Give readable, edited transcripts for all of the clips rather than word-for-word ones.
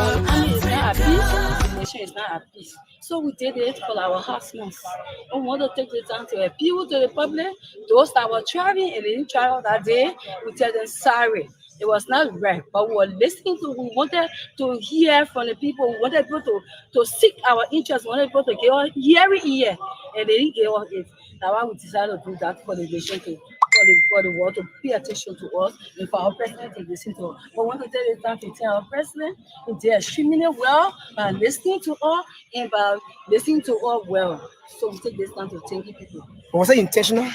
army is not at peace, the nation is not at peace. So we did it for our husbands. We want to take the time to appeal to the public. Those that were traveling and they didn't travel that day, we tell them sorry. It was not right, but we were listening to, we wanted to hear from the people, we wanted people to seek our interest, we wanted people to give us hearing ear, and they didn't give us it. That's why we decided to do that for the nation to for the world to pay attention to us and for our president to listen to us. But we want to take the time to tell our president he did extremely well by listening to us and by listening to us well. So we take this time to thank you people. Was it intentional?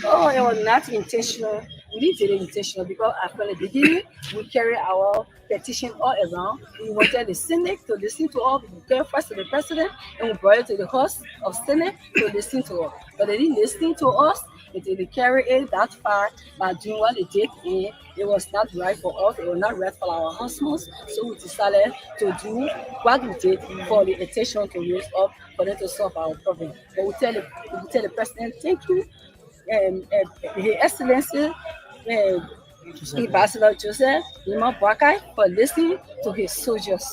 Oh, it was not intentional. We didn't do it intentional because from the beginning, we carry our petition all around. We wanted the Senate to listen to us. We came first to the president and we brought it to the host of Senate to listen to us. But they didn't listen to us. They didn't carry it that far by doing what they did. And it was not right for us. It was not right for our husbands. So we decided to do what we did for the attention to raise up for them to solve our problem. But we tell the president, thank you. His Excellency Ambassador Joseph Nima Boakai for listening to his soldiers.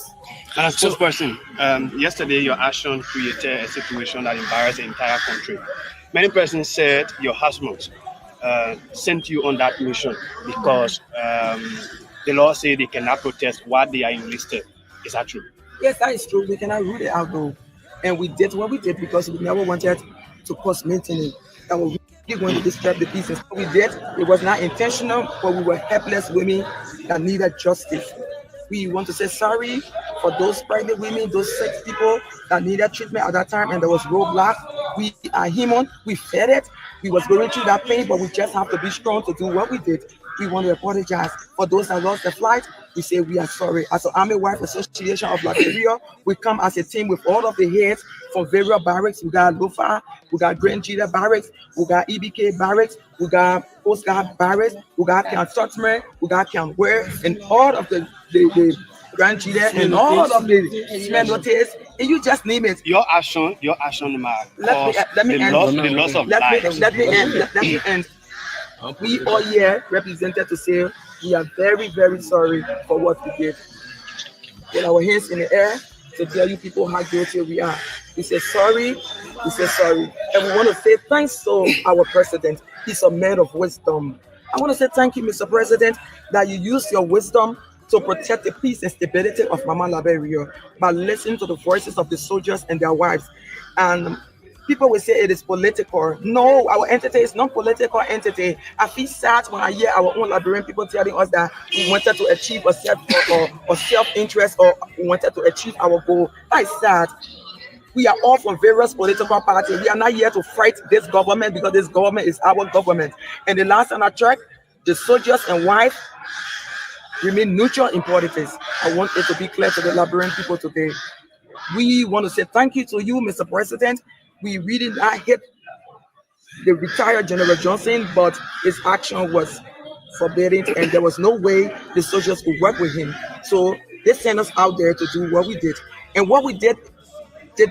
And as spokesperson, yesterday your action created a situation that embarrassed the entire country. Many persons said your husband sent you on that mission because the law says they cannot protest while they are enlisted. Is that true? Yes, that is true. We cannot rule it out though. And we did what we did because we never wanted to cause maintenance. That was really going to disturb the peace. And so we did. It was not intentional, but we were helpless women that needed justice. We want to say sorry for those pregnant women, those sick people that needed treatment at that time, and there was roadblock. We are human. We fed it. We was going through that pain, but we just have to be strong to do what we did. We want to apologize for those that lost their flight. We say we are sorry. As the Army Wife Association of Liberia, we come as a team with all of the heads from various barracks. We got Lofa, we got Grand Jida barracks, we got EBK barracks, we got Coast Guard barracks, we got Camp Stutzman, we got Camp Ware, and all of the Grand Jida and all of the men notice, and you just name it. Your action, let me end. The loss of lives. Let me end. We all here represented to say we are very, very sorry for what we did. With our hands in the air to tell you people how guilty we are. We say sorry, and we want to say thanks to our president. He's a man of wisdom. I want to say thank you, Mr. President, that you use your wisdom to protect the peace and stability of Mama Liberia by listening to the voices of the soldiers and their wives. And people will say it is political. No, our entity is not political entity. I feel sad when I hear our own Liberian people telling us that we wanted to achieve a self-interest or we wanted to achieve our goal. That is sad. We are all from various political parties. We are not here to fight this government because this government is our government. And the last time I checked, the soldiers and wives remain neutral in politics. I want it to be clear to the Liberian people today. We want to say thank you to you, Mr. President. We really not hit the retired General Johnson, but his action was forbidden and there was no way the soldiers could work with him. So they sent us out there to do what we did. And what we did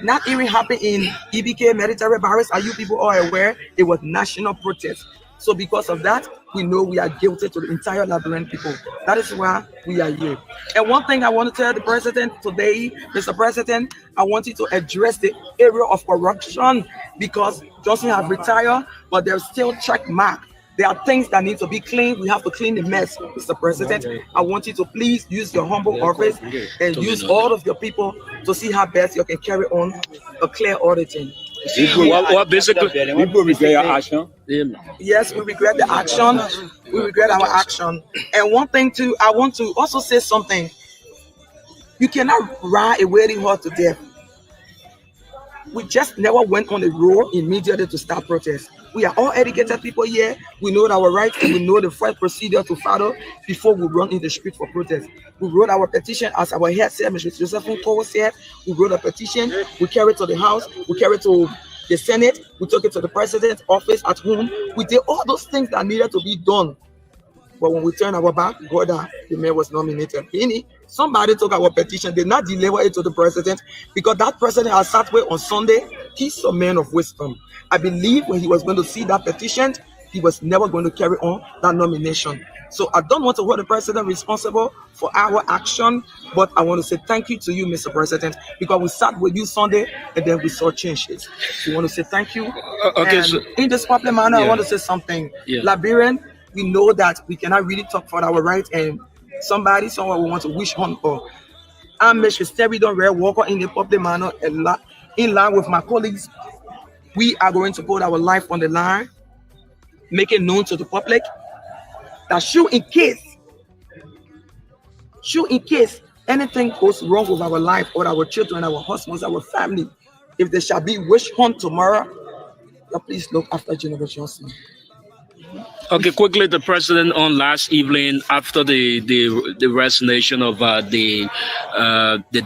not even happen in EBK military barracks. Are you people all aware? It was national protest. So because of that, we know we are guilty to the entire Liberian people. That is why we are here. And one thing I want to tell the president today, Mr. President, I want you to address the area of corruption because Johnson have retired, but there's still check mark. There are things that need to be cleaned. We have to clean the mess, Mr. President. I want you to please use your humble office and use all of your people to see how best you can carry on a clear auditing. Basically, people regret your action. Yes, we regret the action. We regret our action. And one thing too, I want to also say something. You cannot ride a waiting horse to death. We just never went on the road immediately to start protest. We are all educated people here. We know our rights and we know the right procedure to follow before we run in the street for protest. We wrote our petition as our head said, Mr. Josephine Cole said. We wrote a petition. We carried it to the House. We carried it to the Senate. We took it to the President's office at home. We did all those things that needed to be done. But when we turned our back, God, the man was nominated. Somebody took our petition, did not deliver it to the president because that president has sat with on Sunday. He's a man of wisdom. I believe when he was going to see that petition, he was never going to carry on that nomination. So I don't want to hold the president responsible for our action, but I want to say thank you to you, Mr. President, because we sat with you Sunday and then we saw changes. We want to say thank you. Okay, And so in this public manner, I Yeah. want to say something. Yeah. Liberian, we know that we cannot really talk for our rights, and someone we want to wish on for. I'm Mr. Steridon Red Walker in the public manner, in line with my colleagues. We are going to put our life on the line, make it known to the public that should in case anything goes wrong with our life or our children, our husbands, our family, if there shall be wish hunt tomorrow, please look after General Johnson. Okay, quickly, the president on last evening after the resignation of the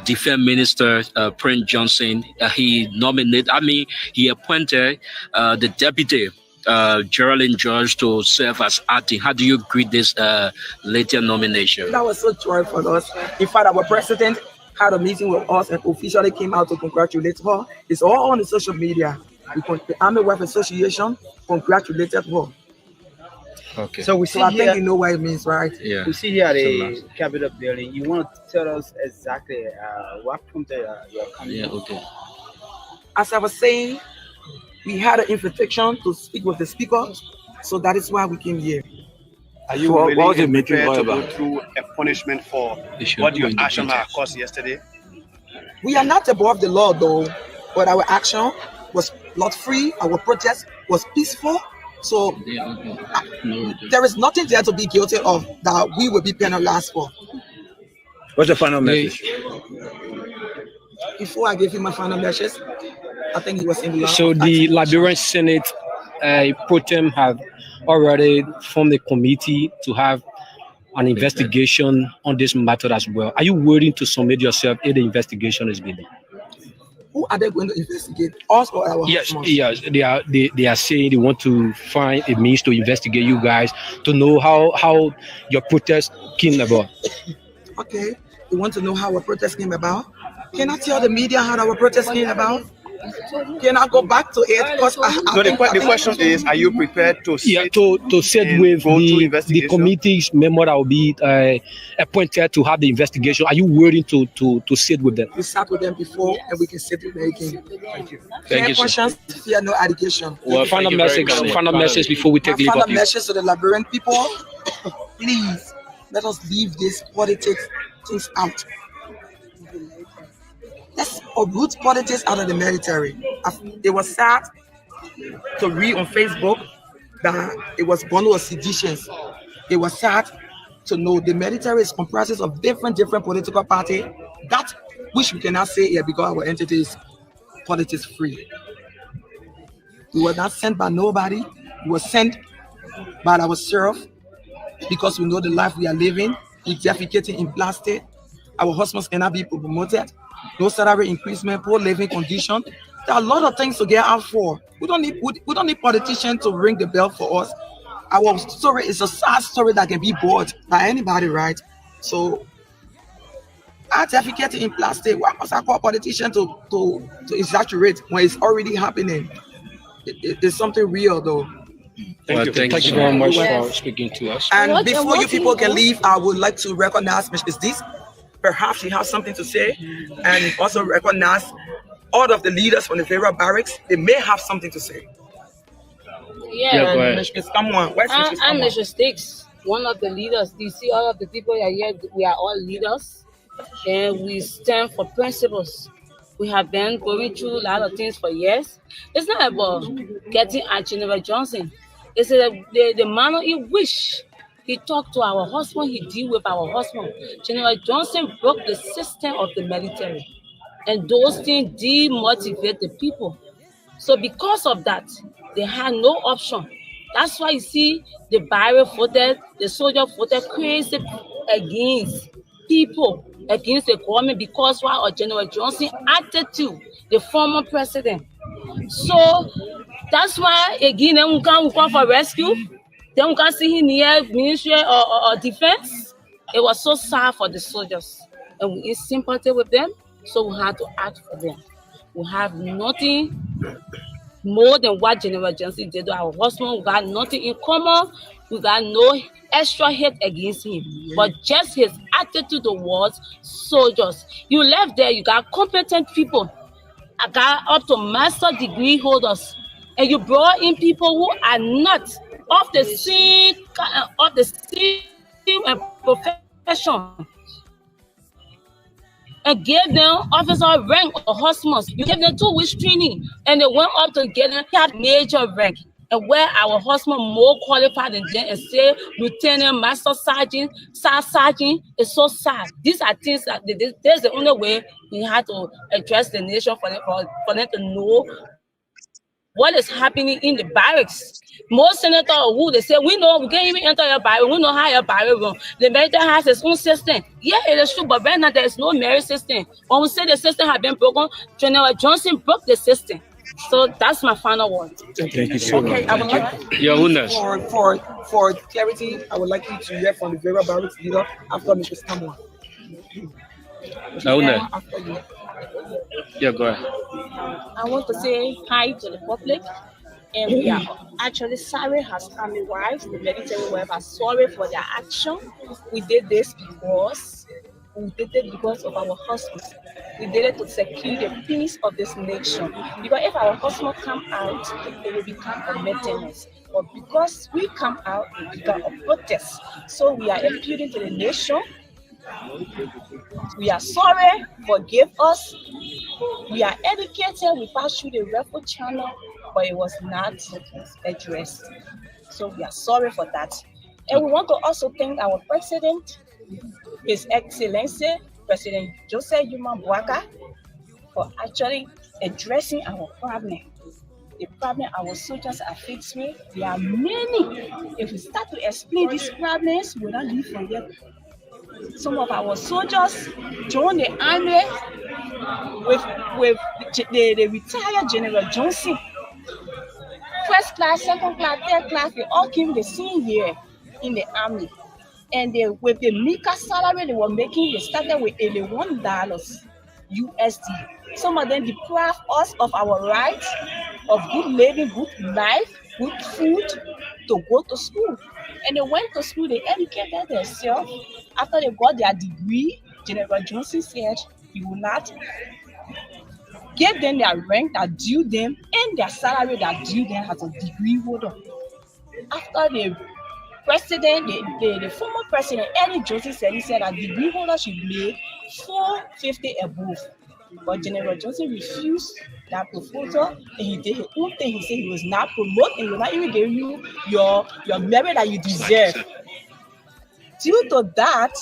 defense minister Prince Johnson, he appointed the deputy Geraldine George to serve as acting. How do you greet this later nomination? That was so joyful for us. In fact, our president had a meeting with us and officially came out to congratulate her. It's all on the social media. The Army Wife Association congratulated her. Okay. So we see So I think here, you know what it means, right? Yeah. we see here the So, Capitol building. You want to tell us exactly what prompted your coming? yeah. Okay. As I was saying, we had an invitation to speak with the speaker, so that is why we came here. Are you So what willing was the and meeting prepared all to go about? through a punishment for They should what go your into action had details. caused yesterday? We are not above the law, though, but our action was blood-free. Our protest was peaceful. So Yeah. Okay. No. there is nothing there to be guilty of that we will be penalized for. What's the final message? Before I give him my final message, I think he was in the So the Liberian Senate pro tem have already formed a committee to have an investigation on this matter as well. Are you willing to submit yourself if the investigation is being done? Who are they going to investigate? Us or our Yes, husbands? yes, they are saying they want to find a means to investigate you guys to know how your protest came about. Okay. You want to know how our protest came about? Can I tell the media how our protest came about? Can I go back to it? Because So the question is, are you prepared to Yeah, sit to sit and with go through the investigation? committee's member that will be appointed to have the investigation. Are you willing to sit with them? we sat with them before and we can sit with them again. Thank Any you, sir. questions? Fear no allegation. Well, Final thank you very message, much. final message before we My take leave final of you. message to the Liberian people, please let us leave this politics things out. Let's uproot politics out of the military. It was sad to read on Facebook that it was bundle of seditions. It was sad to know the military is comprised of different political parties, that which we cannot say here because our entity is politics free. We were not sent by nobody. We were sent by ourselves because we know the life we are living. We defecating in plastic. Our husbands cannot be promoted. No salary increasement, poor living condition. There are a lot of things to get out for. We don't need politicians to ring the bell for us. Our story is a sad story that can be bought by anybody, right? So I defecate in plastic. Why must I call politicians to exaggerate when it's already happening? It's something real though. Well, Thank you sir. very much Yes. for speaking to us. And What- before what you people do you can leave, I would like to recognize Ms. This. Perhaps she has something to say, and also recognize all of the leaders from the various barracks. They may have something to say. Yeah, go ahead. Ms. Kamwan, where's Ms. I'm Kamwan? Mr. Sticks, one of the leaders. You see, all of the people that are here, we are all leaders, and we stand for principles. We have been going through a lot of things for years. It's not about getting at General Johnson. It's the manner in which he talked to our husband, he deal with our husband. General Johnson broke the system of the military, and those things demotivate the people. So because of that, they had no option. That's why you see the barrel voted, the soldier voted crazy against people, against the government, because why of General Johnson attitude, the former president. So that's why again then we come for rescue. Then we can see him near Ministry or Defense. It was so sad for the soldiers, and we in sympathy with them, so we had to act for them. We have nothing more than what General Johnson did to our husband. We got nothing in common. We got no extra hate against him, but just his attitude towards soldiers. You left there, you got competent people. I got up to master degree holders, and you brought in people who are not of the same profession, and gave them officer rank or husbands. You gave them 2 weeks training, and they went up to get them major rank. And where our husband more qualified than them and say lieutenant, master sergeant, sergeant, is so sad. These are things that there's the only way we have to address the nation for them to know what is happening in the barracks. Most senators who they say, we know we can't even enter your barrack, we know how your barrack runs. The military has its own system. Yeah, it is true, but right now there is no merit system. When we say the system has been broken, General Johnson broke the system. So that's my final word. Thank you so much. I would like Your Highness. for clarity, I would like you to hear from the Vera Barracks leader after Mr. Samuel. Your Highness. Yeah, go ahead. I want to say hi to the public, and we are actually sorry as army wives, the military wives are sorry for their action. We did this because of our husbands. We did it to secure the peace of this nation. Because if our husbands come out, it will become a maintenance. But because we come out, it become a protest. So we are appealing to the nation. We are sorry, forgive us. We are educated, we passed through the referral channel, but it was not addressed. So we are sorry for that. And we want to also thank our president, His Excellency, President Joseph Yuma Boaka, for actually addressing our problem. The problem our soldiers are faced with, there are many. If we start to explain these problems, we don't leave from here. Some of our soldiers joined the army with the retired General Johnson. First class, second class, third class, they all came the same year in the army. And with the meager salary they were making, they started with $81 USD. Some of them deprived us of our rights of good living, good life, good food to go to school. And they went to school, they educated themselves. After they got their degree, General Johnson said he will not give them their rank that due them and their salary that due them as a degree holder. After the president, the former president, Eddie Johnson said, he said that degree holders should make $450 above. But General Johnson refused that proposal, and he did his own thing. He said he was not promoting, he will not even give you your merit that you deserve. Due to that,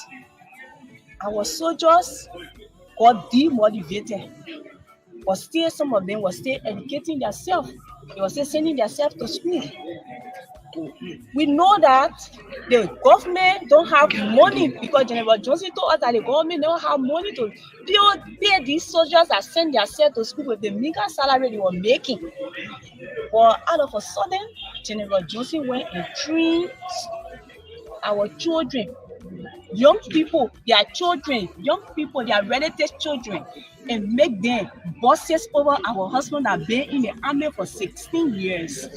our soldiers got demotivated. But still, some of them were still educating themselves. They were still sending themselves to school. We know that the government don't have money because General Johnson told us that the government don't have money to pay these soldiers that send themselves to school with the meager salary they were making. But all of a sudden, General Johnson went and trained our children, young people, their children, young people, their relatives' children, and make them bosses over our husband that been in the army for 16 years.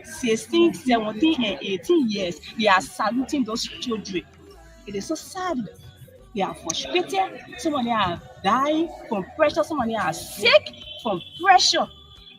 16, 17, and 18 years, they are saluting those children. It is so sad. They are frustrated. Some of them are dying from pressure. Some of them are sick from pressure.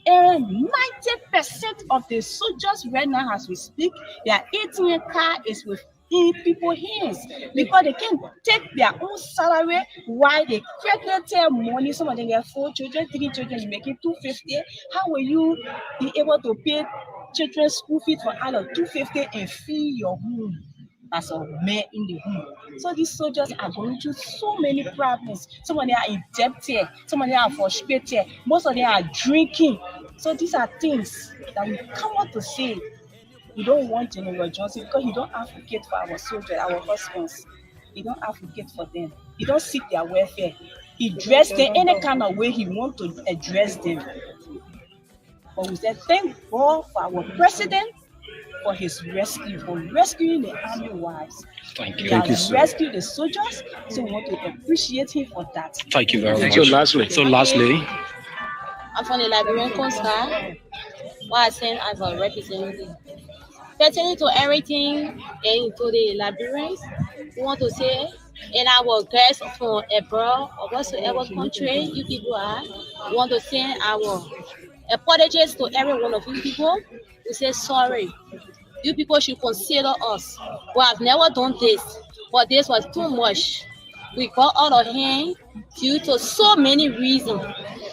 And 90% of the soldiers right now, as we speak, their ATM card is with in people's hands because they can take their own salary while they calculate money. Some of them get 4 children, 3 children, making $250. How will you be able to pay children's school fees for out of $250 and feed your home as a man in the home? So these soldiers are going through so many problems. Some of them are indebted, some of them are frustrated, most of them are drinking. So these are things that we come out to say. We don't want General Johnson because he don't advocate for our soldiers, our husbands. He don't advocate for them. He don't seek their welfare. He dressed them any kind of way he wants to address them. But we said, thank God for our president for his rescue, for rescuing the army wives. Thank you. He has rescued the soldiers, so we want to appreciate him for that. Thank you very much. So lastly, I'm from the Liberian Coast Guard, where I send as a representative. pertaining to everything and into the Liberians, we want to say, and our guests from abroad or whatsoever country you people are, we want to send our apologies to every one of you people. We say sorry. You people should consider us. We have never done this, but this was too much. We got out of hand due to so many reasons.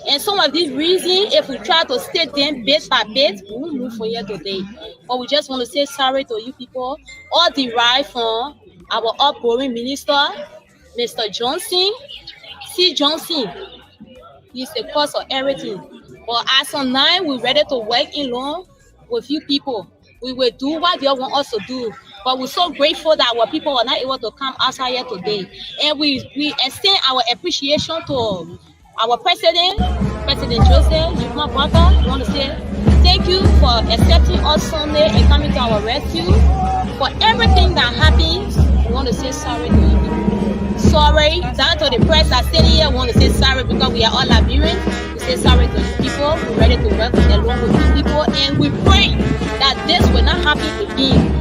And some of these reasons, if we try to state them bit by bit, we won't move from here today. But we just want to say sorry to you people, all derived from our outgoing minister, Mr. Johnson. C. Johnson, he's the cause of everything. But as of now, we're ready to work along with you people. We will do what they want us to do. But we're so grateful that our people were not able to come outside here today. And we extend our appreciation to our president, President Joseph. You, my brother, we want to say thank you for accepting us Sunday and coming to our rescue. For everything that happens, we want to say sorry to you people. Sorry, down to the press that's sitting here, we want to say sorry because we are all Liberians. We say sorry to you people. We're ready to work along with you people. And we pray that this will not happen again.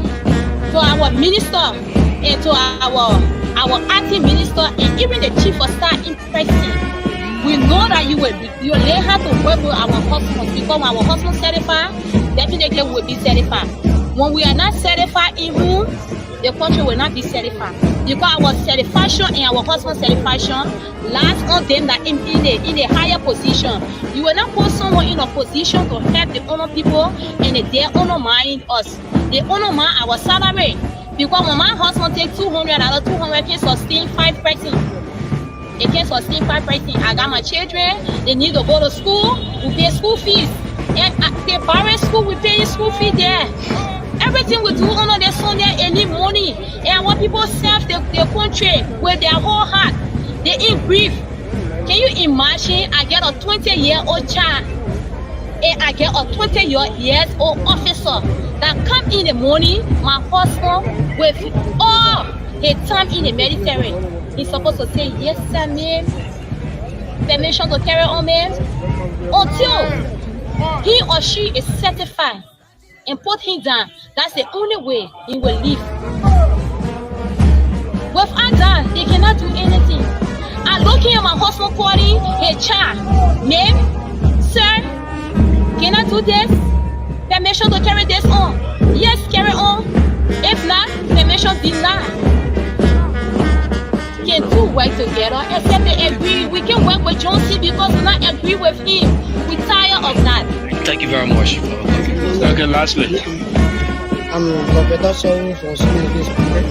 To our minister and to our acting minister and even the chief of staff in person, we know that you will learn how to work with our husbands because when our husbands certified, definitely will be certified. When we are not certified even, the country will not be certified because our certification and our husband certification lies on them that in a higher position. You will not put someone in a position to help the honor people and they undermine us. They undermine our salary because when my husband takes $200, 200 can sustain 5 persons. It can sustain 5 persons. I got my children, they need to go to school, we pay school fees. And they borrow school, we pay school fee there. Everything we do on the Sunday and need money. And when people serve their country with their whole heart, they in grief. Can you imagine? I get a 20-year-old child and I get a 20-year-old officer that come in the morning, my husband, with all his time in the military. He's supposed to say, yes, sir, ma'am. Permission to carry on, ma'am. Until he or she is certified and put him down, that's the only way he will live. Without that, they cannot do anything. I'm looking at my husband calling a child, ma'am, sir, can I do this? Permission to carry this on? Yes, carry on. If not, permission denied. Can two work together except they agree? We can work with Johnson because we not agree with him. We tired of that. Thank you very much. Okay, lastly. I'm Governor Sorrow for speaking this people.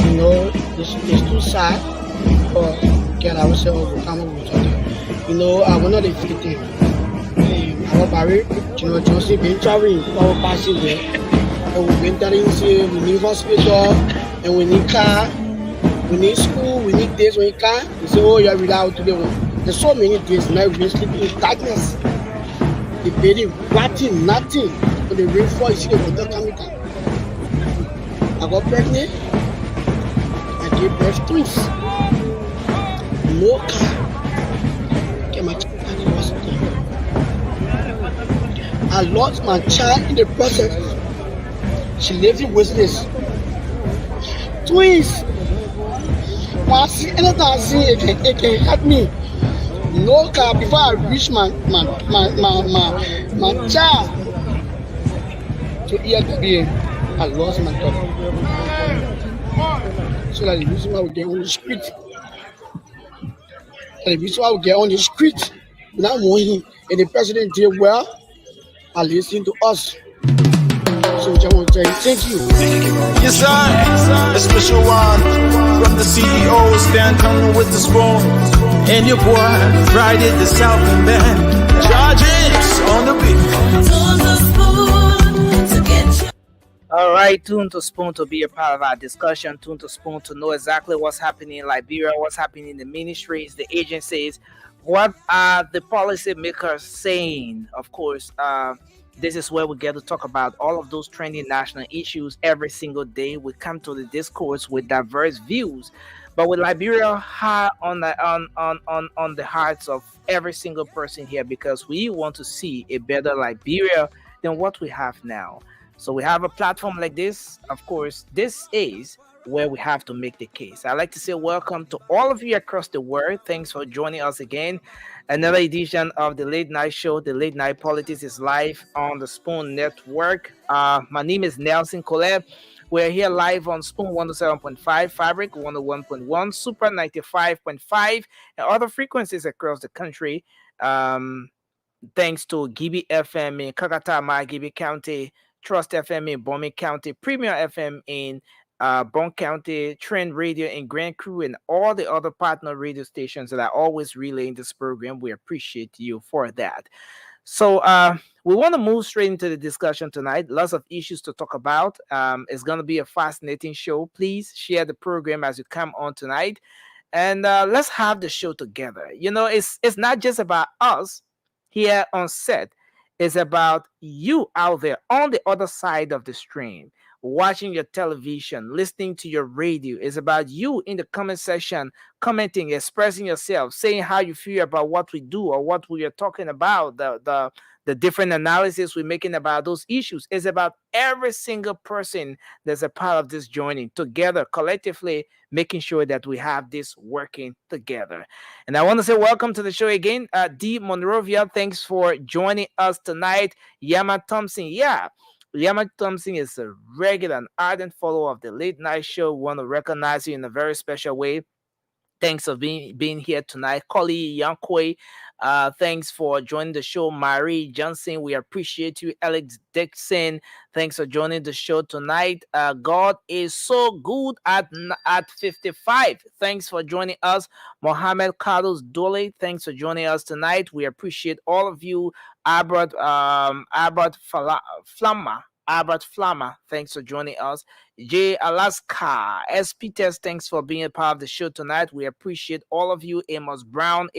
You know, it's too sad for get ourselves overcome with each other. You know, I will not defeat him. Our Barry, you know, Johnson been traveling, our passing there. And we've been telling you, we need hospital, and we need car, we need school, we need this, we need car. We say, oh, you're without today. There's so many days now we've been sleeping in darkness. The baby watching nothing. When the rain fall, you see the water coming down. I got pregnant. I gave birth twins. No car. Get my child in the hospital. I lost my child in the process. She lives in Westness. Twins. When I see anything I see, it can hurt me. No car before I reach my child to here to be. I lost my daughter. So that the reason why we get on the street. The reason why we get on the street. Without knowing, and the president did well. I listen to us. So I want to say thank you. Yes, sir. A special one from the CEO, Stan Tunnel with the spoon. And your boy, Friday the Southern Band. Charges on the beat. All right, tune to Spoon to be a part of our discussion. Tune to Spoon to know exactly what's happening in Liberia, what's happening in the ministries, the agencies. What are the policymakers saying? Of course, this is where we get to talk about all of those trending national issues every single day. We come to the discourse with diverse views, but with Liberia high on the hearts of every single person here, because we want to see a better Liberia than what we have now. So we have a platform like this. Of course, this is where we have to make the case. I'd like to say welcome to all of you across the world. Thanks for joining us again. Another edition of the Late Night Show. The Late Night Politics is live on the Spoon Network. My name is Nelson Colette. We're here live on Spoon 107.5, Fabric 101.1, Super 95.5, and other frequencies across the country. Thanks to Gibi FM in Kakatama, Gibi County, Trust FM in Bomi County, Premier FM in Bon County, Trend Radio in Grand Crew, and all the other partner radio stations that are always relaying this program. We appreciate you for that. So we want to move straight into the discussion tonight. Lots of issues to talk about. It's going to be a fascinating show. Please share the program as you come on tonight, and let's have the show together. You know, it's not just about us here on set. It's about you out there on the other side of the stream, watching your television, listening to your radio. It's about you in the comment section, commenting, expressing yourself, saying how you feel about what we do or what we are talking about, the different analysis we're making about those issues. It's about every single person that's a part of this joining together, collectively, making sure that we have this working together. And I want to say welcome to the show again. D. Monrovia, thanks for joining us tonight. Yama Thompson, Yama Thompson is a regular and ardent follower of the Late Night Show. We want to recognize you in a very special way. Thanks for being here tonight. Koli Yankoi, thanks for joining the show. Marie Johnson, we appreciate you. Alex Dixon, thanks for joining the show tonight. God is so good at 55. Thanks for joining us. Mohammed Carlos Dole, thanks for joining us tonight. We appreciate all of you. Albert Flamma, thanks for joining us. Jay Alaska, S. Peters, thanks for being a part of the show tonight. We appreciate all of you. Amos Brown,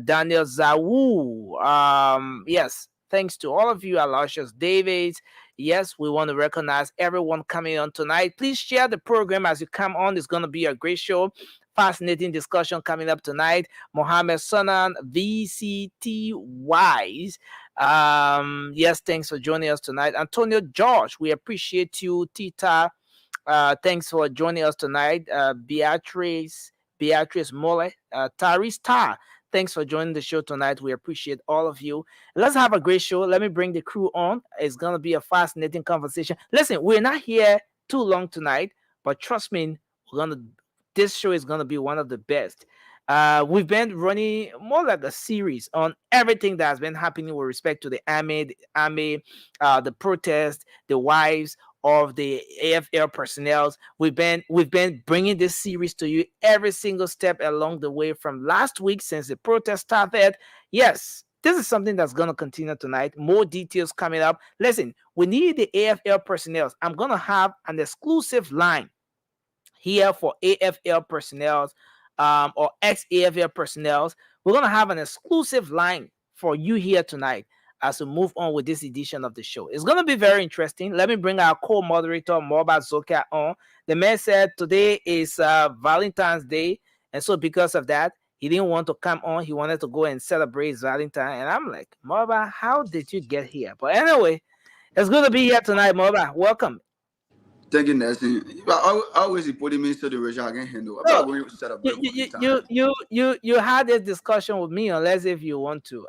Daniel Zawu. Yes, thanks to all of you. Aloysius Davids. Yes, we want to recognize everyone coming on tonight. Please share the program as you come on. It's going to be a great show. Fascinating discussion coming up tonight. Mohammed Sanan, VCT Wise. Yes, thanks for joining us tonight. Antonio George, we appreciate you. Tita, thanks for joining us tonight. Beatrice Mole, Taris Tar, thanks for joining the show tonight. We appreciate all of you. Let's have a great show. Let me bring the crew on. It's going to be a fascinating conversation. Listen, we're not here too long tonight, but trust me, this show is going to be one of the best. We've been running more like a series on everything that has been happening with respect to the army, the protest, the wives of the AFL personnel. We've been bringing this series to you every single step along the way from last week since the protest started. Yes, this is something that's going to continue tonight. More details coming up. Listen, we need the AFL personnel. I'm going to have an exclusive line here for AFL personnel or ex-AFL personnel. We're going to have an exclusive line for you here tonight as we move on with this edition of the show. It's going to be very interesting. Let me bring our co-moderator, Moba Zoka, on. The man said today is Valentine's Day, and so because of that, he didn't want to come on. He wanted to go and celebrate his Valentine, and I'm like, Moba, how did you get here? But anyway, it's going to be here tonight, Moba. Welcome. Thank you, Nelson. I always putting me into the situation I can handle. I'm not going to set up. You had this discussion with me, unless if you want to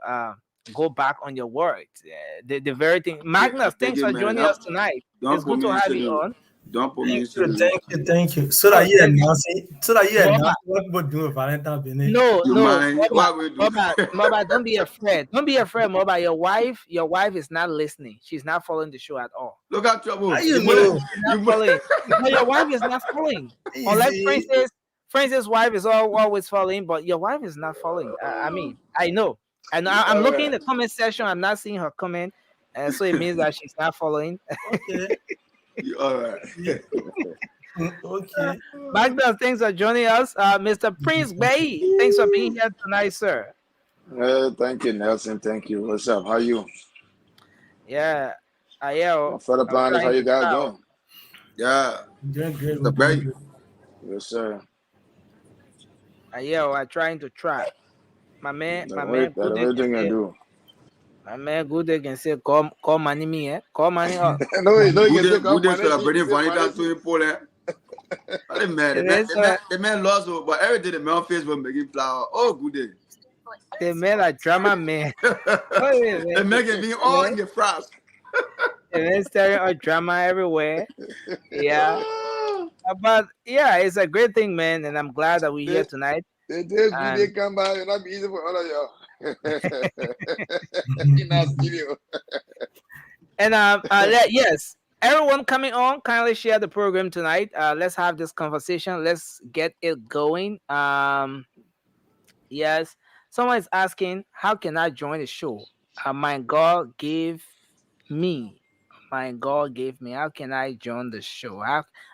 go back on your words. The very thing. Magnus, thanks for joining us tonight. It's good to have you on. Don't put me Thank you. So that you announce what we're doing Valentine's Day. No, Moba, don't be afraid. Don't be afraid, Moba. Your wife is not listening. She's not following the show at all. Look at trouble. No, your wife is not following. Unless Francis' wife is always following, but your wife is not following. I know. And I'm looking in the comment section. I'm not seeing her comment, so it means that she's not following. Okay. All right. Okay. Magnus, thanks for joining us. Mr. Prince Bay, thanks for being here tonight, sir. Thank you, Nelson. Thank you. What's up? How are you? Yeah, I am. Fellow Planners, how you guys doing? Yeah. Doing good. The break. Yes, sir. I'm trying to try. My man. Everything I do. My man, good day can say call money me, eh? Call money up. No, you can Good day, take good day, money. celebrating Vanita to him, Paul. The man, the man lost, but every day the man on Facebook making flower. Oh, good day. The man a drama man. The man can be all in the frost. And then staring a drama everywhere. Yeah. But yeah, it's a great thing, man, and I'm glad that we're here tonight. The days And- they come by, it'll not be easy for all of y'all. In that studio. And yes, everyone coming on, kindly share the program tonight. Let's have this conversation. Let's get it going. Yes, someone is asking, how can I join the show? My God gave me. My God gave me. How can I join the show?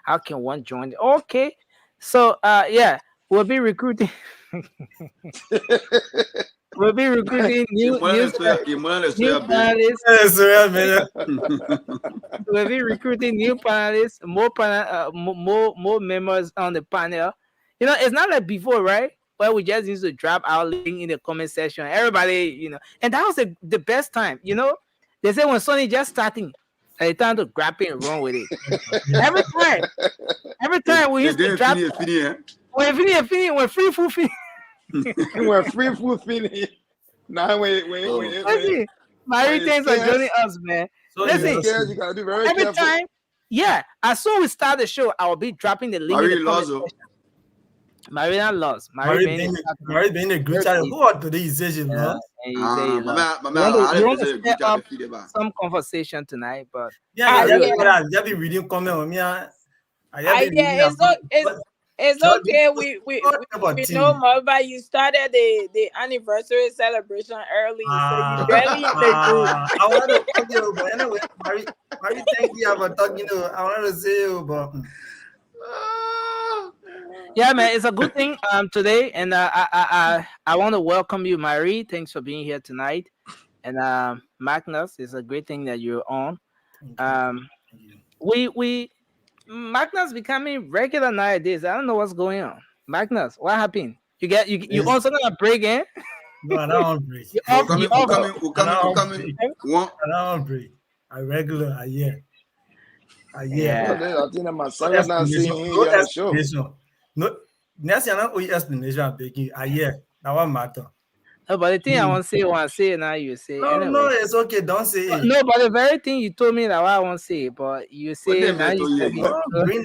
How can one join? Okay, so yeah, we'll be recruiting. We'll be recruiting new panelists. We'll be recruiting new panelists, more members on the panel. You know, it's not like before, right? Where we just used to drop our link in the comment section. Everybody, you know, and that was the best time. You know, they say when Sony just starting, it's time to grab it and run with it. Every time we used to drop. When free food finish. When free food finish. Now Listen, Marie, thanks for joining us, man. So Listen, you gotta be very every careful. time, yeah, as soon as we start the show, I will be dropping the link. Marie in the comment lost. section. Marina lost. Marie being a good child. Who are today is you know? You want to set up some conversation tonight, but Yeah, be reading comment on me. It's okay. We know more, but you started the anniversary celebration early, so you barely in the group. I want to talk to you, but anyway, Marie, thank you for talking. I want to say you, but yeah, man, it's a good thing today, and I want to welcome you, Marie. Thanks for being here tonight, and Magnus, it's a great thing that you're on. We Magnus becoming regular nowadays. I don't know what's going on. Magnus, what happened? You also gonna break in? No, I don't break. We're coming. I don't break. I regular, I hear. I think that my son is not seeing him on the show. No, next year, we explanation I'm making. I hear. That one matter. No, but the thing I want to say now, you say. No, anyway. no, it's okay. Don't say it. No, but the very thing you told me that I won't say, but you say now you say. Don't be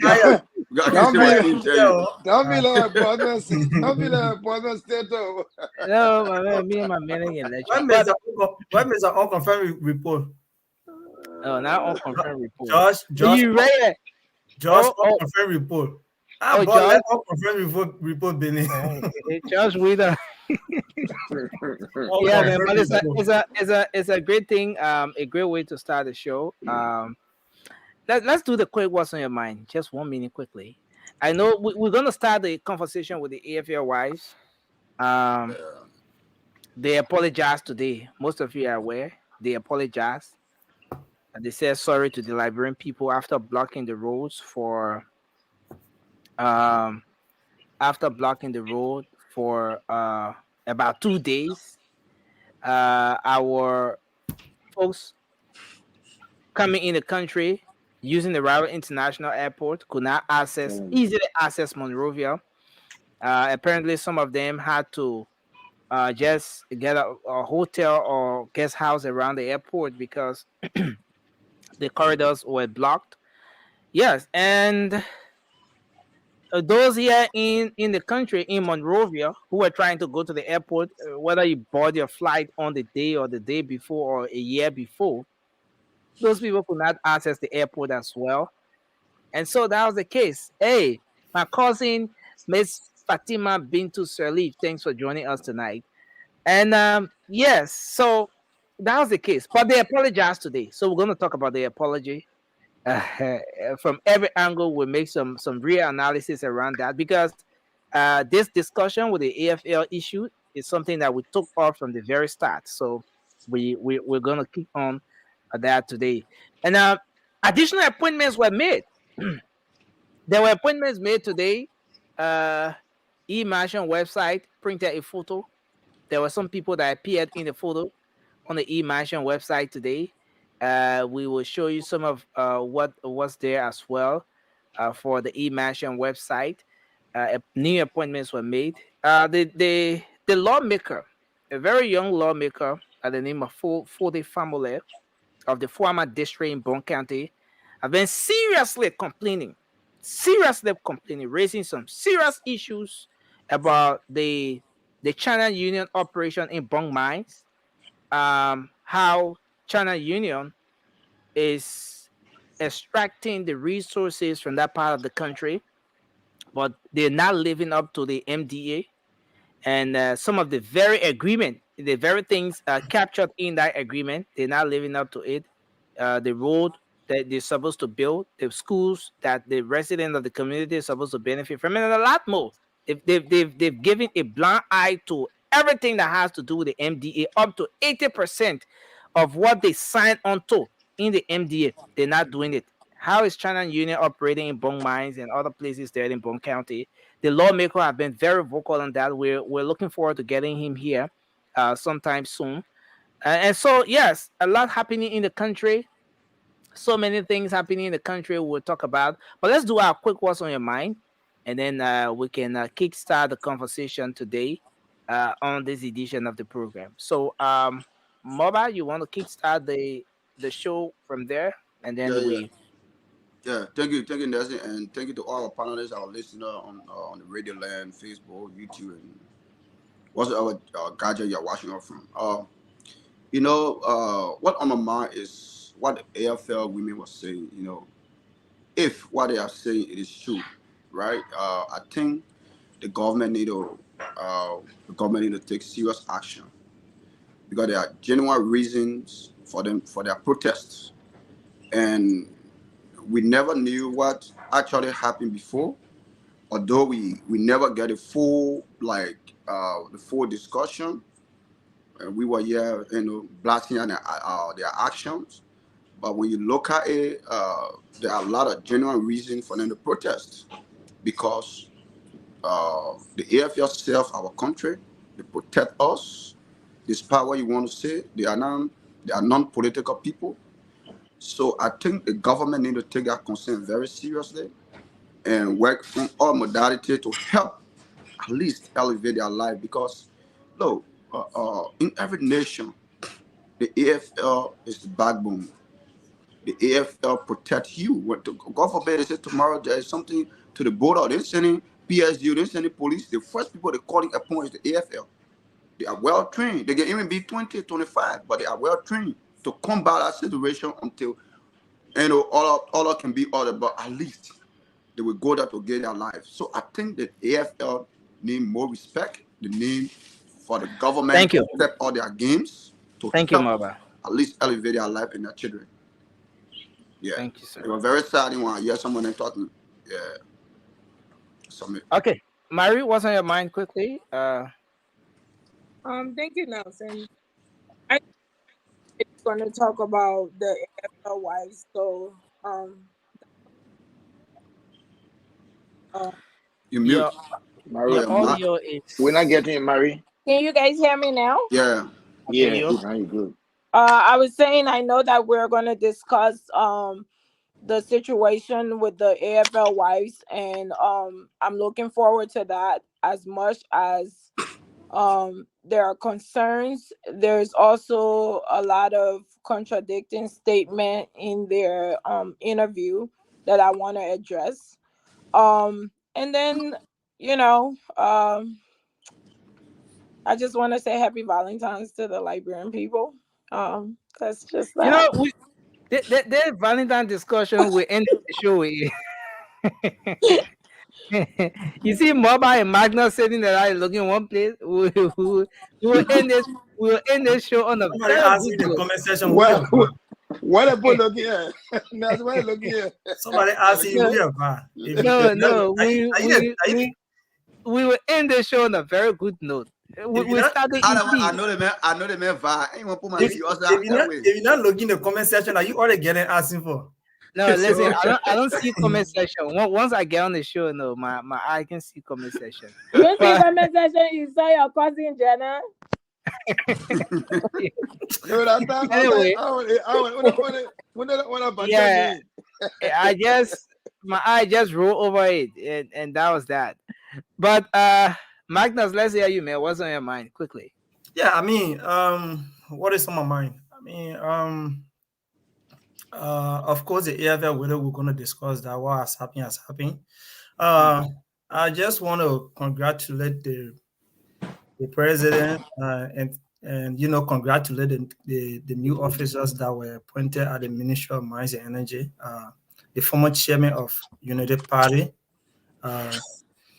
like brother. Don't be like brother. No, my man, me and my man in election. When is an unconfirmed report? No, not unconfirmed report. Josh, you read it? Josh, unconfirmed report. Josh, unconfirmed report, Benny. Josh Wheeler. Yeah, man, but it's a great thing. A great way to start the show. Let's do the quick what's on your mind. Just 1 minute quickly. I know we're gonna start the conversation with the AFL wives. They apologized today. Most of you are aware. They apologized. They said sorry to the Liberian people after blocking the roads for about 2 days. Our folks coming in the country using the Raleigh International Airport could not easily access Monrovia. Apparently, some of them had to just get a hotel or guest house around the airport because the corridors were blocked. Yes, and those here in the country, in Monrovia, who were trying to go to the airport, whether you bought your flight on the day or the day before or a year before, those people could not access the airport as well. And so that was the case. Hey, my cousin, Miss Fatima Bintu Sirleaf, thanks for joining us tonight. And yes, so that was the case. But they apologized today. So we're going to talk about the apology. From every angle, we'll make some real analysis around that, because this discussion with the AFL issue is something that we took off from the very start. So we're going to keep on that today. And additional appointments were made. There were appointments made today. E-Marshal website printed a photo. There were some people that appeared in the photo. on the eMansion website today. We will show you some of what was there as well for the eMansion website. New appointments were made. The lawmaker, a very young lawmaker by the name of Fode Famole of the former district in Bon County, have been seriously complaining, raising some serious issues about the China Union operation in Bong Mines. How China Union is extracting the resources from that part of the country, but they're not living up to the MDA and some of the very things captured in that agreement. They're not living up to it. The road that they're supposed to build, the schools that the residents of the community are supposed to benefit from, and a lot more. They've given a blind eye to everything that has to do with the MDA, up to 80% of what they signed onto in the MDA. They're not doing it. How is China Union operating in Bong Mines and other places there in Bong County? The lawmaker have been very vocal on that. We're looking forward to getting him here sometime soon. And so, yes, a lot happening in the country. So many things happening in the country we'll talk about. But let's do our quick what's on your mind. And then we can kickstart the conversation today on this edition of the program. So, Moba, you want to kickstart the show from there? And then Yeah, thank you, Nelson, and thank you to all our panelists, our listeners on the radio land, Facebook, YouTube, and whatever gadget you're watching us from. What on my mind is what the AFL women were saying. If what they are saying it is true, right? I think the government need to take serious action because there are genuine reasons for their protests, and we never knew what actually happened before, although we never get a full the full discussion. We were here, blasting their actions. But when you look at it, there are a lot of genuine reasons for them to protest because the AFL serve our country, they protect us. Despite what you want to say, they are non-political people. So I think the government need to take that concern very seriously and work from all modalities to help at least elevate their life. Because, look, in every nation, the AFL is the backbone. The AFL protects you. God forbid, they say tomorrow there is something to the border. They're sending PSG, they're sending police. The first people they're calling upon is the AFL. They are well trained. They can even be 20, 25, but they are well trained to combat that situation until all can be ordered, but at least they will go there to get their lives. So I think that AFL need more respect. They need for the government to step all their games to help at least elevate their life and their children. Yeah. Thank you, sir. It was very sad when I hear someone talking. Yeah. Submit. Okay. Mary, what's on your mind quickly? Thank you, Nelson. I'm going to talk about the AFL wives. So, you mute. Maria, we're not getting it, Mary. Can you guys hear me now? Yeah. Yeah. Now you're good. I was saying I know that we're going to discuss the situation with the AFL wives, and I'm looking forward to that as much as there are concerns. There's also a lot of contradicting statement in their interview that I want to address. And then, I just want to say happy Valentine's to the Liberian people. That's just that. The Valentine discussion will end the show. You see Moba and Magna sitting there looking one place. We'll end this show on a Somebody asked in the comment section. What I put look here? That's why I look here. Somebody asked you here, No. We will end the show on a very good note. We started. I know the man vibe. I ain't gonna put my if you're not looking in the comment section, are you already getting asking for? No, listen, I don't see comment section. Once I get on the show, no, my eye can see comment section. You see comment section, you saw your cousin Jenna. No, that time Anyway, yeah, I just my eye just rolled over it, and that was that. But Magnus, let's hear you, man. What's on your mind, quickly? Yeah, I mean, what is on my mind? I mean, of course, the AFL whether we're going to discuss that what has happened has happened. I just want to congratulate the president and congratulate the new officers that were appointed at the Ministry of Mines and Energy. The former chairman of United Party,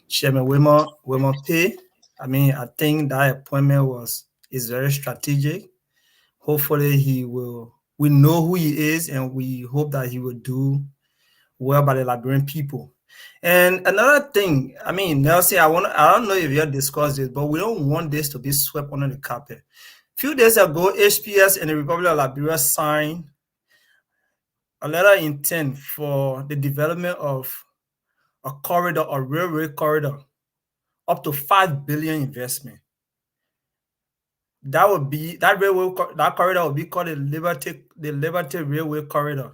Chairman Wilmot Pay. I mean, I think that appointment is very strategic. Hopefully, we know who he is, and we hope that he will do well by the Liberian people. And another thing, I mean, Nelson, I don't know if you have discussed this, but we don't want this to be swept under the carpet. A few days ago, HPS and the Republic of Liberia signed a letter of intent for the development of a corridor, a railway corridor, up to $5 billion investment. That corridor will be called the Liberty Railway Corridor,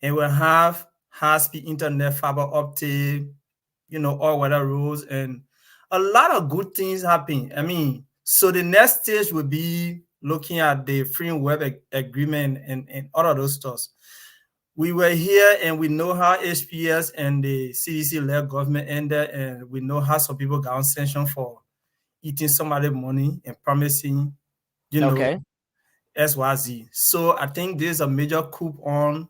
and will have high-speed internet, fiber optic, all weather roads, and a lot of good things happen. I mean, so the next stage will be looking at the free web agreement and all of those stuff. We were here, and we know how HPS and the CDC-led government ended, and we know how some people got on sanction for eating somebody's money and promising, XYZ. So I think there's a major coup on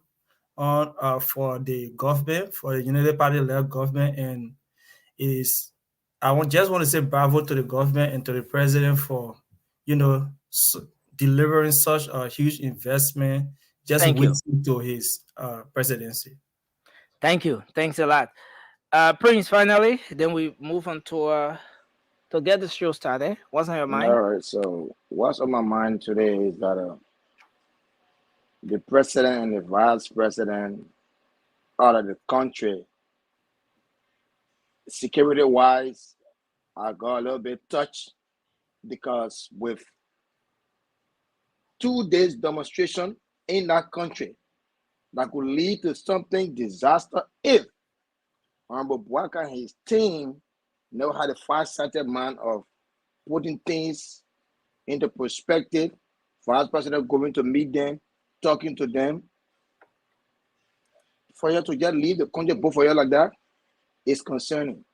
for the government, for the United Party-led government, and just want to say bravo to the government and to the president for, delivering such a huge investment just waiting to his presidency. Thank you. Thanks a lot. Prince, finally, then we move on to get the show started. What's on your mind? All right. So what's on my mind today is that the president and the vice president out of the country, security-wise, I got a little bit touched because with 2 days demonstration in that country that could lead to something disaster if Honorable Bouaka and his team know how the far-sighted man of putting things into perspective, vice president going to meet them, talking to them, for you to just leave the country both for you like that is concerning.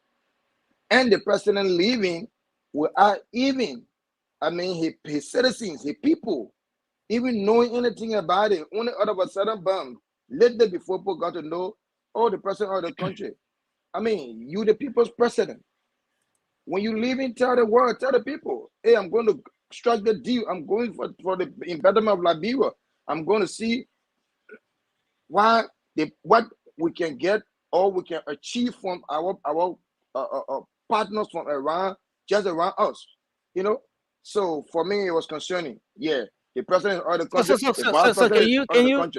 And the president leaving without even, his citizens, his people, even knowing anything about it, only out of a sudden bomb, let them before people got to know, the president of the country. You the people's president. When you leave and tell the world, tell the people, hey, I'm going to strike the deal. I'm going for the betterment of Liberia. I'm going to see what we can get or we can achieve from our partners from around, just around us. So for me, it was concerning. Yeah, the president of the country. So can you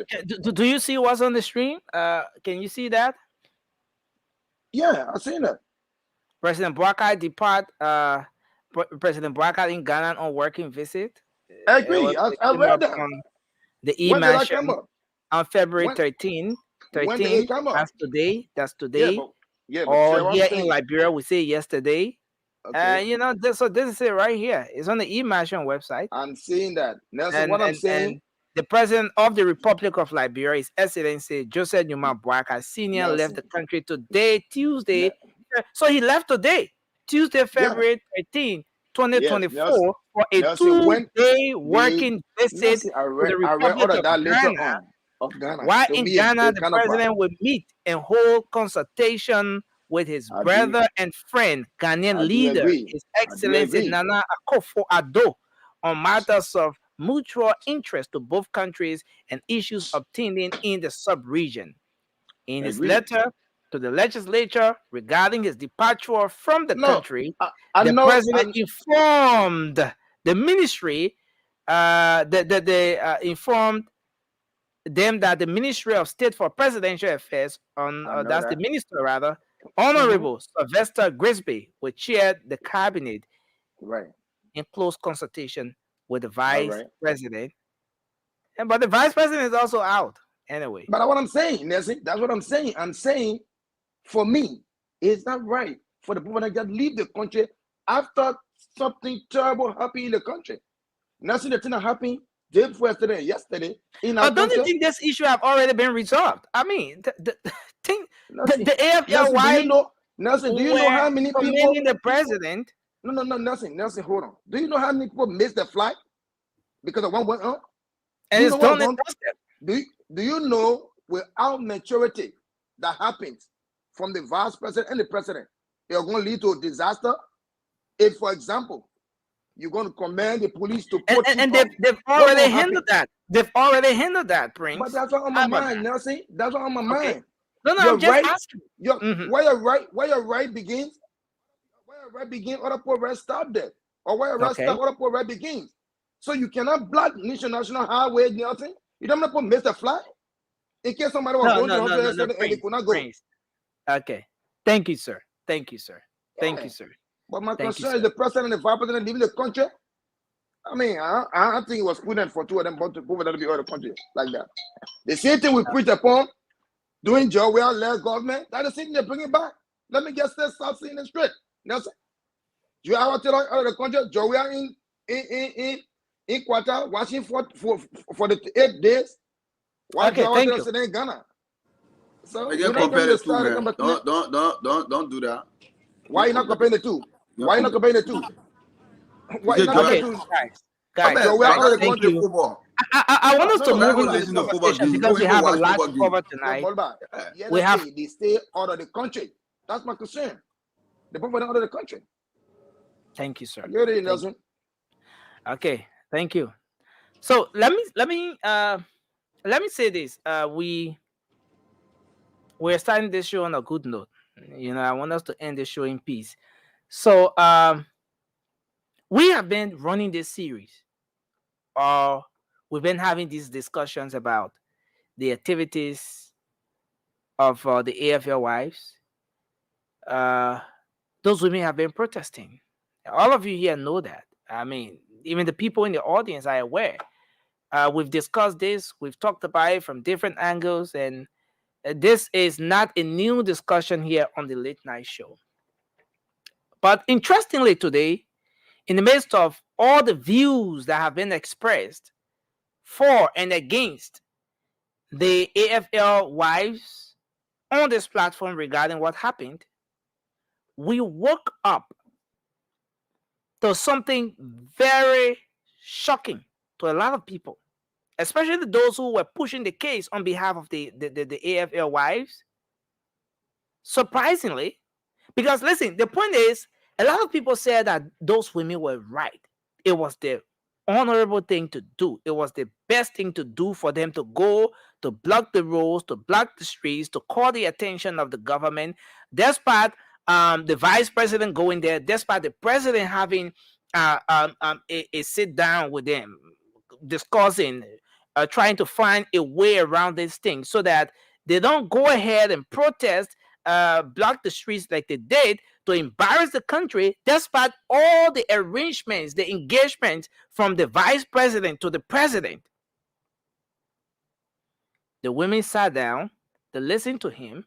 do you see what's on the screen? Can you see that? Yeah, I've seen that. President Bouaka depart. President Bouaka in Ghana on working visit. I agree. I read that. The e-mission on February 13. That's today. Or here in Liberia, we say yesterday. Okay. So this is it right here. It's on the e-mission website. I'm seeing that. Nelson, what I'm saying. The president of the Republic of Liberia, His Excellency Joseph Numa Bouaka Sr. left the country today, Tuesday. So he left today, Tuesday, February 13, 2024, for a 2-day working visit to the Republic of Ghana. While in Ghana, the president will meet and hold consultation with his brother and friend, Ghanaian leader, His Excellency Nana Akufo-Addo, on matters of mutual interest to both countries and issues obtaining in the sub-region. In his letter to the legislature regarding his departure from the country, the president informed the ministry informed them that the Ministry of State for Presidential Affairs, the minister rather, Honorable Sylvester Grisby, will chair the cabinet in close consultation with the All vice right. president, but the vice president is also out anyway. But what I'm saying, Nelson, that's what I'm saying. I'm saying, for me, it's not right for the people that just leave the country after something terrible happened in the country. Nothing the thing that happened day before yesterday, yesterday in our But don't you country. think this issue have already been resolved? I mean, the thing, Nelson, the Nelson, do AFLY you know? Nelson, do you know how many people? commending the president? No, Nelson, hold on. Do you know how many people missed the flight because of one went on? And Do you it's know what done was and going- dusted. Do you know without maturity that happens from the vice president and the president, you're going to lead to a disaster? If, for example, you're going to command the police to put And you up, they've what's already gonna handled happen? that. They've already handled that, Prince. But that's what on my How about mind, that? Nelson. That's what on my Okay. mind. No, You're I'm just right. asking. Mhm. Where your right begins, other poor right stop there. Or where your right Okay. stop, other poor right begins. So you cannot block national highway, nothing. You don't have to miss the flight. In case somebody was No, going no, to no, the hospital no, and they Prince, could not go. Prince. Okay. Thank you, sir. Thank you, sir. Thank you, sir. But my Thank you, concern sir. is the president and the vice president leaving the country. I mean, I think it was prudent for two of them both to go over to be out of the country like that. The same thing we preach upon, doing job well, less government. That's the same thing they bring it back. Let me just start seeing it straight. Nelson, you are out of the country. Joe, we are in Qatar, watching for the 8 days. Why Okay, Joe thank out you. there in Ghana? So I you're get not going compared to the two, start man. number 2. Don't do that. Why you not comparing the two? Why you not comparing the two? Why you not Okay, comparing the two? guys, Joe, we are out of the thank country. you. I want us to No, move go into listen this to football conversation games. because Don't we even have a watch lot football to games. cover No, tonight. hold back. We have They stay out of the country. That's my concern. The people out of the country. Thank you, sir. You already Thank Nelson. Okay, thank you. So let me say this. We're starting this show on a good note. You know, I want us to end the show in peace. So we have been running this series, or we've been having these discussions about the activities of the AFL wives. Those women have been protesting. All of you here know that. I mean, even the people in the audience are aware. We've discussed this. We've talked about it from different angles, and this is not a new discussion here on the Late Night Show. But interestingly today, in the midst of all the views that have been expressed for and against the AFL wives on this platform regarding what happened, we woke up to something very shocking to a lot of people, especially those who were pushing the case on behalf of the AFL wives. Surprisingly, because listen, the point is, a lot of people said that those women were right. It was the honorable thing to do. It was the best thing to do for them to go to block the roads, to block the streets, to call the attention of the government, despite the vice president going there, despite the president having a sit down with them, discussing, trying to find a way around this thing so that they don't go ahead and protest, block the streets like they did to embarrass the country, despite all the arrangements, the engagement from the vice president to the president. The women sat down, they listened to him.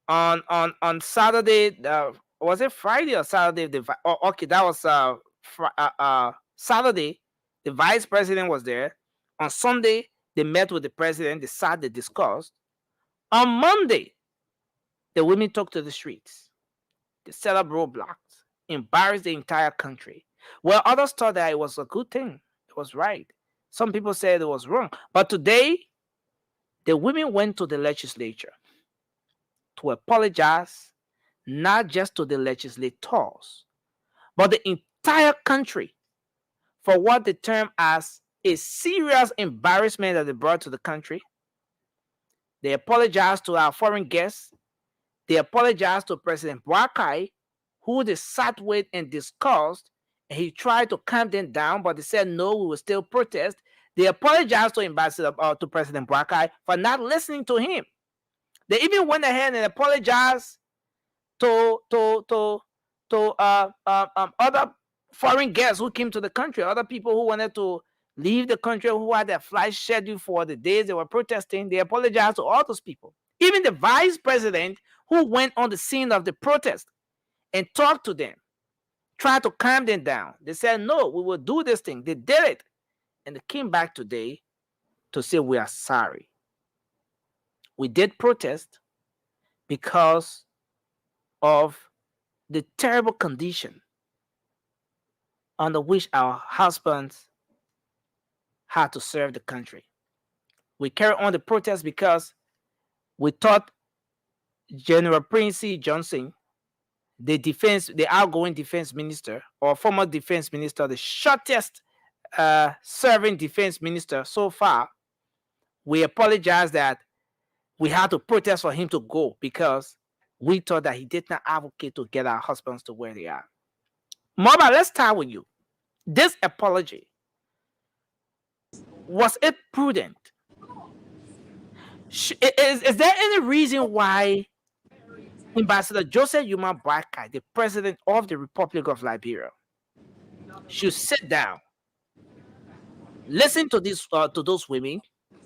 On Saturday, was it Friday or Saturday? Okay, that was Saturday. The vice president was there. On Sunday, they met with the president. They sat, they discussed. On Monday, the women took to the streets. They set up roadblocks, embarrassed the entire country. Well, others thought that it was a good thing. It was right. Some people said it was wrong. But today, the women went to the legislature to apologize, not just to the legislators, but the entire country for what they term as a serious embarrassment that they brought to the country. They apologized to our foreign guests. They apologized to President Boakai, who they sat with and discussed, and he tried to calm them down, but they said, no, we will still protest. They apologized to President Boakai for not listening to him. They even went ahead and apologized to other foreign guests who came to the country, other people who wanted to leave the country, who had their flight scheduled for the days they were protesting. They apologized to all those people. Even the vice president who went on the scene of the protest and talked to them, tried to calm them down. They said, no, we will do this thing. They did it. And they came back today to say, we are sorry. We did protest because of the terrible condition under which our husbands had to serve the country. We carried on the protest because we thought General Prince Johnson, the outgoing defense minister or former defense minister, the shortest serving defense minister so far, we apologize that we had to protest for him to go because we thought that he did not advocate to get our husbands to where they are. Moba, let's start with you. This apology, was it prudent? Is there any reason why Ambassador Joseph Yuma Boakai, the president of the Republic of Liberia, should sit down, listen to those women,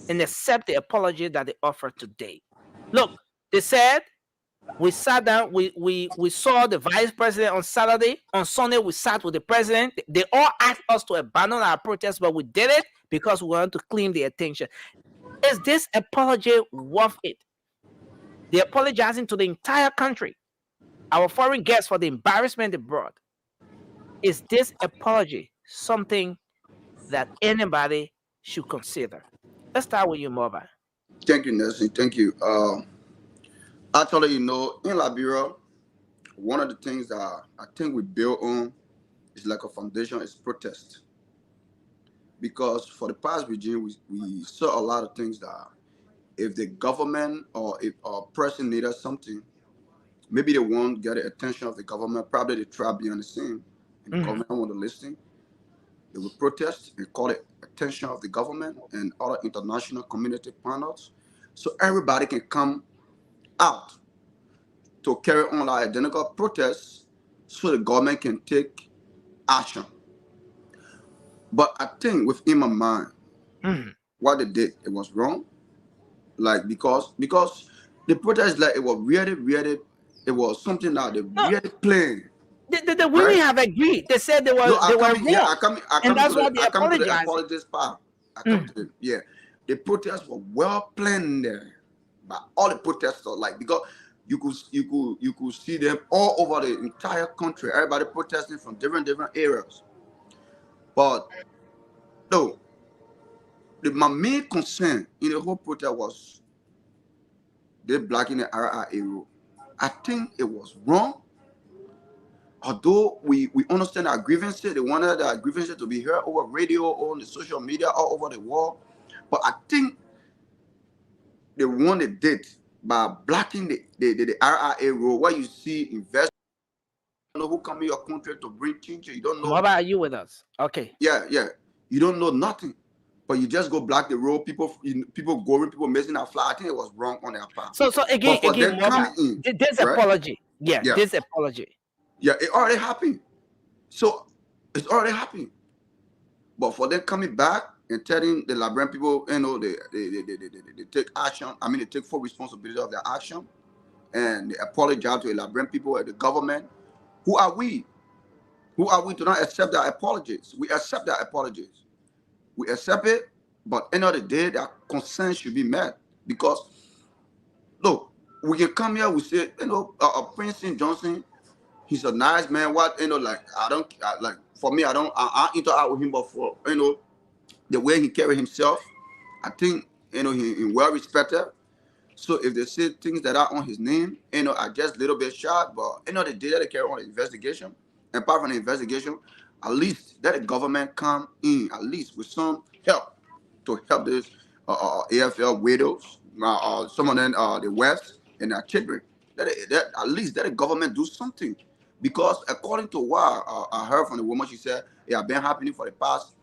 and accept the apology that they offered today? Look, they said, we sat down, we saw the vice president on Saturday. On Sunday, we sat with the president. They all asked us to abandon our protest, but we did it because we wanted to claim the attention. Is this apology worth it? They're apologizing to the entire country, our foreign guests, for the embarrassment they brought. Is this apology something that anybody should consider? Let's start with you, Moba. Thank you, Nelson. Thank you. Actually, in Liberia, one of the things that I think we build on is like a foundation is protest. Because for the past regime, we saw a lot of things that if the government or if a person needed something, maybe they won't get the attention of the government. Probably they try behind the scene, and the government won't listen. They will protest and call it attention of the government and other international community panels, so everybody can come out to carry on our identical protests, so the government can take action. But I think within my mind, what they did, it was wrong. Like because the protest, like it was really, it was something that they really playing. The women have agreed. They said they were wrong. Yeah, I come and that's to why the, they I come to the apologized. apologies part. I come to the, yeah. The protests were well planned there by all the protesters. Like because you could see them all over the entire country. Everybody protesting from different areas. But no, my main concern in the whole protest was they blocking the RIA road. I think it was wrong. Although we understand our grievances, they wanted our grievances to be heard over radio, or on the social media, all over the world. But I think the one they did by blocking the RIA road, where you see investors, you know, who come in your country to bring change, you don't know. What about you with us? Okay. Yeah. You don't know nothing, but you just go block the road. People going, people missing our flight. I think it was wrong on their part. So again, this apology. Yeah, this apology. Yeah, it already happened. So it's already happened. But for them coming back and telling the Liberian people, you know, they take action. I mean, they take full responsibility of their action, and they apologize to the Liberian people and the government. Who are we? Who are we to not accept their apologies? We accept their apologies. We accept it, but end of the day, their consent should be met. Because, look, we can come here, we say, you know, Prince Johnson, he's a nice man. What, you know, like, for me, I interact with him, but for, you know, the way he carry himself, I think, you know, he well respected. So if they say things that are on his name, you know, I just a little bit shocked, but you know, they did that, they carry on the investigation. And apart from the investigation, at least let the government come in, at least with some help to help this AFL widows, some of them, the West and their children. At least let the government do something. Because according to what I heard from the woman, she said it has been happening for the past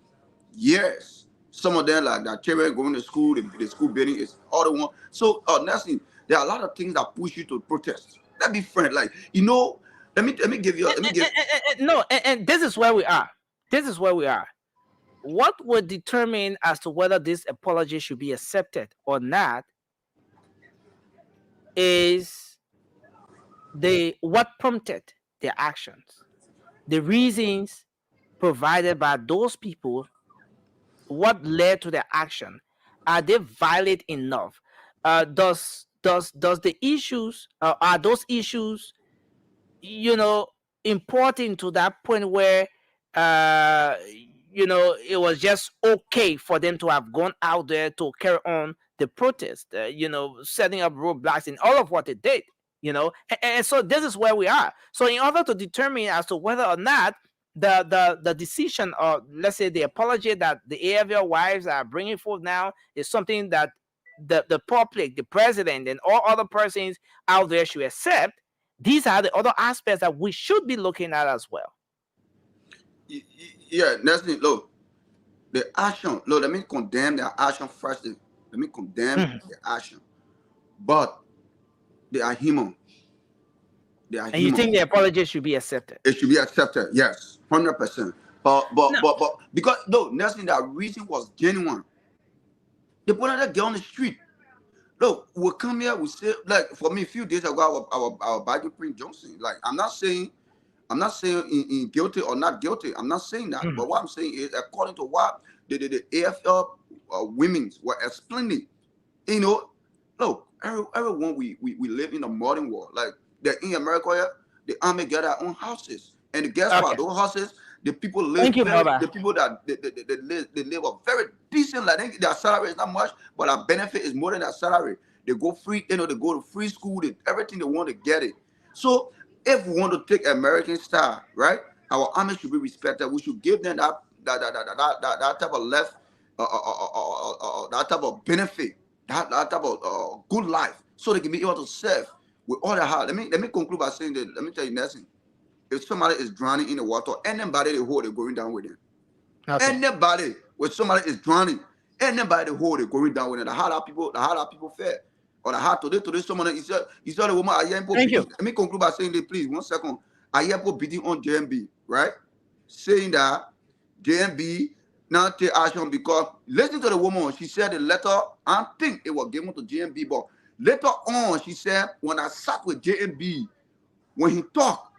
years. Some of them, like their children going to school, the school building is all the one. So, Nelson, there are a lot of things that push you to protest. Let's be frank. Like, you know, let me give you let me give No, and this is where we are. This is where we are. What would determine as to whether this apology should be accepted or not is what prompted their actions, the reasons provided by those people, what led to their action. Are they violent enough? Does the issues are those issues, important to that point where it was just okay for them to have gone out there to carry on the protest, setting up roadblocks and all of what they did, and so this is where we are. So in order to determine as to whether or not the decision, or let's say the apology that the AFL wives are bringing forth now, is something that the public, the president, and all other persons out there should accept, these are the other aspects that we should be looking at as well. Yeah, Nestle, look, the action, look, let me condemn the action first. Let me condemn the action. But they are human. They are And human. you think the apology should be accepted? It should be accepted, yes, 100%. But because no, Nestle, that reason was genuine. They put another girl on the street. Look, we come here, we say, like, for me, a few days ago, our Bible Prince Johnson, like, I'm not saying in guilty or not guilty. I'm not saying that. But what I'm saying is, according to what the AFL women were explaining, look, everyone, we live in a modern world. Like, they're in America here, the army get their own houses. And guess what? Those houses, the people live, the people that they live a very decent life. I think their salary is not much, but our benefit is more than their salary. They go free, they go to free school, everything they want to get it. So if we want to take American style, right, our army should be respected. We should give them that type of left, that type of benefit, that type of good life, so they can be able to serve with all their heart. Let me conclude by saying that. Let me tell you, Nelson. If somebody is drowning in the water, anybody they hold, they're going down with them. Okay. Anybody, when somebody is drowning, anybody they hold, they're going down with them. The harder people fare. Or the hard today, someone is the woman. Thank you. Let me conclude by saying this, please. 1 second. I hear people beating on JMB, right? Saying that JMB now take action because listen to the woman. She said the letter, I think it was given to JMB, but later on, she said, when I sat with JMB, when he talked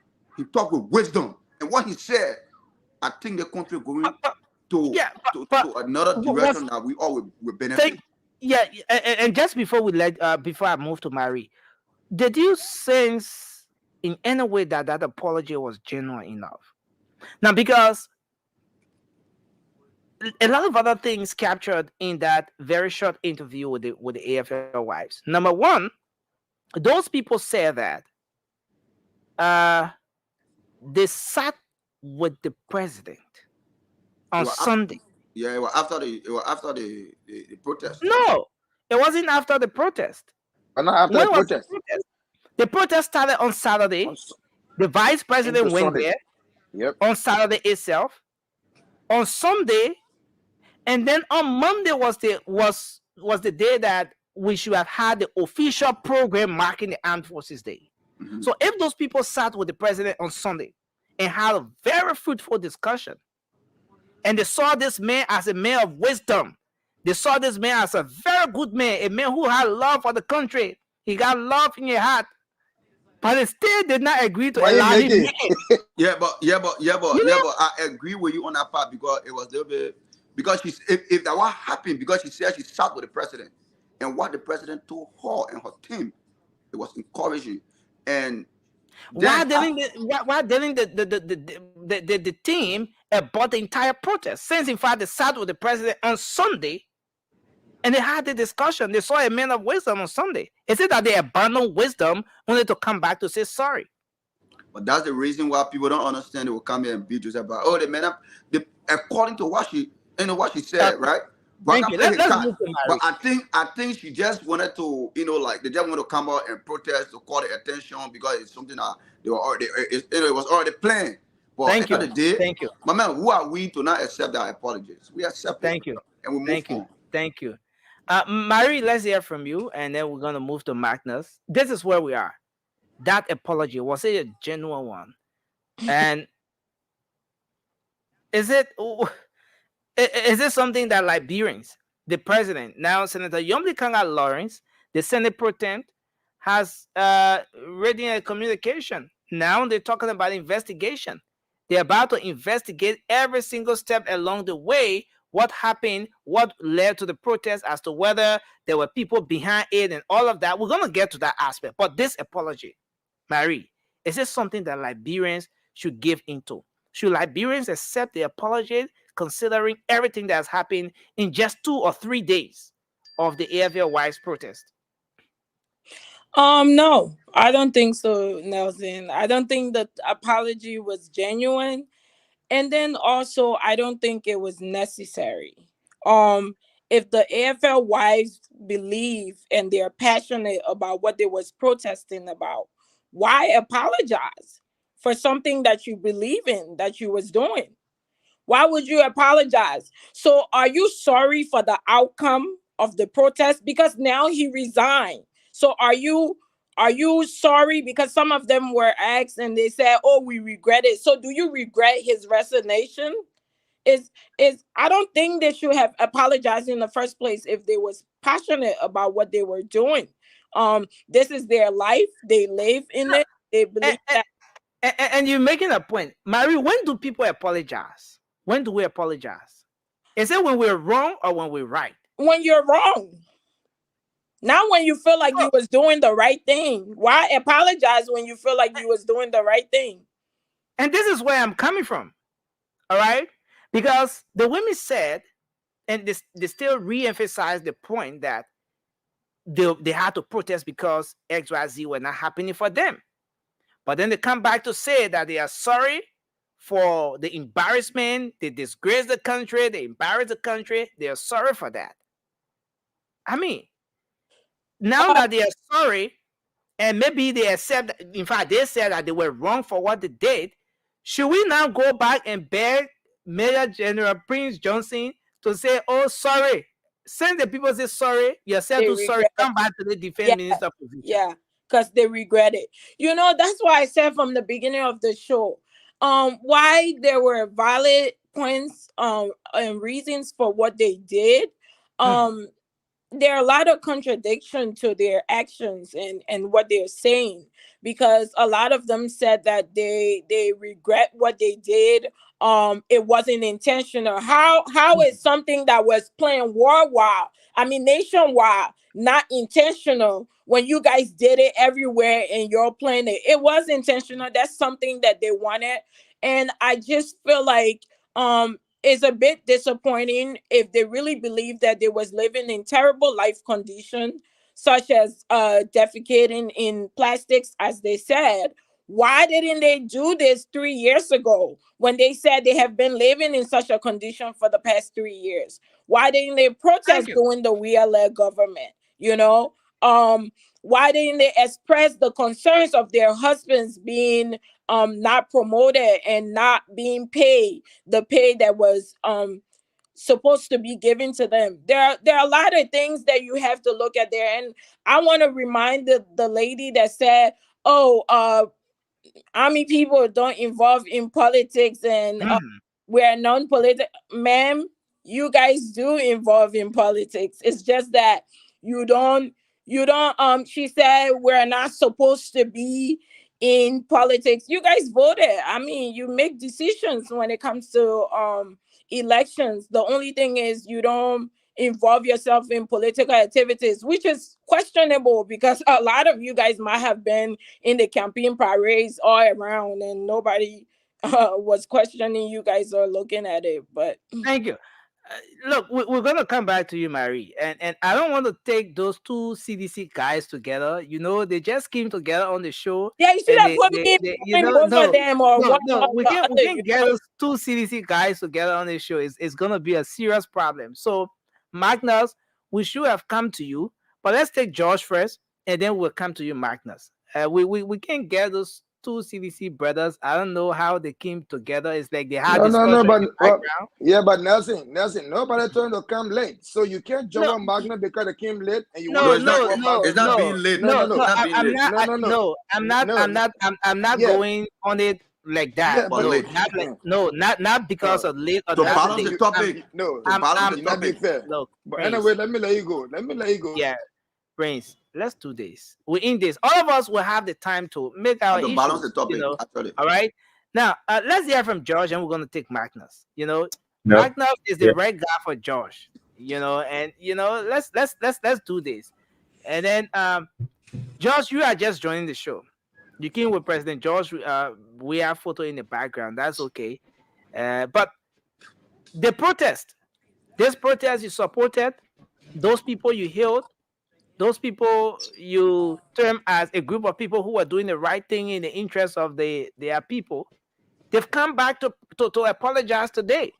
with wisdom. And what he said, I think the country going to another direction that we all will benefit. And just before before I move to Marie, did you sense in any way that apology was genuine enough? Now, because a lot of other things captured in that very short interview with the AFL wives. Number one, those people say that they sat with the president on Sunday. Yeah, it was after the protest. No, it wasn't after the protest. Not after the protest. The protest started on Saturday. The vice president went there. Yep. On Saturday itself. On Sunday, and then on Monday was the day that we should have had the official program marking the Armed Forces Day. Mm-hmm. So if those people sat with the president on Sunday and had a very fruitful discussion, and they saw this man as a man of wisdom, they saw this man as a very good man, a man who had love for the country. He got love in your heart, but they still did not agree to allow him. Yeah, but I agree with you on that part because it was a little bit because if that what happened because she said she sat with the president and what the president told her and her team, it was encouraging. And why didn't the team abort the entire protest? Since in fact they sat with the president on Sunday and they had the discussion, they saw a man of wisdom on Sunday. Is it that they abandoned wisdom only to come back to say sorry? But that's the reason why people don't understand. They will come here and beat you about, oh, the man up. According to what she said, right? But I think she just wanted to, like they just want to come out and protest to call the attention because it's something that they were already, it was already planned. But Thank you. Thank you. My man, who are we to not accept our apologies? We accept Thank you. And we move on. Thank you. Marie, let's hear from you, and then we're going to move to Magnus. This is where we are. that apology, was it a genuine one? And is it something that Liberians, the president, now Senator Yomli Kanga Lawrence, the Senate Pro Tem, has written a communication. Now they're talking about investigation. They're about to investigate every single step along the way, what happened, what led to the protest, as to whether there were people behind it and all of that. We're going to get to that aspect. But this apology, Marie, is this something that Liberians should give into? Should Liberians accept the apology, considering everything that's happened in just 2 or 3 days of the AFL Wives protest? No, I don't think so, Nelson. I don't think the apology was genuine. And then also, I don't think it was necessary. If the AFL wives believe and they're passionate about what they was protesting about, why apologize for something that you believe in, that you was doing? Why would you apologize? So are you sorry for the outcome of the protest? Because now he resigned. So are you sorry? Because some of them were asked and they said, oh, we regret it. So do you regret his resignation? Is I don't think they should have apologized in the first place if they was passionate about what they were doing. This is their life. They live in it. They believe that. And you're making a point. Marie, when do people apologize? When do we apologize? Is it when we're wrong or when we're right? When you're wrong. Not when you feel like you was doing the right thing. Why apologize when you feel like you was doing the right thing? And this is where I'm coming from. All right? Because the women said, and they still re-emphasize the point that they had to protest because XYZ were not happening for them. But then they come back to say that they are sorry for the embarrassment. They disgrace the country. They embarrass the country. They are sorry for that. I mean, now that they are sorry, and maybe they accept, in fact, they said that they were wrong for what they did, should we now go back and beg Major General Prince Johnson to say, oh, sorry, send the people say sorry, yourself to sorry, come back to the defense minister position? Yeah, because they regret it. You know, that's why I said from the beginning of the show, why there were valid points and reasons for what they did. There are a lot of contradiction to their actions and what they're saying, because a lot of them said that they regret what they did. It wasn't intentional. How is something that was playing worldwide, I mean nationwide, not intentional when you guys did it everywhere and you're playing it? It was intentional. That's something that they wanted. And I just feel like it's a bit disappointing if they really believe that they was living in terrible life conditions, such as defecating in plastics, as they said. Why didn't they do this 3 years ago when they said they have been living in such a condition for the past 3 years? Why didn't they protest during the Weah-led government? You know, why didn't they express the concerns of their husbands being not promoted and not being paid the pay that was supposed to be given to them? There are a lot of things that you have to look at there. And I want to remind the lady that said, oh, Army people don't involve in politics and we're non-political. Ma'am, you guys do involve in politics. It's just that you don't she said we're not supposed to be in politics. You guys voted. I mean, you make decisions when it comes to elections. The only thing is you don't involve yourself in political activities, which is questionable because a lot of you guys might have been in the campaign parades all around and nobody was questioning you guys or looking at it. But thank you. Look, we're going to come back to you, Marie. And I don't want to take those two CDC guys together. You know, they just came together on the show. Yeah, you should have put me over them or no, we can't get those two CDC guys together on the show. It's going to be a serious problem. So, Magnus, we should have come to you. But let's take George first, and then we'll come to you, Magnus. We can't get those two CDC brothers. I don't know how they came together. It's like they had No, no, discussion but in the background. yeah, but Nelson, nobody told them to come late. So you can't jump No, on Magna because they came late and you no, want to jump no, on no, Magna. It's not no, being late. No, no, no, no, no. Being I'm late. not. no, no, no, No, I'm not. no, I'm not yeah, going on it like that. yeah, But No, late. not like no, not because no, of late or To that's balance late. the topic. no, To balance the you're not being topic. fair. Look, But Prince. anyway, let me let you go. Let me let you go. Yeah, Prince. Let's do this. We're in this. All of us will have the time to make our To balance the issues. topic, actually. All right. Now, let's hear from George, and we're gonna take Magnus. No. Magnus is the Yeah. right guy for George. And let's do this. And then, George, you are just joining the show. You came with President George. We have photo in the background. That's okay. But the protest, this protest you supported, those people you hailed, those people you term as a group of people who are doing the right thing in the interest of their people, they've come back to apologize today.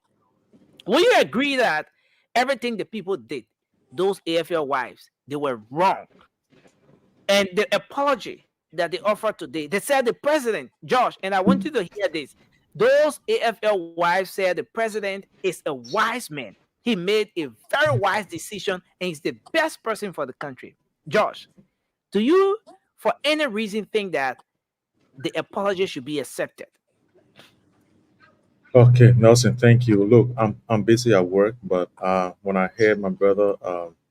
Will you agree that everything the people did, those AFL wives, they were wrong? And the apology that they offered today, they said the president, Josh, and I want you to hear this. Those AFL wives said the president is a wise man. He made a very wise decision and he's the best person for the country. Josh, do you, for any reason, think that the apology should be accepted? Okay, Nelson, thank you. Look, I'm busy at work, but when I heard my brother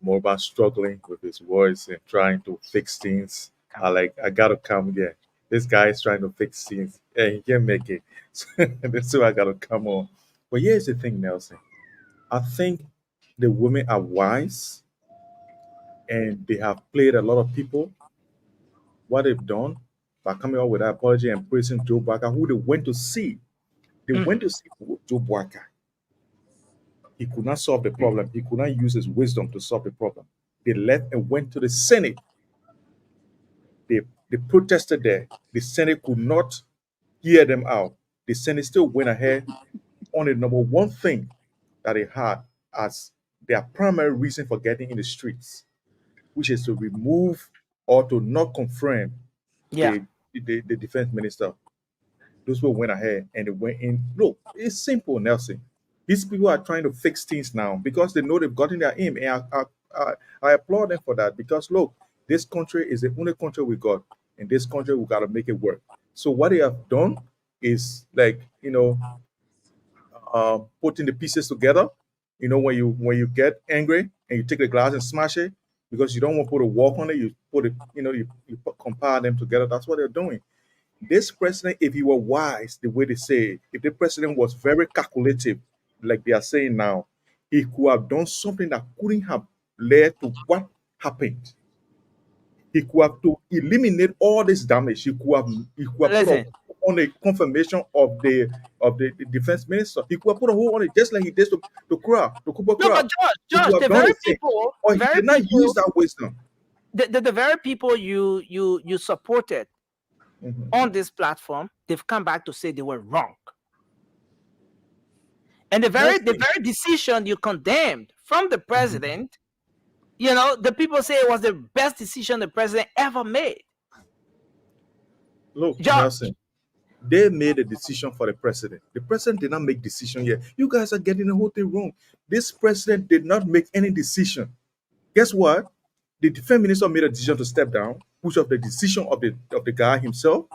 Morban struggling with his voice and trying to fix things, I gotta come here. This guy is trying to fix things and he can't make it. So I gotta come on. But here's the thing, Nelson. I think the women are wise and they have played a lot of people. What they've done by coming out with that apology and praising Joe Barker, who they went to see. They went to see Joe Barker. He could not solve the problem. He could not use his wisdom to solve the problem. They left and went to the Senate. They protested there. The Senate could not hear them out. The Senate still went ahead on the number one thing that they had as their primary reason for getting in the streets, which is to remove or to not confirm the defense minister. Those people went ahead and they went in. Look, it's simple, Nelson. These people are trying to fix things now because they know they've gotten their aim. And I applaud them for that because, look, this country is the only country we got. In this country, we got to make it work. So what they have done is putting the pieces together. When you get angry and you take the glass and smash it because you don't want to put a walk on it, you put it, you compile them together. That's what they're doing. This president, if he were wise, the way they say, if the president was very calculative, like they are saying now, he could have done something that couldn't have led to what happened. He could have to eliminate all this damage. He could have put on the confirmation of the defense minister. He could have put a hold on it just like he did to Kura, to Kuba Kura. No, but George, the very people, or he did not use that wisdom. The very people you supported on this platform, they've come back to say they were wrong. And the very decision you condemned from the president, the people say it was the best decision the president ever made. Look, Nelson, they made a decision for the president. The president did not make decision yet. You guys are getting the whole thing wrong. This president did not make any decision. Guess what? The defense minister made a decision to step down, which of the decision of the guy himself.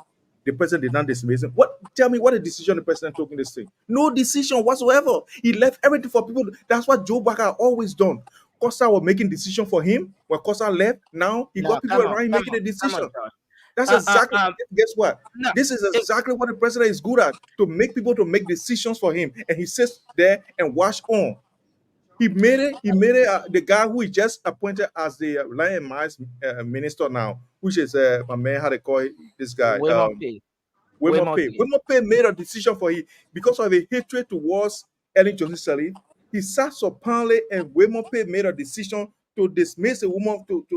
The president did not dismiss him. Tell me what a decision the president took in this thing. No decision whatsoever. He left everything for people. That's what Joe Barker always done. Costa was making decision for him. When Costa left, now he got people around him making a decision. That's exactly. Guess what? This is exactly what the president is good at, to make people to make decisions for him, and he sits there and watch on. He made it. The guy who he just appointed as the Lion Mines minister now, which is my man. How they call this guy? Wilmot Pay made a decision for him because of the hatred towards Ellen Johnson Sirleaf. He sat so apparently, and Wilmot Pay made a decision to dismiss a woman, to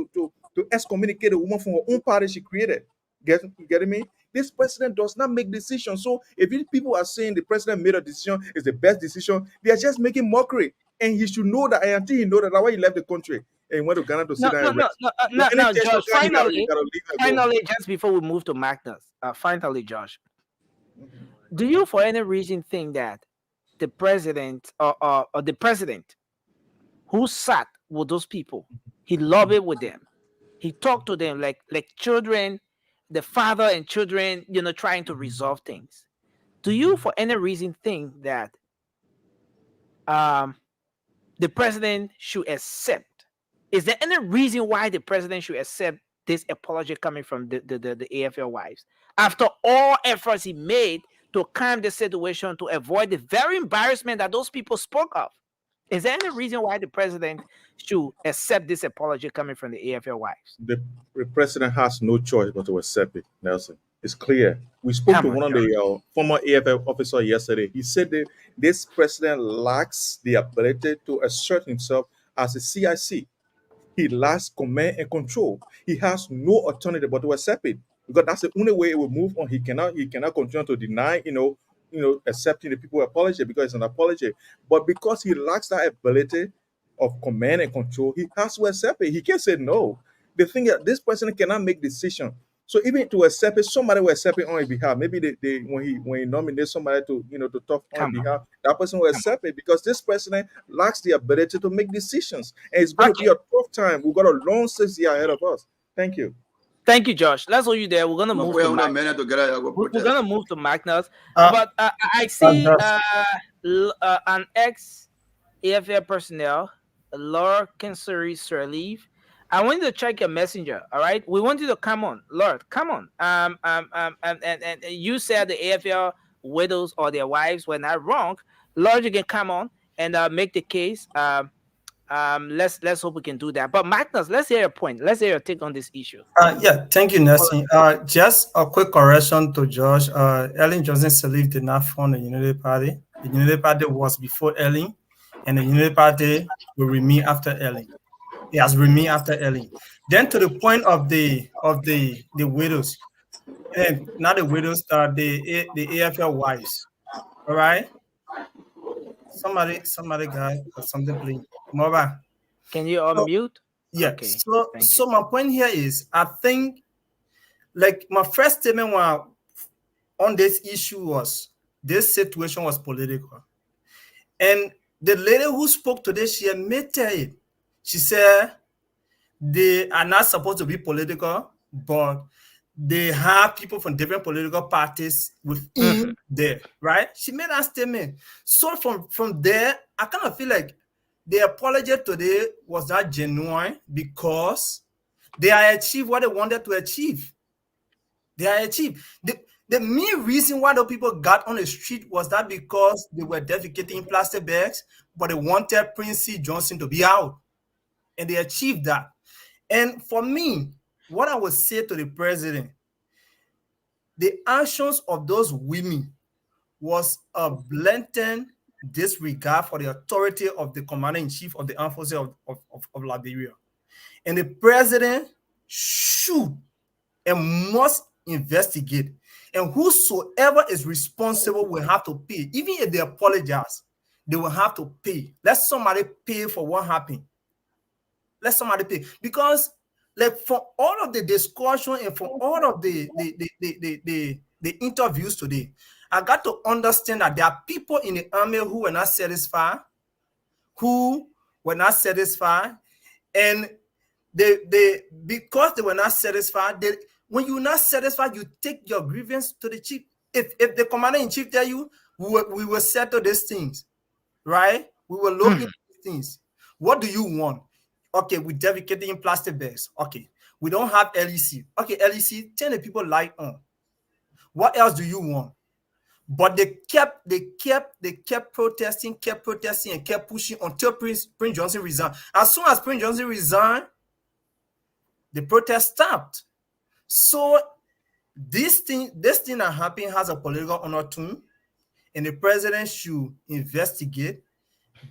excommunicate a woman from her own party she created. Getting me? This president does not make decisions. So if people are saying the president made a decision is the best decision, they are just making mockery. And he should know that, and until he know that, that's why he left the country and he went to Ghana to sit down and rest. No, Josh, finally, gotta leave and go. just before we move to Magnus, finally, Josh, do you for any reason think that the president or the president who sat with those people, he lobbied with them, he talked to them like children, the father and children, trying to resolve things? Do you for any reason think that the president should accept? Is there any reason why the president should accept this apology coming from the AFL wives after all efforts he made to calm the situation, to avoid the very embarrassment that those people spoke of? Is there any reason why the president should accept this apology coming from the AFL wives? The president has no choice but to accept it, Nelson. It's clear. We spoke to one of the former AFL officer yesterday. He said that this president lacks the ability to assert himself as a CIC. He lacks command and control. He has no alternative but to accept it, because that's the only way it will move on. He cannot continue to deny, accepting the people's apology because it's an apology. But because he lacks that ability of command and control, he has to accept it. He can't say no. The thing is, this president cannot make decisions. So even to accept it, somebody will accept it on his behalf. Maybe when he nominates somebody to to talk on his behalf, that person will accept it, because this president lacks the ability to make decisions, and it's going to be a tough time. We've got a long 6 years ahead of us. Thank you. Thank you, Josh. Let's hold you there. We're gonna move. We're gonna move to Magnus, but I see an ex AFL personnel, Laura Kinseri Sirleaf. I want you to check your messenger. All right, we want you to come on, Lord. Come on. And you said the AFL widows or their wives were not wrong. Lord, you can come on and make the case. Let's hope we can do that. But Magnus, let's hear your point. Let's hear your take on this issue. Yeah, thank you, Nelson. Just a quick correction to Josh. Ellen Johnson Sirleaf did not form the Unity Party. The Unity Party was before Ellen, and the Unity Party will remain after Ellen. It has remained after Ellen. Then to the point of the widows, and not the widows, the AFL wives. All right. Somebody got something playing. Mova. Can you unmute? Yeah. Okay. So my point here is, I think, like, my first statement on this issue was this situation was political, and the lady who spoke today, she admitted it. She said they are not supposed to be political, but they have people from different political parties within there, right? She made that statement. So from there, I kind of feel like the apology today was not genuine, because they are achieved what they wanted to achieve. They are achieved. The main reason why the people got on the street was that because they were defecating plastic bags, but they wanted Prince C. Johnson to be out. And they achieved that. And for me, what I would say to the president, the actions of those women was a blatant disregard for the authority of the commander-in-chief of the armed forces of Liberia. And the president should and must investigate. And whosoever is responsible will have to pay. Even if they apologize, they will have to pay. Let somebody pay for what happened. Let somebody pay. Because, like, for all of the discussion and for all of the interviews today, I got to understand that there are people in the army who were not satisfied, and because they were not satisfied, when you're not satisfied, you take your grievance to the chief. If the commander-in-chief tell you, we will settle these things, right? We will look into these things. What do you want? Okay, we're defecating plastic bags. Okay, we don't have LEC. Okay, LEC, turn the people light on. What else do you want? But they kept protesting, and kept pushing until Prince Johnson resigned. As soon as Prince Johnson resigned, the protest stopped. So this thing that happened has a political undertone, and the president should investigate,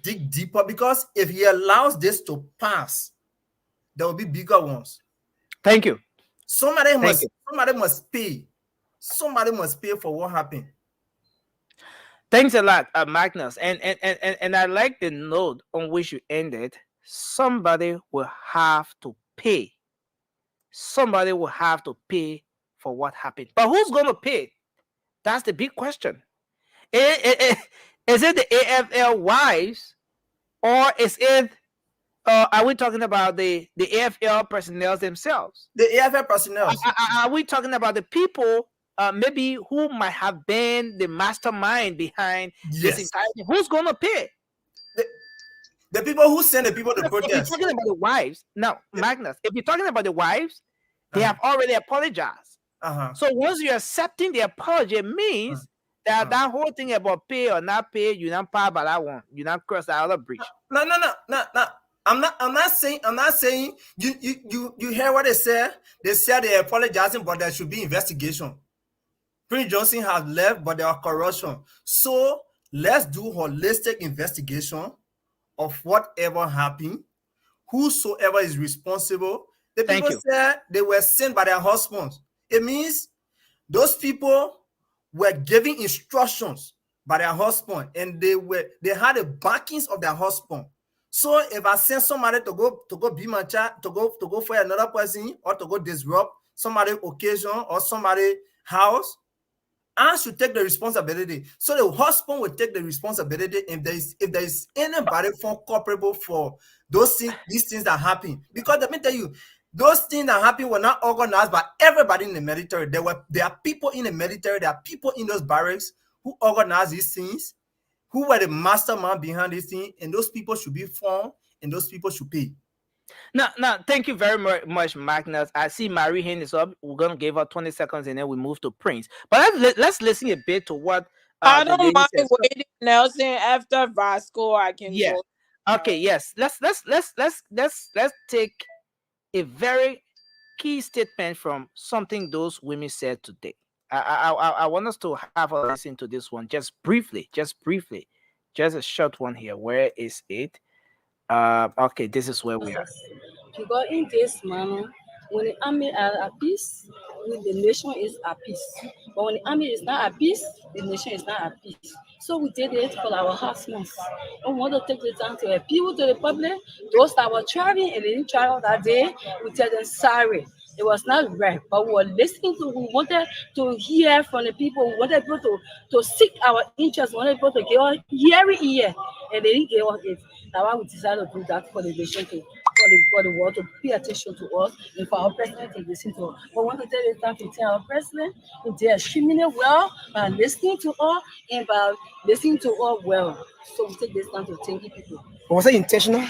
dig deeper, because if he allows this to pass, there will be bigger ones. Thank you. Somebody must pay. Somebody must pay for what happened. Thanks a lot, Magnus. And I like the note on which you ended. Somebody will have to pay. Somebody will have to pay for what happened. But who's going to pay? That's the big question. Is it the AFL wives, or is it? Are we talking about the AFL personnel themselves? The AFL personnel. Are we talking about the people? Maybe who might have been the mastermind behind this entire thing? Who's going to pay? The people who send the people to If you're protest. talking about the wives, now, Magnus, if you're talking about the wives, they have already apologized. So once you're accepting the apology, it means that that whole thing about pay or not pay, you not pay by that one. You not cross that other bridge. No. I'm not saying you hear what they said. They said they're apologizing, but there should be investigation. Prince Johnson has left, but there are corruption. So let's do holistic investigation of whatever happened, whosoever is responsible. The people said they were sent by their husbands. It means those people were giving instructions by their husband, and they had the backings of their husband. So if I send somebody to go be my child, to go for another person, or to go disrupt somebody's occasion or somebody's house, I should take the responsibility. So the husband will take the responsibility if there is anybody culpable for those things, these things that happen. Because let me tell you, those things that happen were not organized by everybody in the military. There are people in the military, there are people in those barracks who organize these things, who were the mastermind behind this thing, and those people should be found, and those people should pay. Now, thank you very much, Magnus. I see Marie hand is up. We're gonna give her 20 seconds, and then we move to Prince. But let's listen a bit to what I don't mind waiting, Nelson. After Vasco, I can go. Okay, yes. Let's take a very key statement from something those women said today. I want us to have a listen to this one just briefly, just a short one here. Where is it? Okay, this is where we are. Because in this manner, when the army are at peace, the nation is at peace. But when the army is not at peace, the nation is not at peace. So we did it for our husbands. We want to take the time to appeal to the public. Those that were traveling and they didn't travel that day, we tell them sorry. It was not right, but we were listening to, we wanted to hear from the people, we wanted people to seek our interest, we wanted people to give us hearing ear, and they didn't give us it. That's why we decided to do that for the nation, for the world to pay attention to us, and for our president to listen to us. But we want to take the time to tell our president, he did extremely well by listening to us and by listening to us well. So we take this time to thank you people. Was it intentional?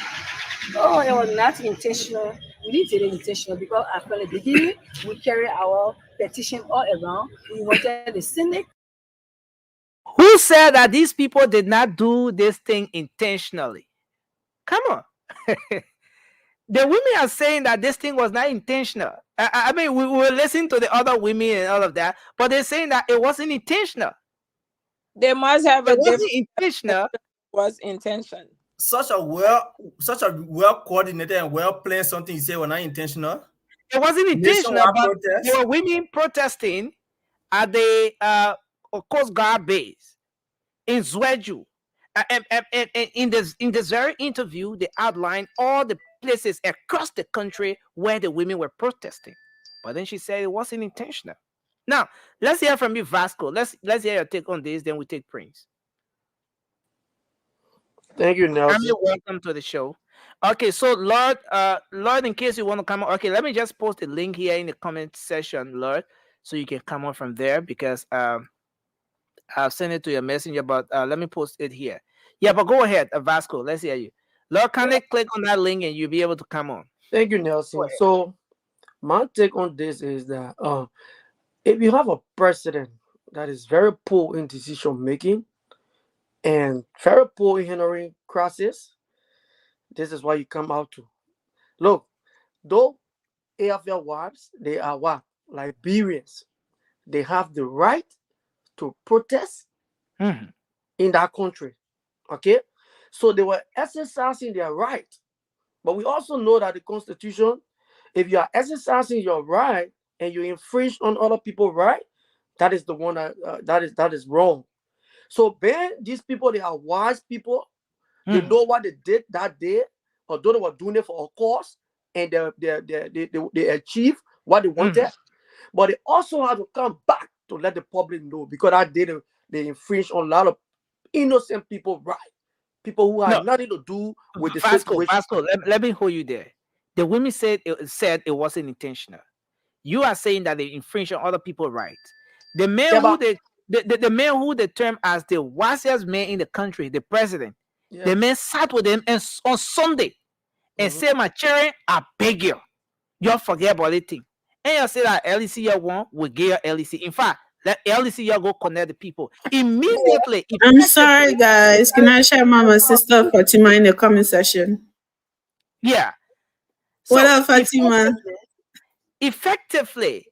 No, it was not intentional. We did it intentional because after the beginning, we carry our petition all around. We wanted the Senate. Who said that these people did not do this thing intentionally? Come on. The women are saying that this thing was not intentional. I mean, we were listening to the other women and all of that, but they're saying that it wasn't intentional. They must have it wasn't intentional. Was intention. Such a well coordinated and well planned something you say was not intentional. It wasn't intentional, but there were women protesting at the Coast Guard base in Zweju. And in this very interview, they outlined all the places across the country where the women were protesting. But then she said it wasn't intentional. Now, let's hear from you, Vasco. Let's hear your take on this, then we take Prince. Thank you, Nelson. You're welcome to the show. Okay, so Lord, in case you want to come on, okay, let me just post a link here in the comment section, Lord, so you can come on from there because I'll send it to your messenger, but let me post it here. Yeah, but go ahead, Vasco. Let's hear you. Lord, can I click on that link and you'll be able to come on? Thank you, Nelson. So my take on this is that if you have a president that is very poor in decision making and very poor in handling crisis, this is why you come out to. Look, though AFL wives, they are what? Liberians. They have the right to protest in that country. Okay? So they were exercising their right. But we also know that the Constitution, if you are exercising your right and you infringe on other people's right, that is the one that is wrong. So Ben, these people, they are wise people. They know what they did that day, although they were doing it for a cause, and they achieved what they wanted. But they also have to come back to let the public know, because that day they infringe on a lot of innocent people, right? People who had nothing to do with the situation. Vasco, let me hold you there. The women said it wasn't intentional. You are saying that they infringe on other people's rights. The man the man who they term as the wisest man in the country, the president, the man sat with them and on Sunday and said, "My children, I beg you, you forget about it thing." And you say that LEC you want, we give LEC. In fact, let LEC you go connect the people immediately. I'm sorry, guys. Can I share Mama Sister Fatima in the comment section? Yeah. What up, Fatima? Effectively,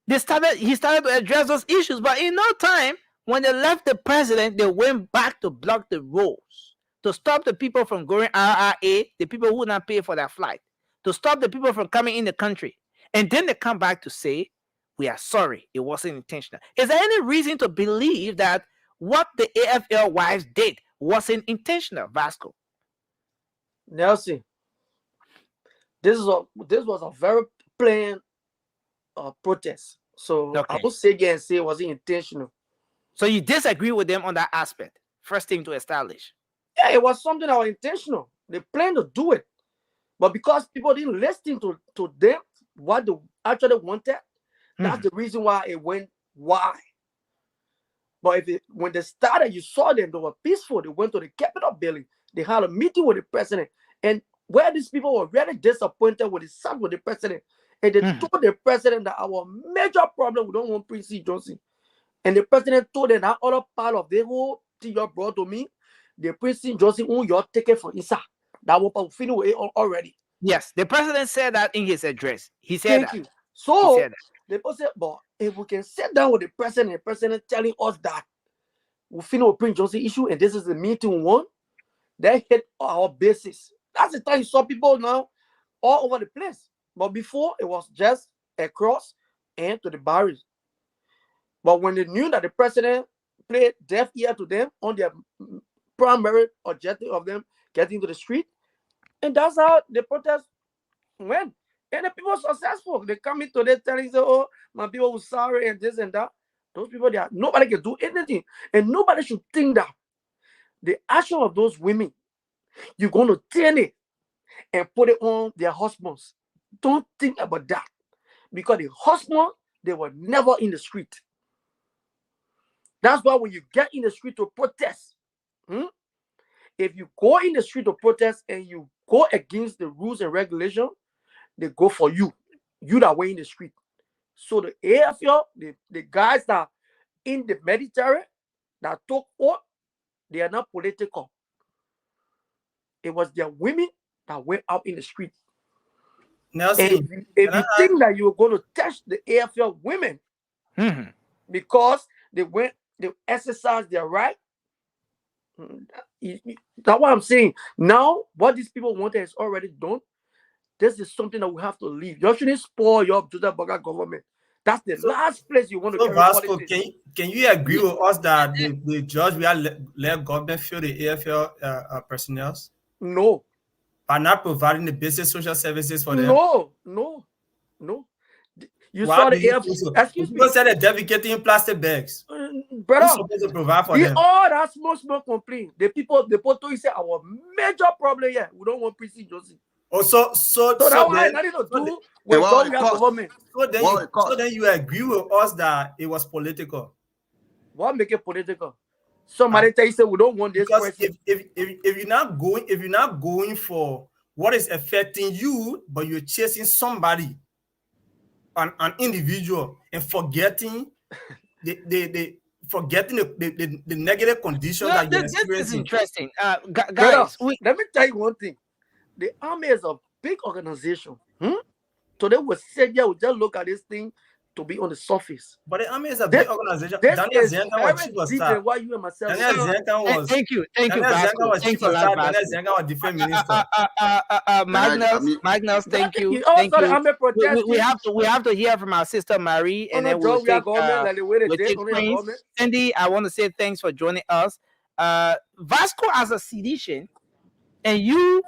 he started to address those issues, but in no time, when they left the president, they went back to block the roads, to stop the people from going RRA, the people who not pay for their flight, to stop the people from coming in the country. And then they come back to say, "We are sorry, it wasn't intentional." Is there any reason to believe that what the AFL wives did wasn't intentional, Vasco? Nelson, this was a very plain protest. So I will say again, say it wasn't intentional. So you disagree with them on that aspect? First thing to establish. Yeah, it was something that was intentional. They planned to do it, but because people didn't listen to them, what they actually wanted, that's the reason why it went wide. But when they started, you saw them, they were peaceful. They went to the Capitol building. They had a meeting with the president. And where these people were really disappointed when they sat with the president, and they told the president that our major problem, we don't want Prince C. Johnson. And the president told them that other part of the whole thing you brought to me, the Prince C. Johnson, who you're taking for inside, that will finish with it already. Yes, the president said that in his address. He said Thank that. you. So He said that. the people said, but if we can sit down with the president telling us that we finish with Prince Johnson issue, and this is the meeting we want, they hit our bases. That's the time you saw people now all over the place. But before, it was just across and to the barriers. But when they knew that the president played deaf ear to them on their primary objective of them getting to the street, and that's how the protest went. And the people were successful. They come in today telling, "Oh, my people were sorry," and this and that. Those people, nobody can do anything. And nobody should think that the action of those women, you're going to turn it and put it on their husbands. Don't think about that. Because the husband, they were never in the street. That's why when you get in the street to protest, if you go in the street to protest and you go against the rules and regulations, they go for you. You that were in the street. So the AFL, the guys that in the military that took oath, they are not political. It was their women that went out in the street. Nelson, if you think that you're going to touch the AFL women because they exercised their right, that's what I'm saying. Now, what these people wanted is already done. This is something that we have to leave. You shouldn't spoil your Joseph Boakai government. That's the last place you want to carry Vasco, politics. can you agree with us that the judge will let government fill the AFL personnel? No. By not providing the basic social services for them? No. You saw the AFL. Excuse me. People said they're defecating plastic bags. Brother, who's supposed to provide for them? all that small complaint. The people told say our major problem here, we don't want Prince Johnson. So that one has nothing to do with government. So then you agree with us that it was political. What make it political? Somebody tell you say we don't want this person. If you're not going for what is affecting you, but you're chasing somebody, an individual, and forgetting the negative conditions that you're experiencing. This is interesting. Guys, let me tell you one thing. The army is a big organization. Today we said, we just look at this thing to be on the surface. But the army is a This, big organization. this Daniel is Zenga very was chief of deep staff. than what you and myself. Daniel So, Zenga was. Thank you, Daniel Zenga Vasco. was Thank chief you, of staff. Vasco. Daniel Zenga was defense minister. Magnus, thank you, also thank the you. army We protesting. have to hear from our sister Marie, and On a then we'll job, we are take government like the way they we'll take take on your Prince. government. Cindy, I want to say thanks for joining us. Vasco as a seditious, and you,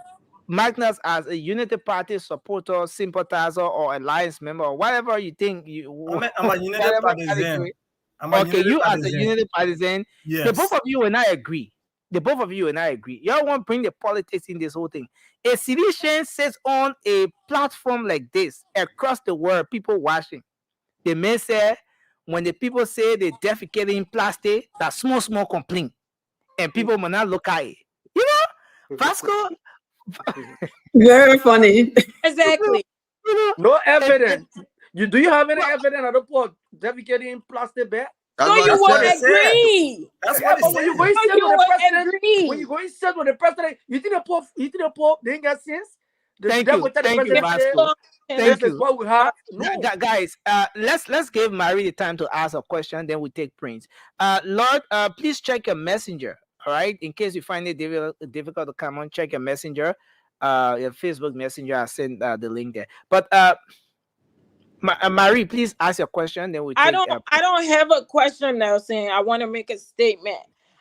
Magnus, as a Unity Party supporter, sympathizer, or alliance member, or whatever you think you. I'm a Unity whatever partisan. category. I'm a Okay, Unity you as a partisan. Unity partisan, the Yes. both of you and I agree. The both of you and I agree. Y'all want to bring the politics in this whole thing. A sedition sits on a platform like this across the world, people watching. The men say, when the people say they defecate in plastic, that small complaint. And people will not look at it. You know, Vasco. Very funny. Exactly. No evidence. Do you have any evidence of the poor defecating in plastic bag? So you will agree. That's Yeah, what but he when you said. go and So sit you with the will president, agree. when you go and sit with the president, you think the poor they ain't got sense? Thank you, Vasco. Thank This is you. what we have. No. Guys, let's give Marie the time to ask a question, then we take Prince. Lord, please check your messenger, all right? In case you find it difficult to come on, check your messenger, your Facebook messenger. I sent the link there. But Marie, please ask your question, then we take. I don't have a question, Nelson. I want to make a statement.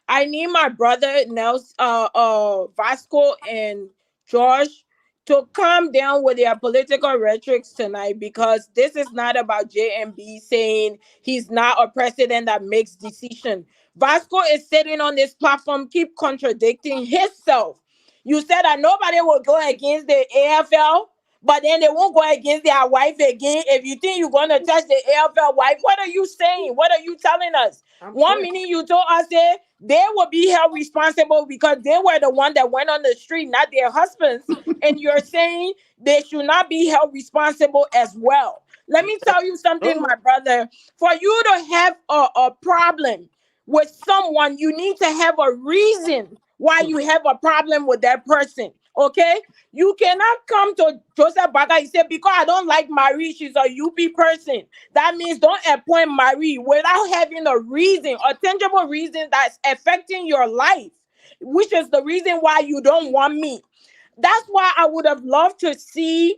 I need my brother Nelson, Vasco and George to calm down with their political rhetorics tonight, because this is not about JMB saying he's not a president that makes decisions. Vasco is sitting on this platform, keep contradicting himself. You said that nobody will go against the AFL, but then they won't go against their wife again. If you think you're going to touch the AFL wife, what are you saying? What are you telling us? One minute you told us that they will be held responsible because they were the one that went on the street, not their husbands. And you're saying they should not be held responsible as well. Let me tell you something, my brother. For you to have a problem with someone, you need to have a reason why you have a problem with that person. Okay? You cannot come to Joseph Baga and say, because I don't like Marie, she's a UP person. That means don't appoint Marie without having a reason, a tangible reason that's affecting your life, which is the reason why you don't want me. That's why I would have loved to see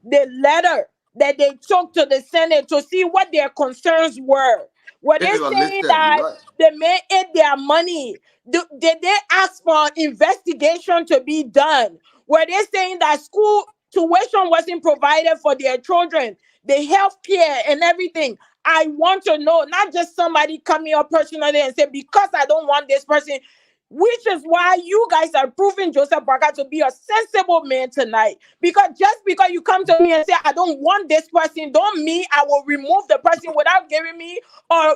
the letter that they took to the Senate to see what their concerns were. Were they saying that the men ate their money? Did they ask for investigation to be done? Were they saying that school tuition wasn't provided for their children, the health care and everything? I want to know, not just somebody coming up personally and say, because I don't want this person, which is why you guys are proving Joseph Baga to be a sensible man tonight. Because just because you come to me and say, I don't want this person, don't mean I will remove the person without giving me a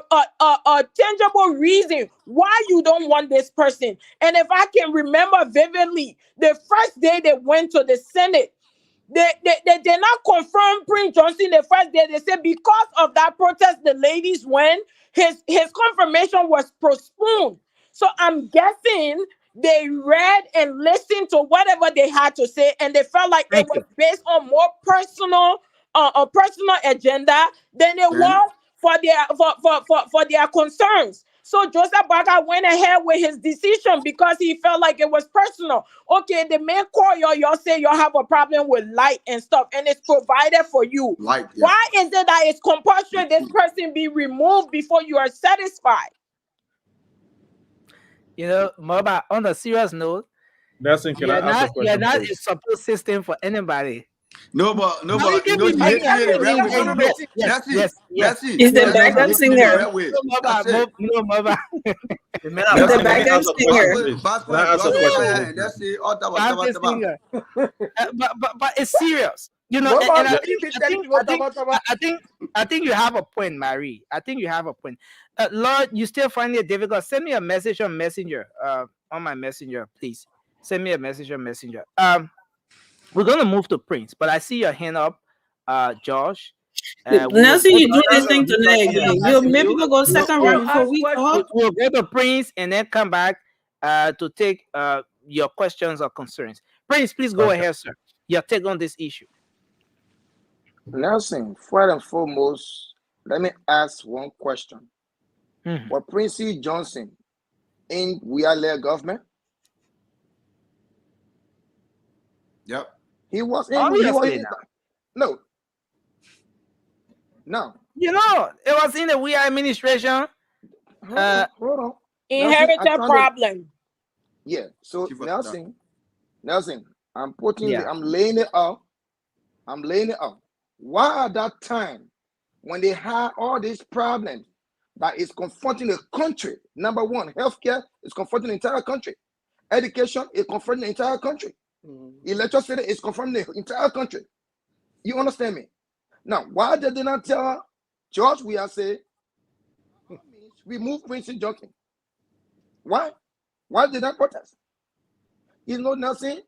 tangible reason why you don't want this person. And if I can remember vividly, the first day they went to the Senate, they did not confirm Prince Johnson the first day. They said because of that protest the ladies went, his confirmation was postponed. So I'm guessing they read and listened to whatever they had to say, and they felt like it was based on more personal, a personal agenda than it was for their concerns. So Joseph Baga went ahead with his decision because he felt like it was personal. Okay, the main call y'all say y'all have a problem with light and stuff, and it's provided for you. Light, yeah. Why is it that it's compulsory this person be removed before you are satisfied? You know, Moba, on a serious note, Nelson, can I ask a question? You're not please? a support system for anybody. No, but you know, yes. He's the backup singer. No, Moba. He's the backup singer. But it's serious. You know, and I think you have a point, Marie. I think you have a point. Lord, you still find it difficult. Send me a message on Messenger. On my Messenger, please. Send me a message on Messenger. We're gonna move to Prince, but I see your hand up, Josh. Nelson, you do this thing tonight again. You make people go second round before we talk. We'll go to Prince and then come back to take your questions or concerns. Prince, please go ahead, sir. Your take on this issue. Nelson, first and foremost, let me ask one question. Mhm. Was Prince Johnson in Wiyale government? Yep. He was in. Obviously now. No. No. You know, it was in the WE administration. Hold on. Nelson, Inherited problem. Yeah. So Nelson, I'm putting. Yeah. I'm laying it out. Why at that time, when they had all these problems that is confronting the country, number one, healthcare is confronting the entire country. Education is confronting the entire country. Electricity is confronting the entire country. You understand me? Now, why did they not tell George we are saying remove Prince Johnson? Why? Why did that protest? You know, Nelson,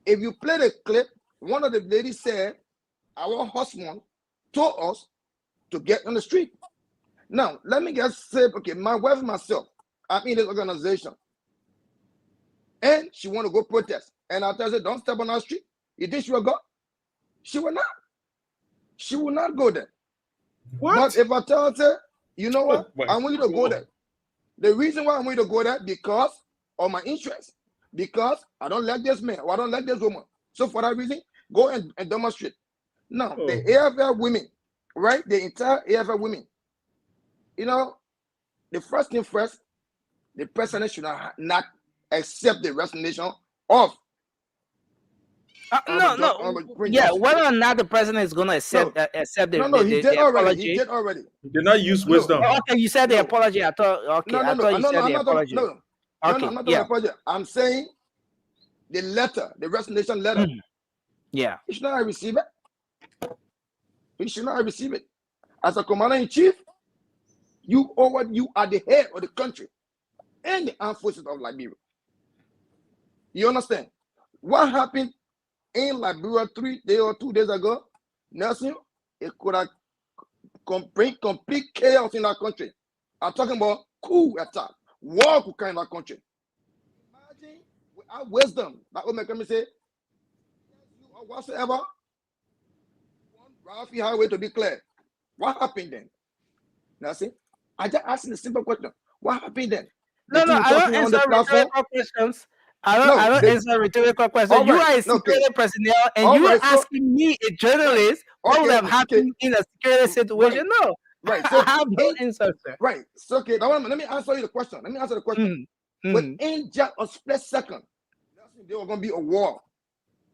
if you play the clip, one of the ladies said, our husband told us to get on the street. Now, let me just say, okay, my wife and myself, I'm in this organization. And she want to go protest. And I tell her, don't step on our street. You think she will go? She will not. She will not go there. What? But if I tell her, you know what? I want you to go there. The reason why I want you to go there because of my interest. Because I don't like this man or I don't like this woman. So for that reason, go and demonstrate. Now, the AFL women, right? The entire AFL women, you know, the first thing first, the president should not accept the resignation of. Yeah, whether or not the president is going to accept the he did already. apology. He did already. He did not use wisdom. Okay, you said the apology. I thought. Okay, I thought you said the apology. No, I'm not doing the apology. I'm saying the letter, the resignation letter. Yeah. He should not receive it. He should not receive it. As a commander-in-chief, you are the head of the country and the armed forces of Liberia. You understand? What happened in Liberia 3 days or 2 days ago, Nelson, it could have bring complete chaos in our country. I'm talking about coup attack, war could come in our country. Imagine without wisdom, that woman come and say, or whatsoever, Ralphie Highway to be cleared. What happened then? Nelson, I just asked a simple question. What happened then? No, I don't answer rhetorical questions. I don't answer rhetorical questions. You are a security personnel, and you are asking me, a journalist, what would have happened in a security situation? No. Right. So I have no answer, sir. Right. So okay, now let me answer you the question. Within just a split second, there was gonna be a war.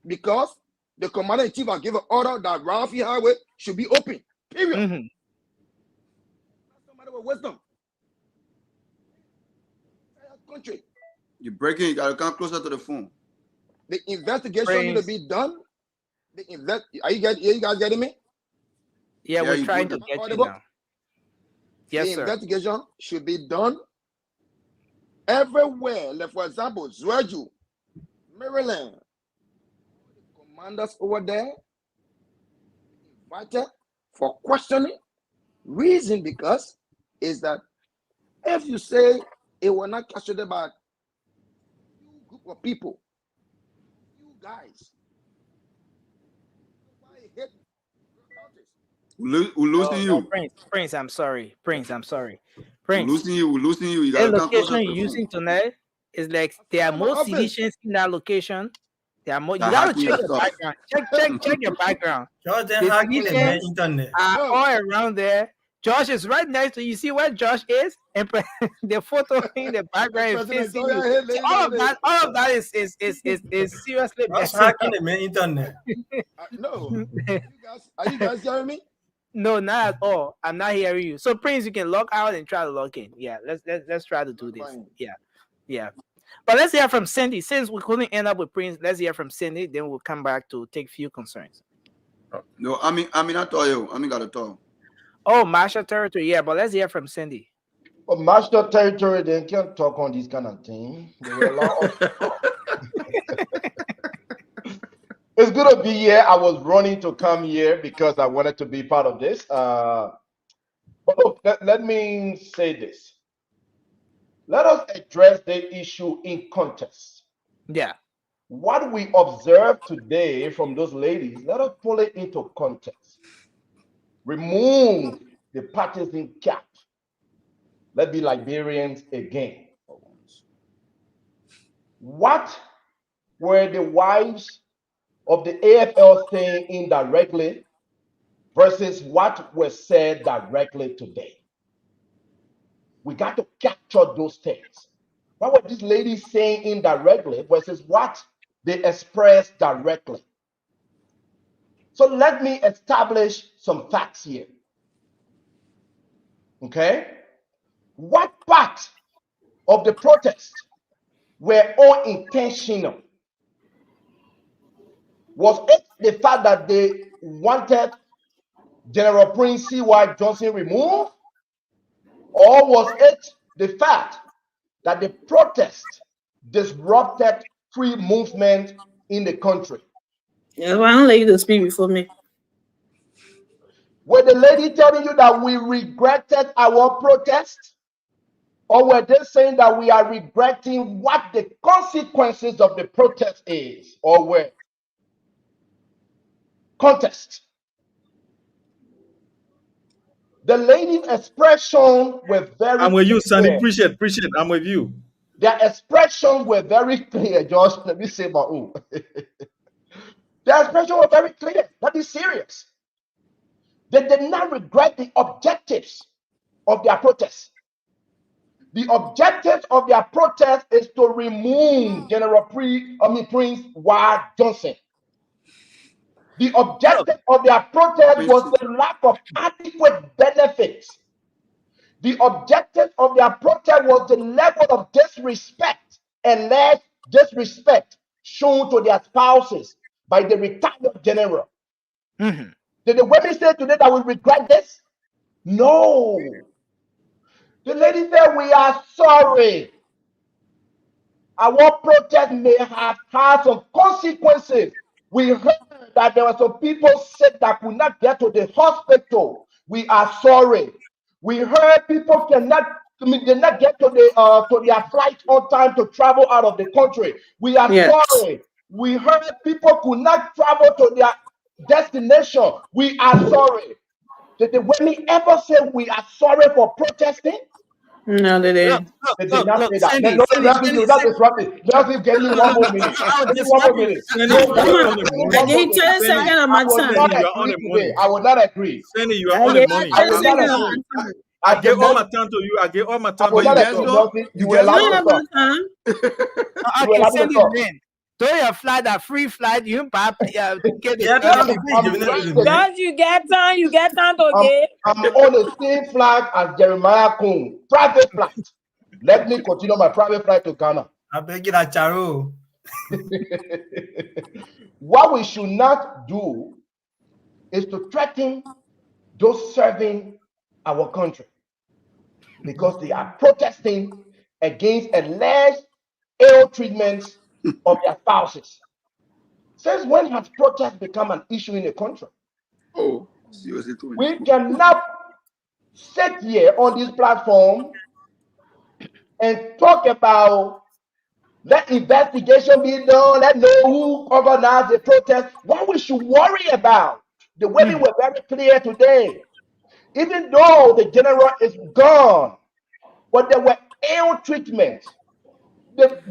Because the commander-in-chief has given order that Ralphie Highway should be open. Period. That's no matter with wisdom. Country. You're breaking. You gotta come closer to the phone. The investigation need to be done. Are you guys getting me? Yeah, we're trying to get you now. Yes, the sir. investigation should be done everywhere. Like for example, Zwerju, Maryland, the commanders over there invited for questioning. Reason because is that if you say it will not captured by a group of people, you guys, we're losing you. Prince, I'm sorry. Prince. We're losing you. You The gotta come location closer to you're the using tonight is like there are more civilians in that location. There are more. You That gotta hacking check your stuff. background. Check your background. George, The they're hacking the civilians internet. are all around there. Josh is right next to you. See where Josh is, and the photo in the background is facing you. See, all of that is seriously That's hacking the internet. No, are you guys hearing me? No, not at all. I'm not hearing you. So Prince, you can log out and try to log in. Yeah, let's try to do this. Fine. Yeah. But let's hear from Cindy. Since we couldn't end up with Prince, let's hear from Cindy. Then we'll come back to take few concerns. No, I mean, I told you. I mean, got to talk. Oh, Marshall territory. Yeah, but let's hear from Cindy. But master territory, they can't talk on this kind of thing. They will allow us to talk. It's good to be here. I was running to come here because I wanted to be part of this. But look, let me say this. Let us address the issue in context. Yeah. What we observed today from those ladies, let us pull it into context. Remove the partisan cap. Let's be Liberians again. What were the wives of the AFL saying indirectly versus what was said directly today? We got to capture those things. What were these ladies saying indirectly versus what they expressed directly? So let me establish some facts here. Okay? What part of the protest were unintentional? Was it the fact that they wanted General Prince C.Y. Johnson removed? Or was it the fact that the protest disrupted free movement in the country? Yeah, well, I don't let you to speak before me. Were the lady telling you that we regretted our protest? Or were they saying that we are regretting what the consequences of the protest is? Or were contest? The lady's expression were very I'm with you, Sandy. clear. Appreciate. I'm with you. Their expressions were very clear, Josh. Let me say my own. Their expressions were very clear. That is serious. They did not regret the objectives of their protest. The objectives of their protest is to remove General Prince Y. Johnson. The objective of their protest was the lack of adequate benefits. The objective of their protest was the level of disrespect and less disrespect shown to their spouses by the retired general. Did the women say today that we regret this? No. The lady said, we are sorry. Our protest may have had some consequences. We heard that there were some people sick that could not get to the hospital. We are sorry. We heard people did not get to their flight on time to travel out of the country. We are sorry. We heard people could not travel to their destination. We are sorry. Did the women ever say we are sorry for protesting? No, they didn't. They did not say that. Let me give you one more minute. I gave you 10 seconds of my time. I would not agree. Sandy, you are on the money. I gave all my time to you. I gave all my time to you. You were allowed to talk. Okay, Sandy, then. Throw your flight, a free flight. You get it. Don't you get time to get? I'm on the same flight as Jeremiah Coon. Private flight. Let me continue my private flight to Ghana. I beg you that Charo. What we should not do is to threaten those serving our country because they are protesting against alleged ill treatments of their spouses. Since when has protest become an issue in the country? Oh, seriously. We cannot sit here on this platform and talk about let investigation be done, let know who organized the protest. What we should worry about, the women were very clear today. Even though the general is gone, but there were ill treatments. The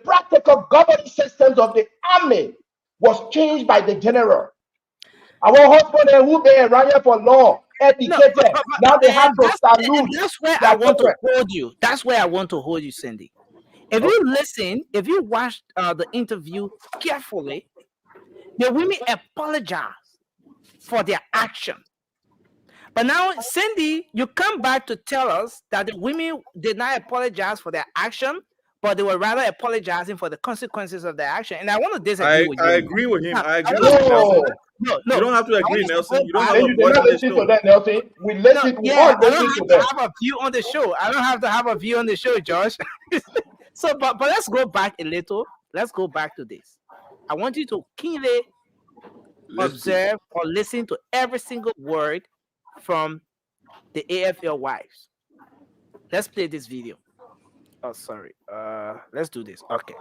practical governance systems of the army was changed by the general. Our husband who been around here for long, educated. Now they have to salute. That's where I want to hold you. That's where I want to hold you, Cindy. If you listen, if you watch the interview carefully, the women apologize for their action. But now, Cindy, you come back to tell us that the women did not apologize for their action, but they were rather apologizing for the consequences of their action. And I want to disagree with you. I agree with him. I agree with Nelson. No, you don't have to agree, Nelson. You don't have to listen to that, Nelson. We listen. I don't have to have a view on the show. I don't have to have a view on the show, Josh. So, but let's go back a little. Let's go back to this. I want you to keenly observe or listen to every single word from the AFL wives. Let's play this video. Oh, sorry. Let's do this. Okay.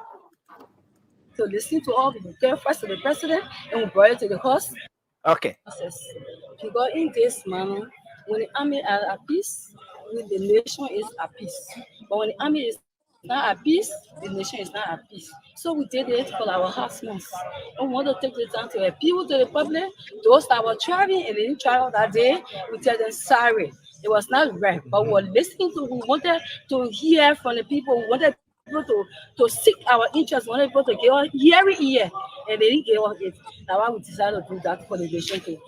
So listen to all the care first to the president and we brought it to the house. Okay. Because in this manner, when the army are at peace, when the nation is at peace. But when the army is not at peace, the nation is not at peace. So we did it for our husbands. And we want to take the time to appeal to the public, those that were traveling and didn't travel that day, we tell them sorry. It was not right, but we were listening to, we wanted to hear from the people, we wanted people to seek our interest, we wanted people to give us hearing ear, and they didn't give us it. That's why we decided to do that for the nation to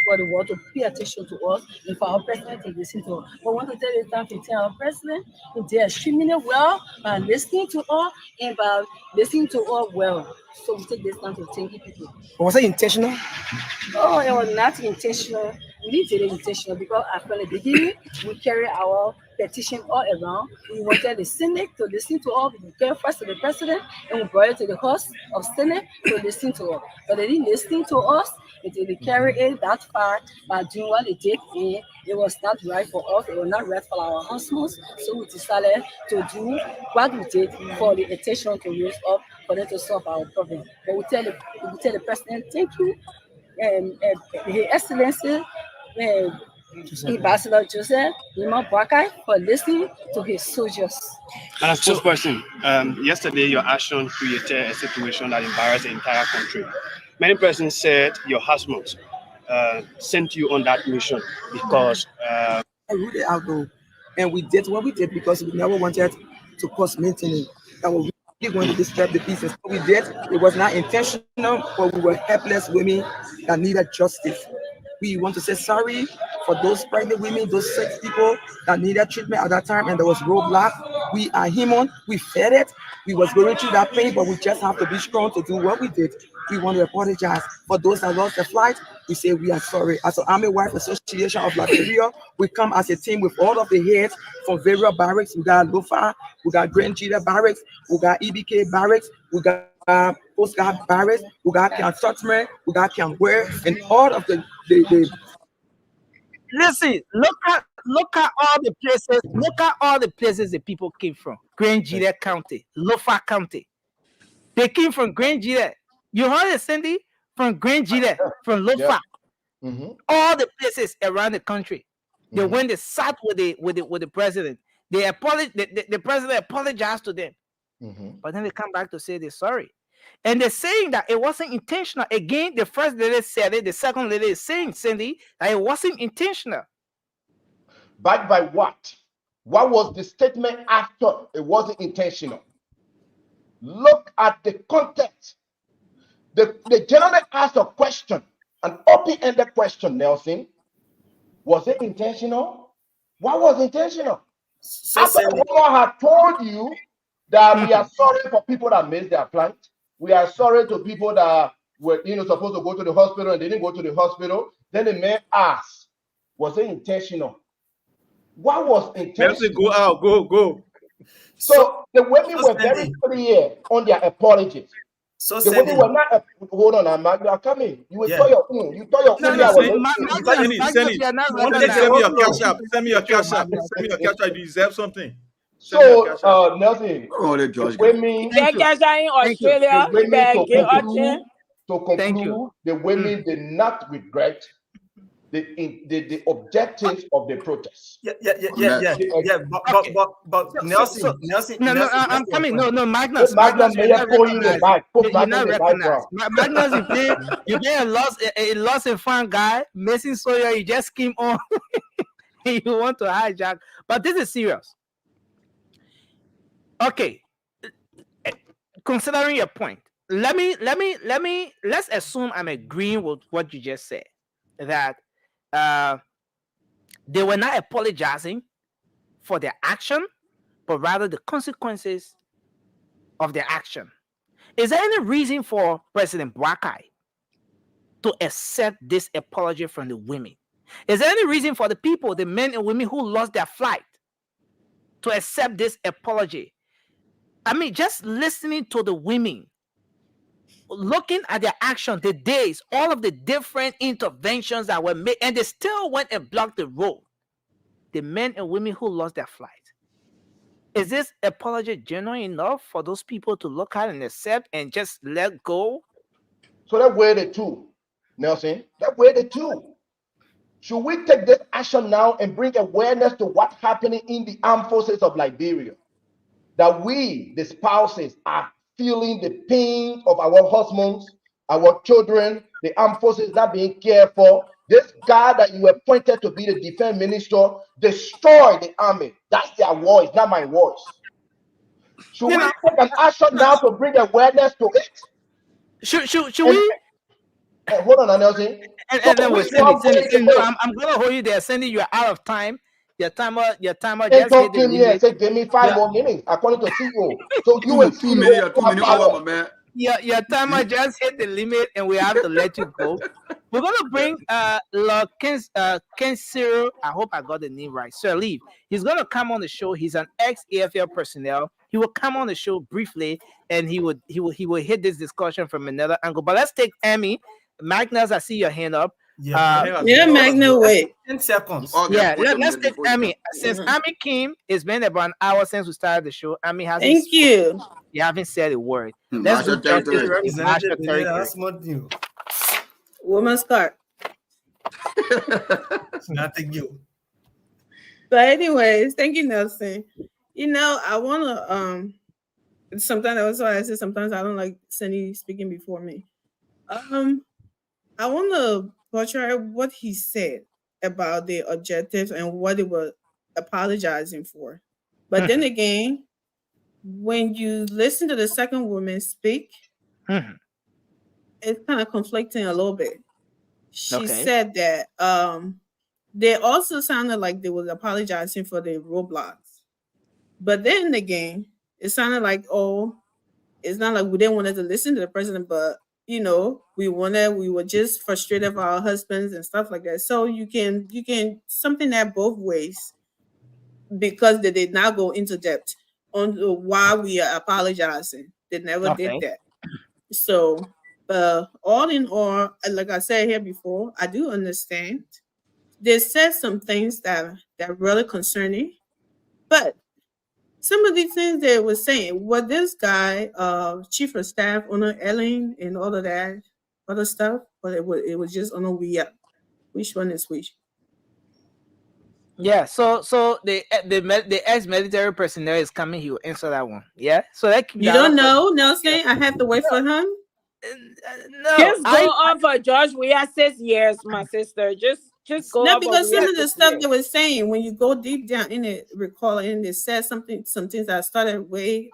for the world to pay attention to us and for our president to listen to us. But we want to take the time to tell our president he did extremely well by listening to us and by listening to us well. So we take this time to thank you people. Was it intentional? Oh, it was not intentional. We didn't do it intentional because from the beginning, we carry our petition all around. We wanted the Senate to listen to us. We came first to the president and we brought it to the host of Senate to listen to us. But they didn't listen to us. They carried it that far by doing what they did. And it was not right for us. It was not right for our husbands. So we decided to do what we did for the attention to use up for them to solve our problem. But we tell the president, thank you, His Excellency, Ambassador Joseph Raymond Boakai, for listening to his soldiers. And a first question. Yesterday, your action created a situation that embarrassed the entire country. Many persons said your husband sent you on that mission because I ruled it out though, and we did what we did because we never wanted to cause maintenance. That was really going to disturb the peace. And so we did. It was not intentional, but we were helpless women that needed justice. We want to say sorry for those pregnant women, those sick people that needed treatment at that time, and there was roadblock. We are human. We fed it. We was going through that pain, but we just have to be strong to do what we did. We want to apologize for those that lost their flight. We say we are sorry. As the Army Wife Association of Liberia, we come as a team with all of the heads from various barracks. We got Lofa, we got Grand Jita barracks, we got EBK barracks, we got Coast Guard barracks, we got Camp Sutsman, we got Camp Ware, and all of the Listen, look at all the places. Look at all the places the people came from. Grand Jita County, Lofa County. They came from Grand Jita. You heard it, Cindy? From Grand Jita, from Lofa. Mm-hmm. All the places around the country. They went, they sat with the president. The president apologized to them. But then they come back to say they're sorry. And they're saying that it wasn't intentional. Again, the first lady said it, the second lady is saying, Cindy, that it wasn't intentional. Backed by what? What was the statement after it wasn't intentional? Look at the context. The gentleman asked a question, an open-ended question, Nelson. Was it intentional? What was intentional? After the woman had told you that we are sorry for people that missed their flight, we are sorry to people that were supposed to go to the hospital and they didn't go to the hospital. Then the man asked, was it intentional? What was intentional? Nelson, go out, go. So the women were very clear on their apologies. So the women were not. Hold on, I'm coming. You will tell your own. You tell your own. Send me your cash app. You deserve something. So, Nelson, women in Australia, to conclude, the women did not regret the objectives of the protest. Yeah. But Nelson. No, I'm coming. No, Magnus, Magnus, you're not recognized. Magnus, you playing a lost and found guy, Mason Sawyer. You just came on. You want to hijack, but this is serious. Okay, considering your point, let's assume I'm agreeing with what you just said, that they were not apologizing for their action, but rather the consequences of their action. Is there any reason for President Boakai to accept this apology from the women? Is there any reason for the people, the men and women who lost their flight, to accept this apology? I mean, just listening to the women, looking at their action, the days, all of the different interventions that were made, and they still went and blocked the road. The men and women who lost their flight. Is this apology genuine enough for those people to look at and accept and just let go? So that were the two, Nelson. separate the two. Should we take this action now and bring awareness to what's happening in the armed forces of Liberia? That we, the spouses, are feeling the pain of our husbands, our children, the armed forces not being cared for. This guy that you appointed to be the defense minister destroyed the army. That's their voice, not my voice. Should we take an action now to bring awareness to it? Should we? Hold on, Nelson. And then we'll Cindy. No, I'm gonna hold you there. Cindy, you're out of time. Your timer just don't give me and say give me 5 more minutes according to CEO. So you and 2 minutes, 2 minutes over, my man. Your timer just hit the limit, and we have to let you go. We're gonna bring Lord Ken Cyril. I hope I got the name right. Sir Leave. He's gonna come on the show. He's an ex-AFL personnel. He will come on the show briefly, and he will hit this discussion from another angle. But let's take Amy. Magnus, I see your hand up. Magnus, wait. 10 seconds. Let's take Amy. Since Amy came, it's been about an hour since we started the show. Amy hasn't. Thank you. You haven't said a word. Let's do justice. That's not new. Woman's card. It's nothing new. But anyways, thank you, Nelson. I wanna sometimes that's why I say sometimes I don't like Cindy speaking before me. I want to portray what he said about the objectives and what they were apologizing for. But then again, when you listen to the second woman speak, it's kind of conflicting a little bit. She said that they also sounded like they was apologizing for the roadblocks. But then again, it sounded like, it's not like we didn't want to listen to the president, but we were just frustrated with our husbands and stuff like that. So you can something that both ways, because they did not go into depth on why we are apologizing. They never did that. So all in all, like I said here before, I do understand. They said some things that really concerning, but some of these things they were saying, what this guy, chief of staff, Honor Ellen, and all of that other stuff, but it was just on which one is which? Yeah, so the ex-military personnel is coming. He will answer that one. Yeah, so you don't know, Nelson. I have to wait for him. No, just go off of George Weah 6 years, my sister. Just go. No, because some of the stuff they were saying, when you go deep down in it, recall it, and it says some things that started way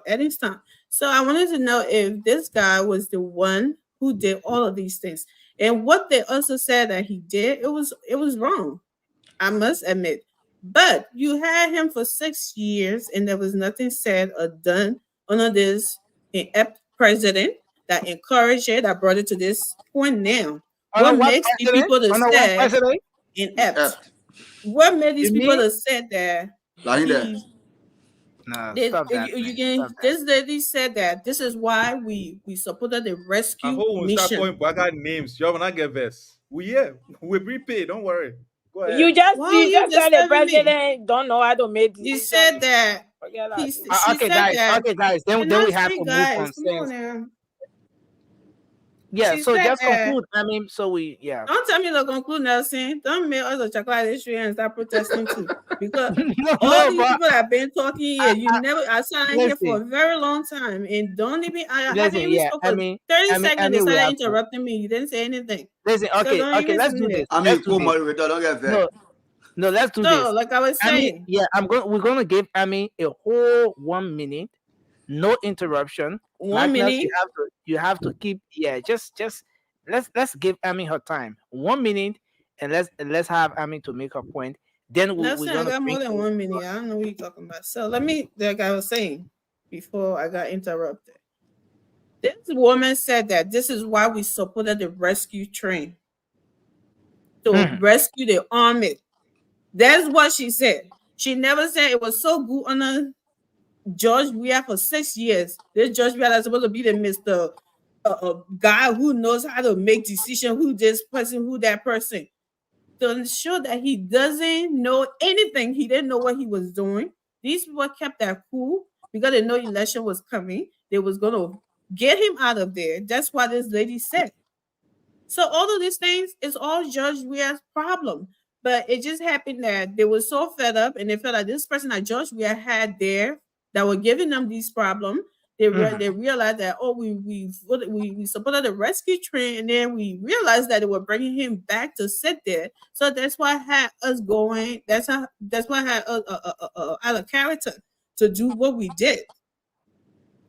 Eddington. So I wanted to know if this guy was the one who did all of these things, and what they also said that he did, it was wrong. I must admit, but you had him for 6 years, and there was nothing said or done under this president that encouraged it, that brought it to this point now. What makes these people to say inept? What made these people to say that? This lady said that this is why we supported the rescue mission. I got names. You not get vest. We prepay. Don't worry. Go ahead. You just said the president don't know how to make decisions. You said that. Guys. Then we have to move on. Yeah, so just conclude. Don't tell me to conclude, Nelson. Don't make us a chocolate history and start protesting too. Because all these people have been talking here. I sat here for a very long time, and don't even. I haven't even spoken. 30 seconds. They started interrupting me. You didn't say anything. Listen, okay, let's do this. Co-moderator, don't get vexed. No, let's do this. Like I was saying. We're gonna give Amy a whole 1 minute. No interruption. 1 minute. You have to keep. Just let's give Amy her time. 1 minute, and let's have Amy to make her point. Then we're gonna. I got more than 1 minute. I don't know what you're talking about. So let me, like I was saying before I got interrupted. This woman said that this is why we supported the rescue train to rescue the army. That's what she said. She never said it was so good on George Weah for 6 years. This George Weah is supposed to be the Mr. Guy who knows how to make decisions, who this person, who that person. To ensure that he doesn't know anything. He didn't know what he was doing. These people kept that cool because they know election was coming. They was going to get him out of there. That's what this lady said. So all of these things is all Judge Weah's problem. But it just happened that they were so fed up and they felt like this person that Judge Weah had there that were giving them these problems. They realized that we supported the rescue train, and then we realized that they were bringing him back to sit there. So that's why had us going. That's why had us out of character to do what we did.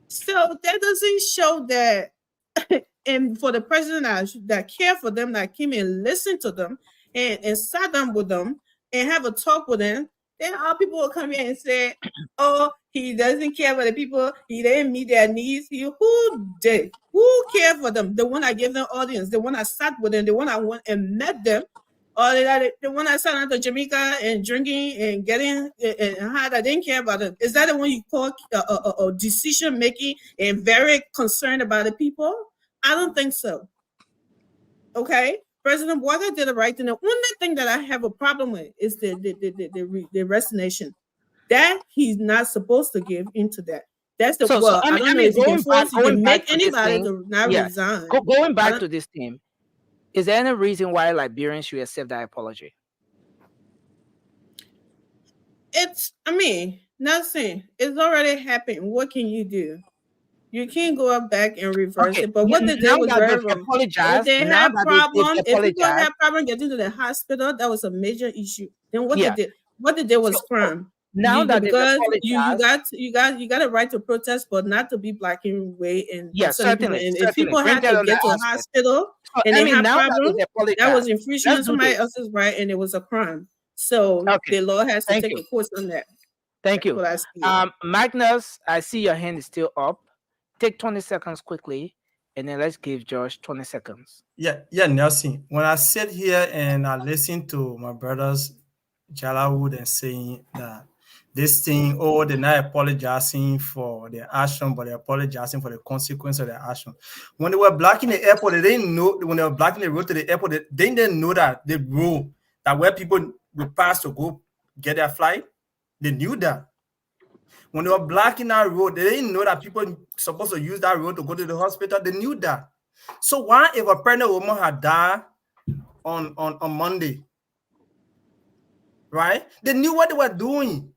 So that doesn't show that. And for the president that care for them, that came and listened to them and sat down with them and have a talk with them, then all people will come in and say, "Oh, he doesn't care for the people. He didn't meet their needs." Who did? Who cared for them? The one that gave them audience, the one that sat with them, the one that went and met them, or the one that sat out to Jamaica and drinking and getting and high that didn't care about them. Is that the one you call decision making and very concerned about the people? I don't think so. Okay. President Walker did the right thing. The only thing that I have a problem with is the resignation. That he's not supposed to give into that. That's the I don't know if you can make anybody to not resign. Going back to this theme, is there any reason why Liberians should accept that apology? Nothing. It's already happened. What can you do? You can't go back and reverse it. But what they did was very wrong. If they had problem, if people had problem getting to the hospital, that was a major issue. Then what they did was crime. Now that because you got a right to protest, but not to be blocking way and certainly. And if people had to get to the hospital and they had problem, that was infringement of somebody else's right, and it was a crime. So the law has to take a course on that. Thank you. Magnus, I see your hand is still up. Take 20 seconds quickly, and then let's give Josh 20 seconds. Yeah, Nelson. When I sit here and I listen to my brothers, Jalawood, and saying that this thing, they're not apologizing for their action, but they're apologizing for the consequence of their action. When they were blocking the airport, they didn't know, when they were blocking the road to the airport, they didn't know that the road, that where people would pass to go get their flight, they knew that. When they were blocking that road, they didn't know that people supposed to use that road to go to the hospital. They knew that. So why, if a pregnant woman had died on Monday, right? They knew what they were doing.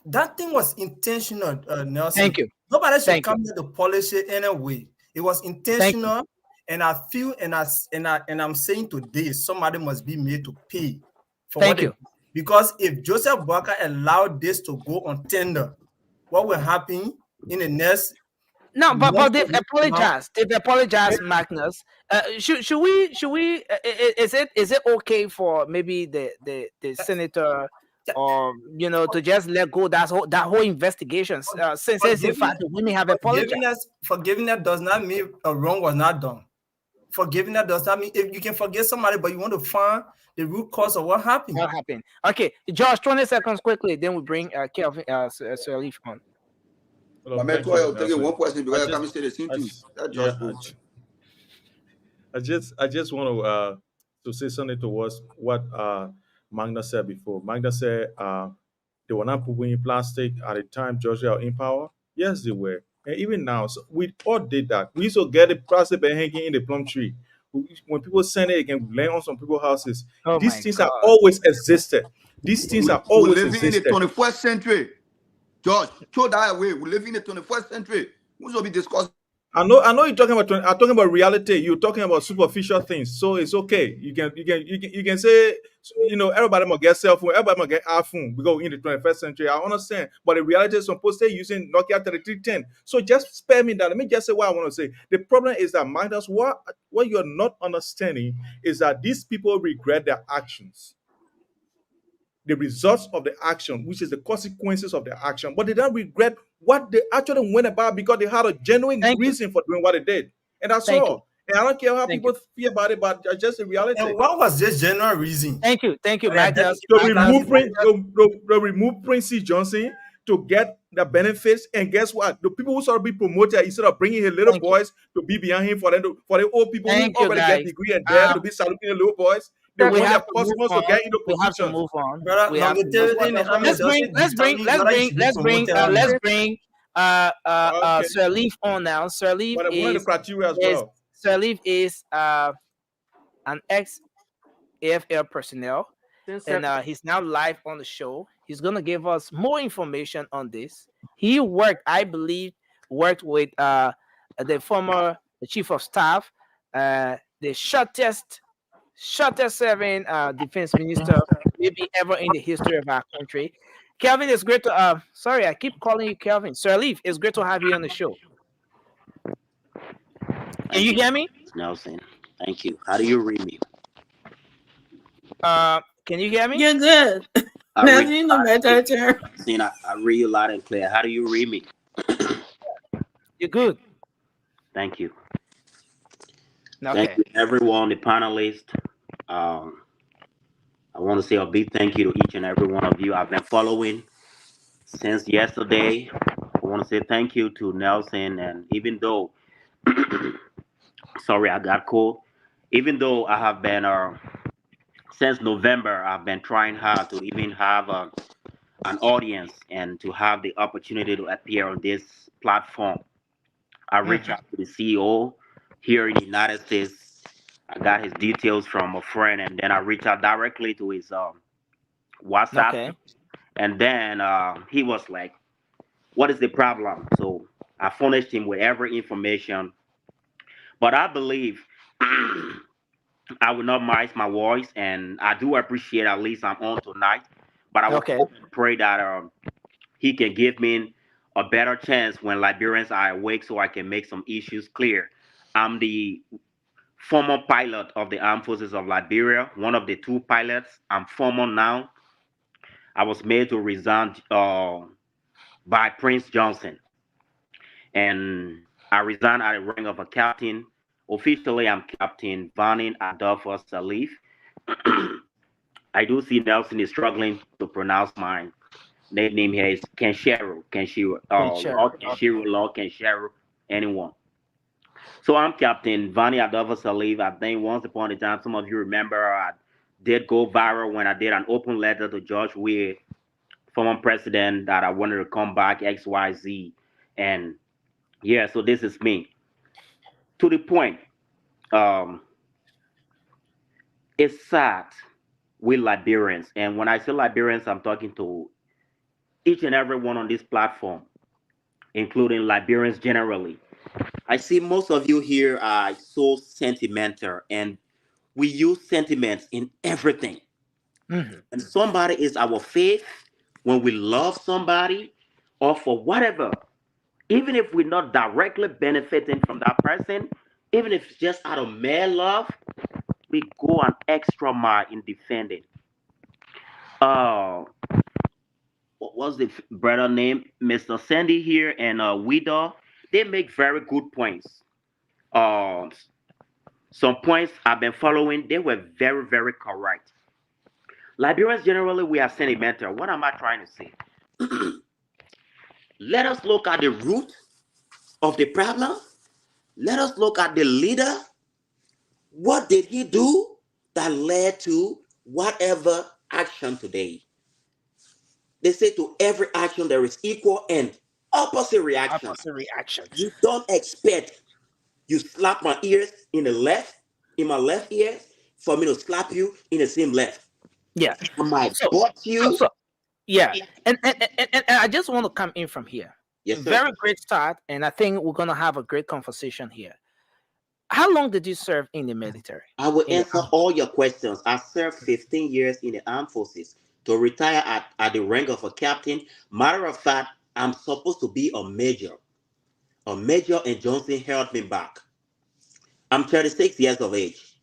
That thing was intentional, Nelson. Thank you. Nobody should come to the policy anyway. It was intentional, and I feel, and I'm saying today, somebody must be made to pay for what they do. Because if Joseph Boakai allowed this to go on tender, what will happen in the next? No, but they've apologized. They've apologized, Magnus. Should we? Is it okay for maybe the senator, or to just let go that whole investigation? Since in fact the women have apologized. Forgiving that does not mean a wrong was not done. Forgiving that does not mean if you can forgive somebody, but you want to find the root cause of what happened. What happened? Okay, Josh, 20 seconds quickly. Then we bring Kelvin Sirleaf on. I'm taking one question because I can't say the same thing. I just want to say something towards what Magna said before. Magna said they were not putting in plastic at the time Georgia were in power. Yes, they were. And even now, so we all did that. We used to get the plastic bag hanging in the plum tree. When people send it, it can land on some people's houses. These things have always existed. These things have always existed. We're living in the 21st century. George, throw that away. We live in the 21st century. We should be discussing. I know you're talking about. I'm talking about reality. You're talking about superficial things, so it's okay. You can say, everybody must get cell phone, everybody must get iPhone. We go in the 21st century. I understand, but the reality is supposed to using Nokia 3310. So just spare me that. Let me just say what I want to say. The problem is that, Midas, what you're not understanding is that these people regret their actions. The results of the action, which is the consequences of the action, but they don't regret what they actually went about because they had a genuine reason for doing what they did, and that's all. And I don't care how people feel about it, but just the reality. And what was this genuine reason? Thank you, To remove Prince C. Johnson to get the benefits, and guess what? The people who sort of be promoted instead of bringing his little boys to be behind him for the old people who already get degree and dead to be saluting the little boys. We have to move on. Let's bring Sirleaf on now. Sirleaf is an ex-AFL personnel, Since and he's now live on the show. He's going to give us more information on this. He worked, I believe, with the former chief of staff, the shortest serving defense minister maybe ever in the history of our country. Kelvin, it's great to sorry, I keep calling you Kelvin. Sir Leaf, it's great to have you on the show. Can you hear me? Nelson, thank you. How do you read me? Can you hear me? You're good. I read Nothing no better turn. I read you loud and clear. How do you read me? You're good. Thank you. Okay. Thank you, everyone, the panelists. I want to say a big thank you to each and every one of you. I've been following since yesterday. I want to say thank you to Nelson, and even though, sorry, I got cold. Even though I have been since November, I've been trying hard to even have an audience and to have the opportunity to appear on this platform. I reached out to the CEO here in the United States. I got his details from a friend, and then I reached out directly to his WhatsApp. Okay. And then he was like, "What is the problem?" So I furnished him with every information. But I believe I will not minimize my voice, and I do appreciate at least I'm on tonight. But I will hope and pray that he can give me a better chance when Liberians are awake so I can make some issues clear. I'm the former pilot of the Armed Forces of Liberia, one of the two pilots. I'm former now. I was made to resign by Prince Johnson. And I resigned at the rank of a captain. Officially, I'm Captain Vani Adolphus Salif. I do see Nelson is struggling to pronounce my name here is Kenshiro, Law Kenshiro, anyone. So I'm Captain Vani Adolphus Salif. I think once upon a time, some of you remember I did go viral when I did an open letter to George Weah, former president, that I wanted to come back, XYZ. And yeah, so this is me. To the point, it's sad with Liberians. And when I say Liberians, I'm talking to each and every one on this platform, including Liberians generally. I see most of you here are so sentimental, and we use sentiments in everything. And somebody is our faith when we love somebody or for whatever. Even if we're not directly benefiting from that person, even if it's just out of mere love, we go an extra mile in defending. What was the brother name? Mr. Sandy here and Wido, they make very good points. Some points I've been following, they were very, very correct. Liberians generally, we are sentimental. What am I trying to say? Let us look at the root of the problem. Let us look at the leader. What did he do that led to whatever action today? They say to every action there is equal and opposite reaction. Opposite reaction. You don't expect you slap my ears in my left ear for me to slap you in the same left. Yeah. I might butt you. Yeah. And I just want to come in from here. Yes, sir. Very great start. And I think we're going to have a great conversation here. How long did you serve in the military? I will answer all your questions. I served 15 years in the armed forces to retire at the rank of a captain. Matter of fact, I'm supposed to be a major. And Johnson held me back. I'm 36 years of age,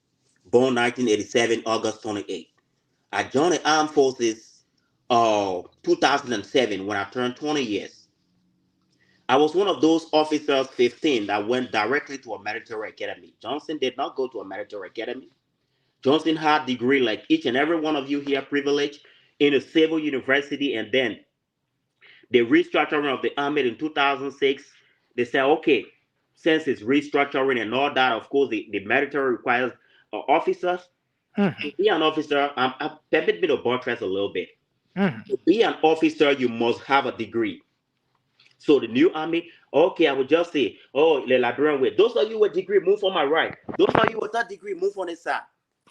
born 1987, August 28. I joined the armed forces 2007 when I turned 20 years. I was one of those officers, 15, that went directly to a military academy. Johnson did not go to a military academy. Johnson had a degree like each and every one of you here, privileged in a civil university, and then the restructuring of the army in 2006, they said, okay, since it's restructuring and all that, of course, the military requires officers. To be an officer, permit me to buttress a little bit. To be an officer, you must have a degree. So the new army, okay, I would just say, oh, the Liberian way. Those of you with degree, move on my right. Those of you without degree, move on this side.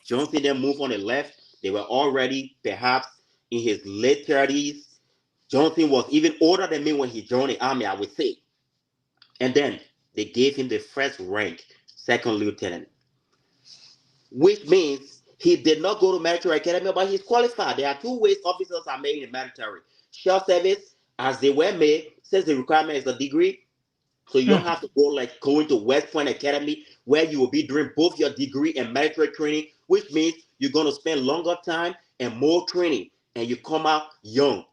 Johnson then moved on the left. They were already perhaps in his late 30s. Johnson was even older than me when he joined the army, I would say. And then they gave him the first rank, second lieutenant, which means he did not go to military academy, but he's qualified. There are two ways officers are made in the military. Short service, as they were made, since the requirement is a degree, so you don't have to go like going to West Point Academy, where you will be doing both your degree and military training, which means you're going to spend longer time and more training, and you come out young.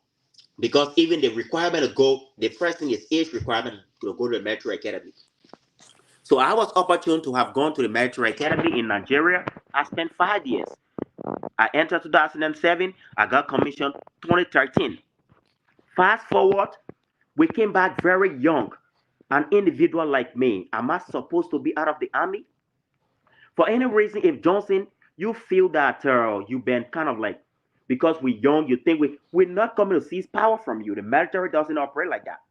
Because even the requirement to go, the first thing is age requirement to go to the military academy. So I was opportune to have gone to the military academy in Nigeria. I spent 5 years. I entered 2007. I got commissioned 2013. Fast forward, we came back very young. An individual like me, am I supposed to be out of the army? For any reason, if Johnson, you feel that you've been kind of like, because we're young, you think we're not coming to seize power from you. The military doesn't operate like that.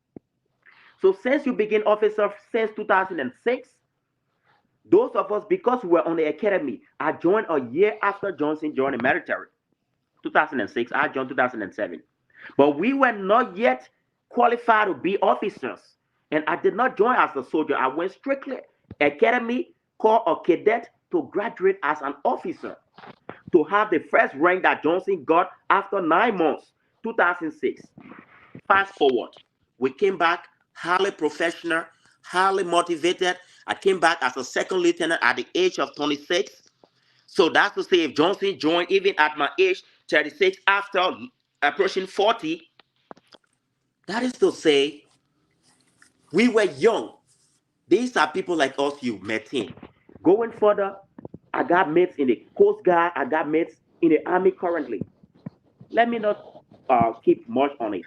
So since you became officer since 2006, those of us, because we were on the academy, I joined a year after Johnson joined the military. 2006, I joined 2007. But we were not yet qualified to be officers. And I did not join as a soldier. I went strictly academy, called a cadet, to graduate as an officer, to have the first rank that Johnson got after 9 months, 2006. Fast forward, we came back highly professional, highly motivated. I came back as a second lieutenant at the age of 26. So that's to say, if Johnson joined even at my age, 36, after approaching 40, that is to say, we were young. These are people like us you met in. Going further, I got mates in the Coast Guard. I got mates in the Army currently. Let me not keep much on it.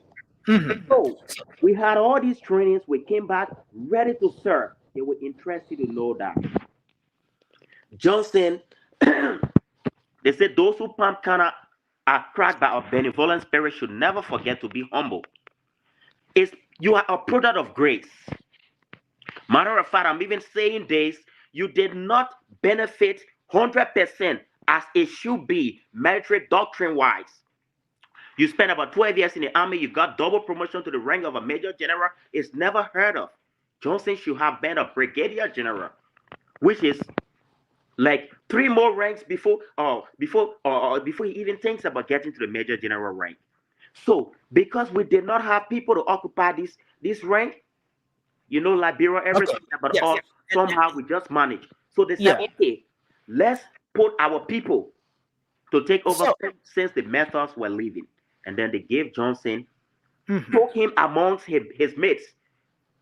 So we had all these trainings. We came back ready to serve. They were interested to know that Johnson, they said those who pump canna are cracked by a benevolent spirit should never forget to be humble. You are a product of grace. Matter of fact, I'm even saying this, you did not benefit 100% as it should be, military doctrine-wise. You spent about 12 years in the army, you got double promotion to the rank of a major general. It's never heard of. Johnson should have been a brigadier general, which is like 3 more ranks before he even thinks about getting to the major general rank. So, because we did not have people to occupy this rank, you know, Liberia, everything about us, somehow we just managed. So they said, okay, let's put our people to take over since the methods were leaving. And then they gave Johnson, took him amongst his mates,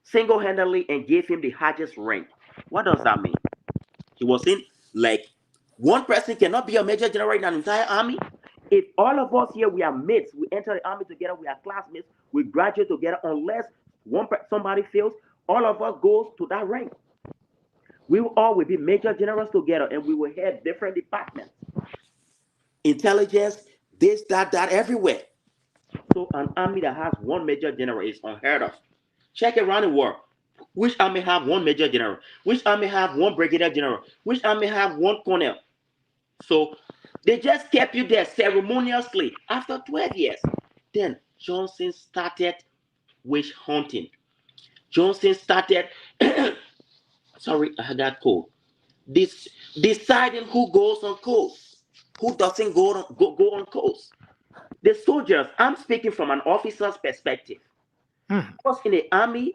single-handedly, and gave him the highest rank. What does that mean? He was in, like, one person cannot be a major general in an entire army. If all of us here, we are mates, we enter the army together, we are classmates, we graduate together, unless somebody fails, all of us goes to that rank. We all will be major generals together, and we will head different departments. Intelligence, this, that, everywhere. So an army that has one major general is unheard of. Check around the world. Which army have one major general? Which army have one brigadier general? Which army have one colonel? So they just kept you there ceremoniously after 12 years. Then Johnson started witch hunting. Johnson started, sorry, I had that cold. Deciding who goes on coast, who doesn't go on coast. The soldiers, I'm speaking from an officer's perspective. I was in the army,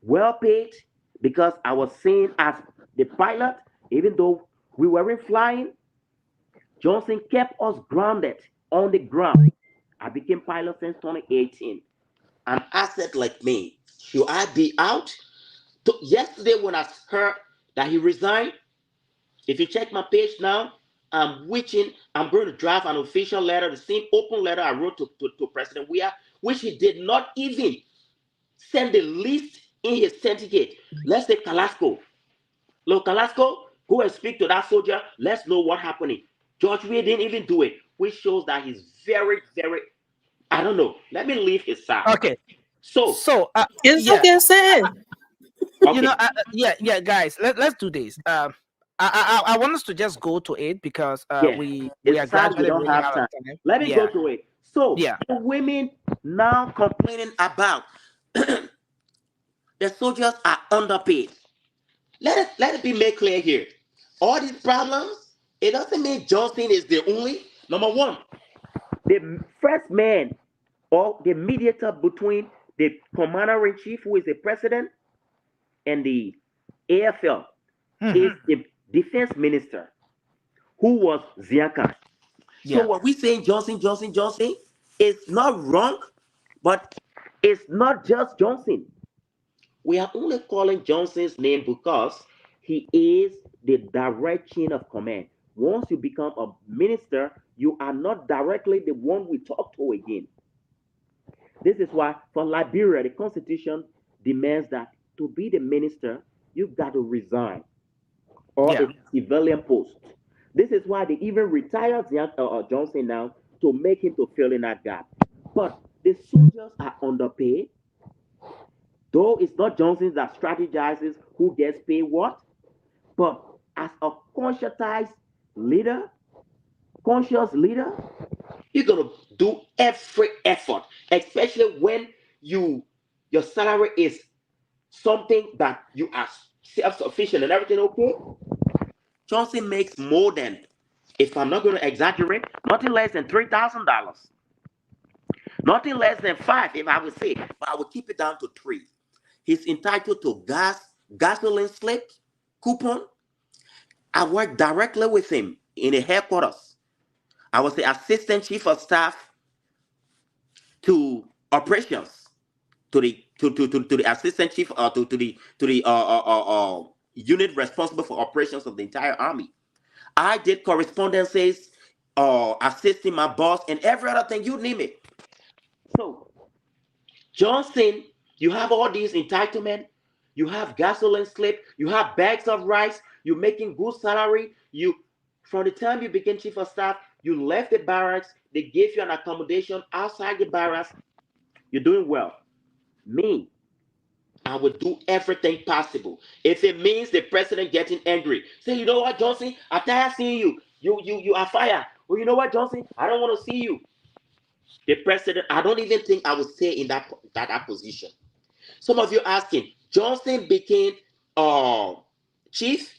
well paid, because I was seen as the pilot, even though we weren't flying. Johnson kept us grounded on the ground. I became pilot since 2018. An asset like me, should I be out? Yesterday when I heard that he resigned, if you check my page now, I'm going to draft an official letter, the same open letter I wrote to President Weah, which he did not even send the list in his certificate. Let's say Carrasco. Look, Carrasco, go and speak to that soldier. Let's know what's happening. George Weah didn't even do it, which shows that he's very, very, I don't know. Let me leave his side. Okay. It's what they're saying. You know, guys, let's do this. I want us to just go to it because Yeah, we it's are sad we gradually don't running have out of time. time. Let me Yeah. go to it. So Yeah. the women now complaining about the soldiers are underpaid. Let it be made clear here. All these problems, it doesn't mean Johnson is the only. Number one, the first man or the mediator between the commander-in-chief, who is the president, and the AFL is the defense minister, who was Ziaka. So what we saying, Johnson, is not wrong, but it's not just Johnson. We are only calling Johnson's name because he is the direct chain of command. Once you become a minister, you are not directly the one we talk to again. This is why for Liberia, the constitution demands that to be the minister, you've got to resign or a civilian post. This is why they even retired Johnson now to make him to fill in that gap. But the soldiers are underpaid. Though it's not Johnson that strategizes who gets paid what, but as a conscious leader, you're gonna do every effort, especially when your salary is something that you are self-sufficient and everything okay. Johnson makes more than, if I'm not gonna exaggerate, nothing less than $3,000. Nothing less than 5, if I would say, but I would keep it down to 3. He's entitled to gasoline slip, coupon. I worked directly with him in the headquarters. I was the assistant chief of staff to operations, to the assistant chief, to the unit responsible for operations of the entire army. I did correspondences, assisting my boss, and every other thing, you name it. So, Johnson, you have all these entitlements. You have gasoline slip. You have bags of rice. You're making good salary. From the time you became chief of staff, you left the barracks. They gave you an accommodation outside the barracks. You're doing well. Me, I would do everything possible. If it means the president getting angry, say, you know what, Johnson, I'm tired of seeing you. You are fired. Well, you know what, Johnson, I don't want to see you. The president, I don't even think I would stay in that position. Some of you asking, Johnson became chief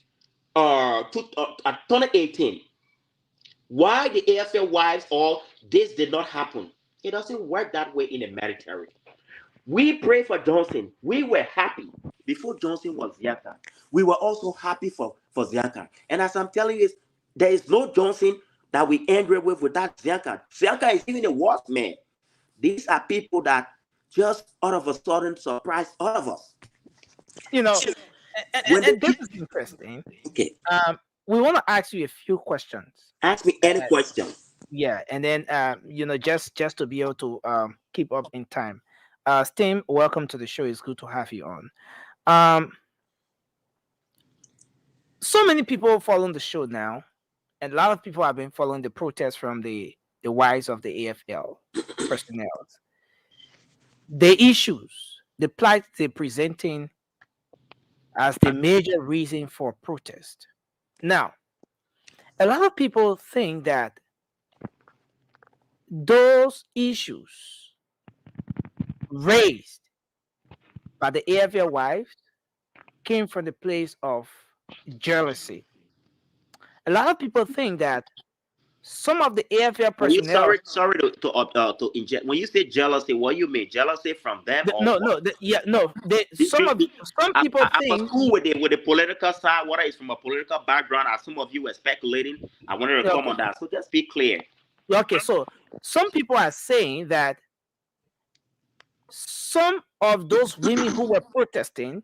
at 2018. Why the AFL wives or this did not happen? It doesn't work that way in the military. We pray for Johnson. We were happy before Johnson was Ziaka. We were also happy for Ziaka. And as I'm telling you, there is no Johnson that we angry with without Ziaka. Ziaka is even a worse man. These are people that just all of a sudden surprise all of us. You know, and this is interesting. Okay. We want to ask you a few questions. Ask me any question. Yeah, and then just to be able to keep up in time. Stim, welcome to the show. It's good to have you on. So many people following the show now, and a lot of people have been following the protests from the wives of the AFL personnel. The issues, the plight they're presenting as the major reason for protest. Now, a lot of people think that those issues raised by the AFL wives came from the place of jealousy. A lot of people think that some of the AFL personnel. Sorry to inject. When you say jealousy, what do you mean? Jealousy from them? Some people I think. was cool with the political side. Whether it's from a political background, as some of you were speculating, I wanted to come on that. So just be clear. Okay, so some people are saying that some of those women who were protesting,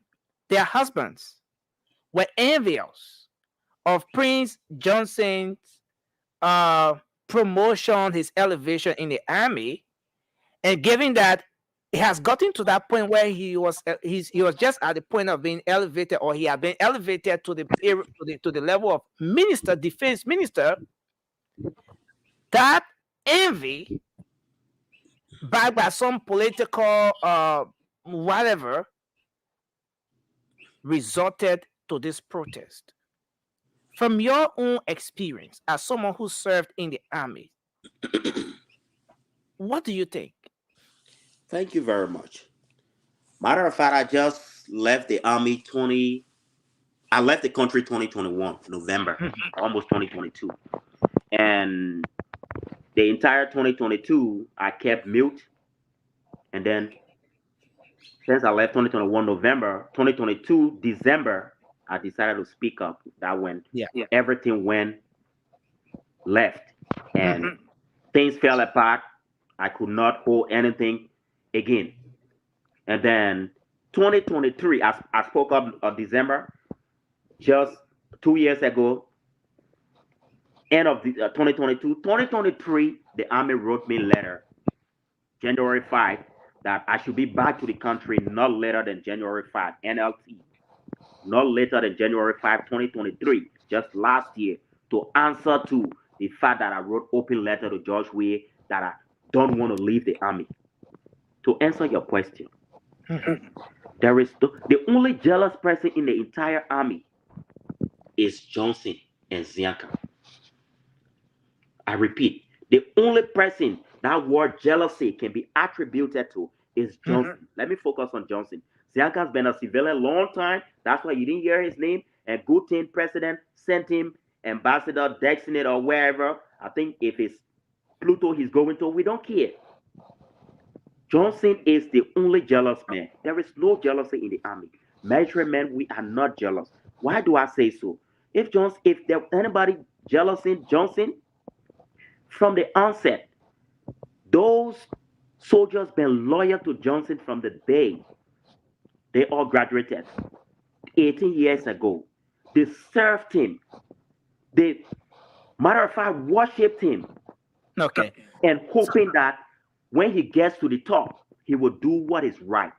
their husbands were envious of Prince Johnson's promotion, his elevation in the army, and given that it has gotten to that point where he was just at the point of being elevated, or he had been elevated to the level of minister, defense minister. That envy, backed by some political whatever, resulted to this protest. from your own experience as someone who served in the army, what do you think? Thank you very much. Matter of fact, I just left the army I left the country 2021, November, almost 2022. And the entire 2022, I kept mute. And then since I left 2021, November, 2022, December, I decided to speak up. That when everything went left and things fell apart. I could not hold anything again. And then 2023, I spoke up December, just 2 years ago, end of the 2022. 2023, the army wrote me a letter, January 5, that I should be back to the country not later than January 5, NLT, not later than January 5, 2023, just last year, to answer to the fact that I wrote open letter to George Weah that I don't want to leave the army. To answer your question, there is the only jealous person in the entire army is Johnson and Zianka. I repeat, the only person that word jealousy can be attributed to is Johnson. Let me focus on Johnson. Zianka's been a civilian a long time. That's why you didn't hear his name. And good thing president sent him ambassador, designate or wherever. I think if it's Pluto he's going to, we don't care. Johnson is the only jealous man. There is no jealousy in the army. Military men, we are not jealous. Why do I say so? If there anybody jealous in Johnson, from the onset, those soldiers been loyal to Johnson from the day they all graduated 18 years ago. They served him. They, matter of fact, worshipped him. Okay. And hoping that when he gets to the top, he will do what is right.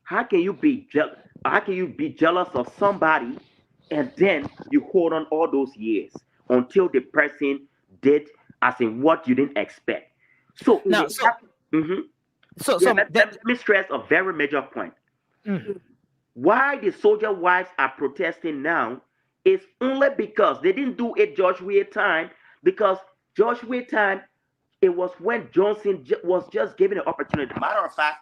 How can you be jealous of somebody and then you hold on all those years until the person did as in what you didn't expect? So now, let me stress a very major point. Why the soldier wives are protesting now is only because they didn't do it George Weah time, because George Weah time, it was when Johnson was just given an opportunity. Matter of fact,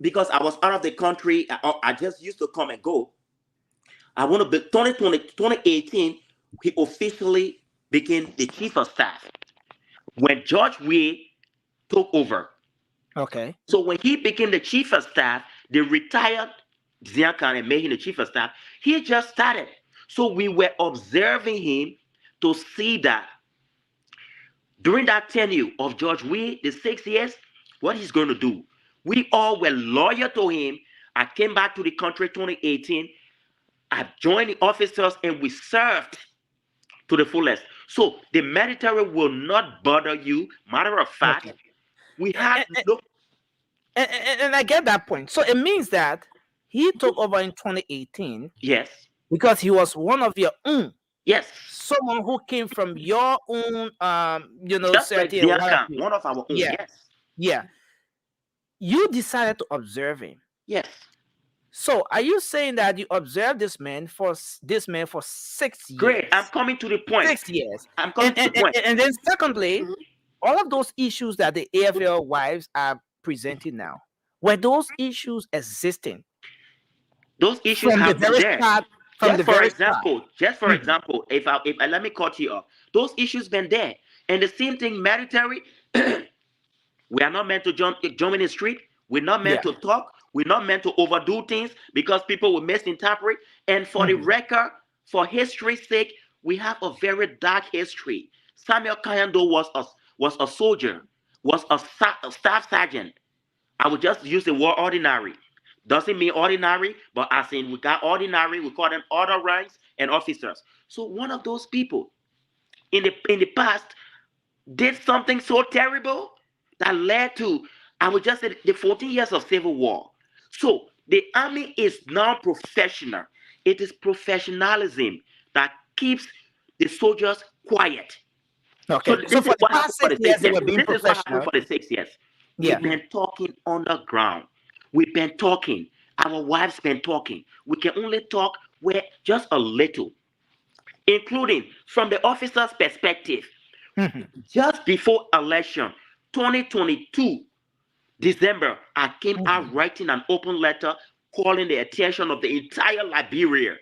because I was out of the country, I just used to come and go. I want to be 2018, he officially became the chief of staff. When George Weah took over. Okay. So when he became the chief of staff, they retired Zianka and made him the chief of staff. He just started. So we were observing him to see that during that tenure of George Weah, the 6 years, what he's going to do. We all were loyal to him. I came back to the country 2018. I joined the officers and we served to the fullest. So the military will not bother you. Matter of fact, we had and I get that point. So it means that he took over in 2018. Yes. Because he was one of your own. Yes. Someone who came from your own, just like Zianka, one of our own. Yeah. Yes. Yeah. You decided to observe him. Yes. So are you saying that you observed this man for 6 years? Great. I'm coming to the point. 6 years. I'm coming to the point. And then secondly, all of those issues that the AFL wives are presenting now, were those issues existing? Those issues from have the very been there. start. From Just for example, if I let me cut you off, those issues been there, and the same thing military. We are not meant to jump in the street. We're not meant to talk. We're not meant to overdo things because people will misinterpret. And for the record, for history's sake, we have a very dark history. Samuel Kayando was a soldier, was a staff sergeant. I would just use the word ordinary. Doesn't mean ordinary, but as in we got ordinary, we call them order ranks and officers. So one of those people in the past did something so terrible that led to, I would just say, the 14 years of civil war. So the army is now professional. It is professionalism that keeps the soldiers quiet. Okay. So for the past 6 years, they were being professional. For the 6 years. We've been talking underground. We've been talking. Our wives been talking. We can only talk where just a little. including from the officer's perspective. Just before election 2022 December, I came out writing an open letter calling the attention of the entire Liberia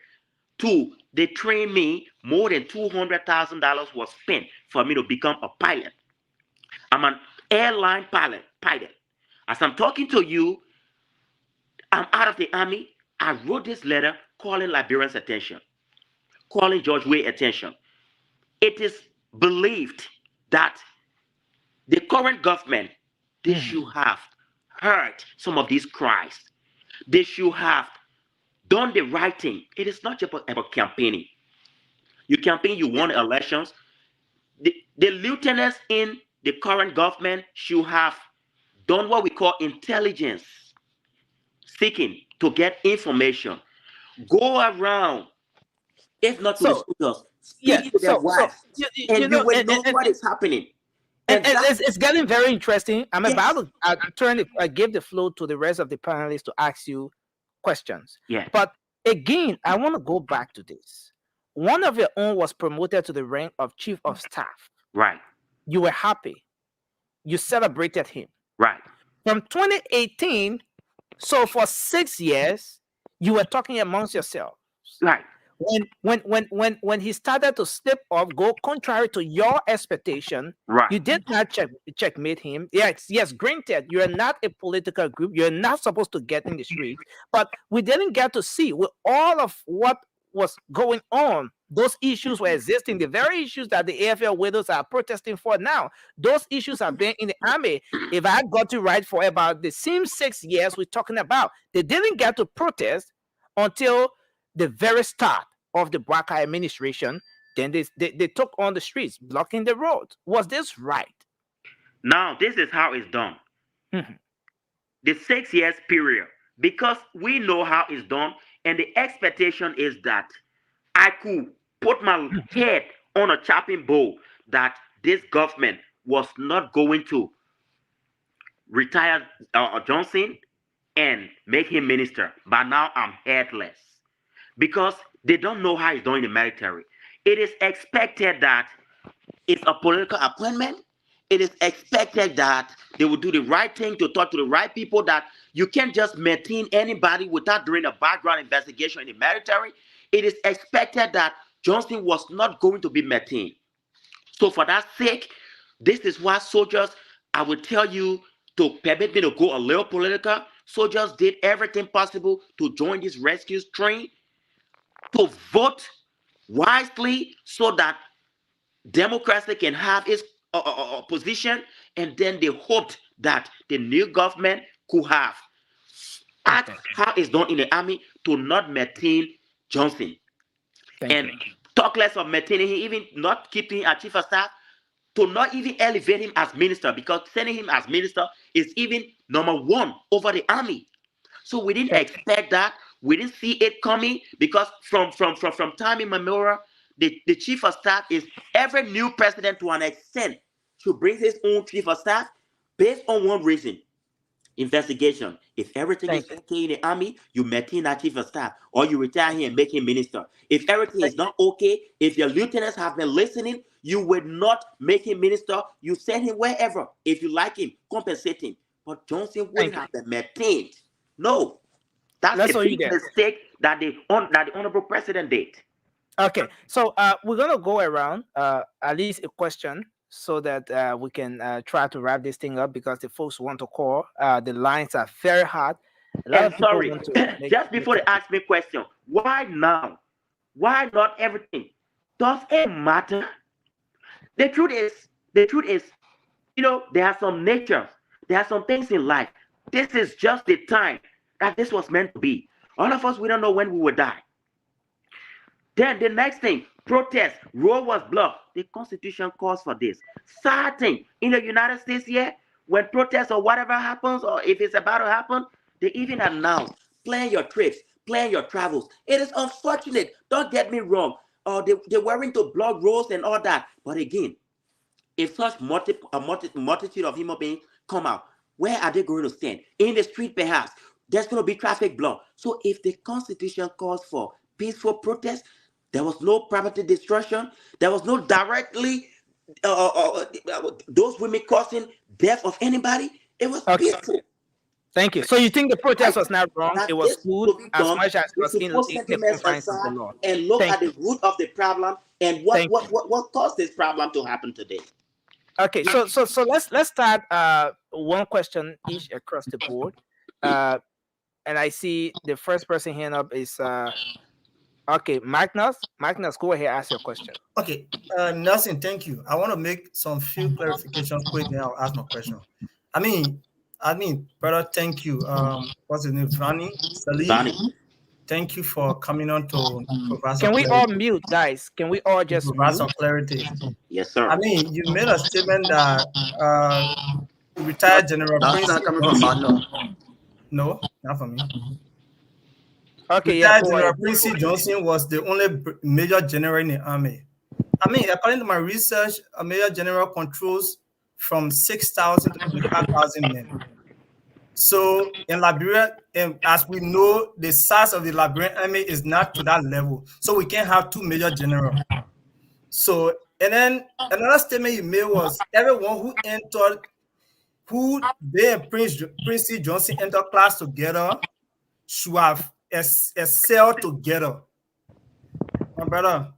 to they trained me. More than $200,000 was spent for me to become a pilot. I'm an airline pilot. As I'm talking to you, I'm out of the army. I wrote this letter calling Liberians' attention, calling George Weah attention. It is believed that the current government, they should have heard some of these cries. They should have done the right thing. It is not just about campaigning. You campaign, you won elections. The lieutenants in the current government should have done what we call intelligence seeking to get information. Go around, if not to the soldiers, speak to their wives, and you will know what is happening. And it's getting very interesting. I'm about to turn give the floor to the rest of the panelists to ask you questions. Yeah. But again, I want to go back to this. One of your own was promoted to the rank of chief of staff. Right. You were happy. You celebrated him. Right. From 2018, so for 6 years, you were talking amongst yourselves. Right. When he started to slip off, go contrary to your expectation, right? You did not checkmate him. Yes, granted, you are not a political group. You're not supposed to get in the street, but we didn't get to see with all of what was going on. Those issues were existing. The very issues that the AFL widows are protesting for now, those issues have been in the army. If I got to right for about the same 6 years we're talking about, they didn't get to protest until the very start of the Bwaka administration. Then they took on the streets, blocking the roads. Was this right? Now, this is how it's done. The 6 years period, because we know how it's done, and the expectation is that I could put my head on a chopping board that this government was not going to retire Johnson and make him minister. But now I'm headless because they don't know how he's doing the military. It is expected that it's a political appointment. It is expected that they will do the right thing to talk to the right people, that you can't just maintain anybody without doing a background investigation in the military. It is expected that Johnson was not going to be maintained. So for that sake, this is why soldiers, I will tell you, to permit me to go a little political, soldiers did everything possible to join this rescue train, to vote wisely so that democracy can have its position, and then they hoped that the new government could have act how it's done in the army to not maintain Johnson. Talk less of maintaining him, even not keeping him as chief of staff, to not even elevate him as minister, because sending him as minister is even #1 over the army. So we didn't expect that. We didn't see it coming, because from time immemorial, the chief of staff is every new president to an extent should bring his own chief of staff based on one reason: investigation. If everything is okay in the army, you maintain that chief of staff, or you retire him and make him minister. If everything is not okay, if your lieutenants have been listening, you will not make him minister. You send him wherever. If you like him, compensate him. But Johnson wouldn't have been maintained. No. That's a big mistake that the honorable president did. Okay, so we're gonna go around at least a question so that we can try to wrap this thing up, because the folks want to call. The lines are very hard. And sorry, just before they ask me a question, why now? Why not everything? Does it matter? The truth is, you know, there are some natures, there are some things in life. This is just the time that this was meant to be. All of us, we don't know when we will die. Then the next thing, protest, road was blocked. The Constitution calls for this. Sad thing, in the United States here, when protests or whatever happens, or if it's about to happen, they even announce, plan your trips, plan your travels. It is unfortunate, don't get me wrong. They weren't to block roads and all that. But again, if such multitude of human beings come out, where are they going to stand? In the street, perhaps. There's going to be traffic block. So if the Constitution calls for peaceful protest, There was no property destruction. There was no directly those women causing death of anybody. It was peaceful. Thank you. So you think the protest was not wrong? That It was this good to be as done, much as it we was should in put the sentiments confines of the aside law. and look Thank at the root of the problem and what caused this problem to happen today. Okay, so let's start one question each across the board. And I see the first person hand up is okay, Magnus. Magnus, go ahead, ask your question. Okay, Nelson, thank you. I want to make some few clarifications quick, then I'll ask my question. I mean, brother, thank you. What's his name? Vani Salim. Vani. Thank you for coming on to provide some Can we clarity. all mute, guys? Can we all just Provide mute? some clarity? Yes, sir. I mean, you made a statement that retired General That's Prince. not coming from Magno. No, not for me. Okay, yeah, Retired go General ahead. Prince Johnson was the only major general in the army. I mean, according to my research, a major general controls from 6,000 to 25,000 men. So in Liberia, as we know, the size of the Liberian army is not to that level. So we can't have two major generals. So, and then another statement you made was everyone who entered, who they and Prince C. Johnson entered class together should have excelled together. My brother,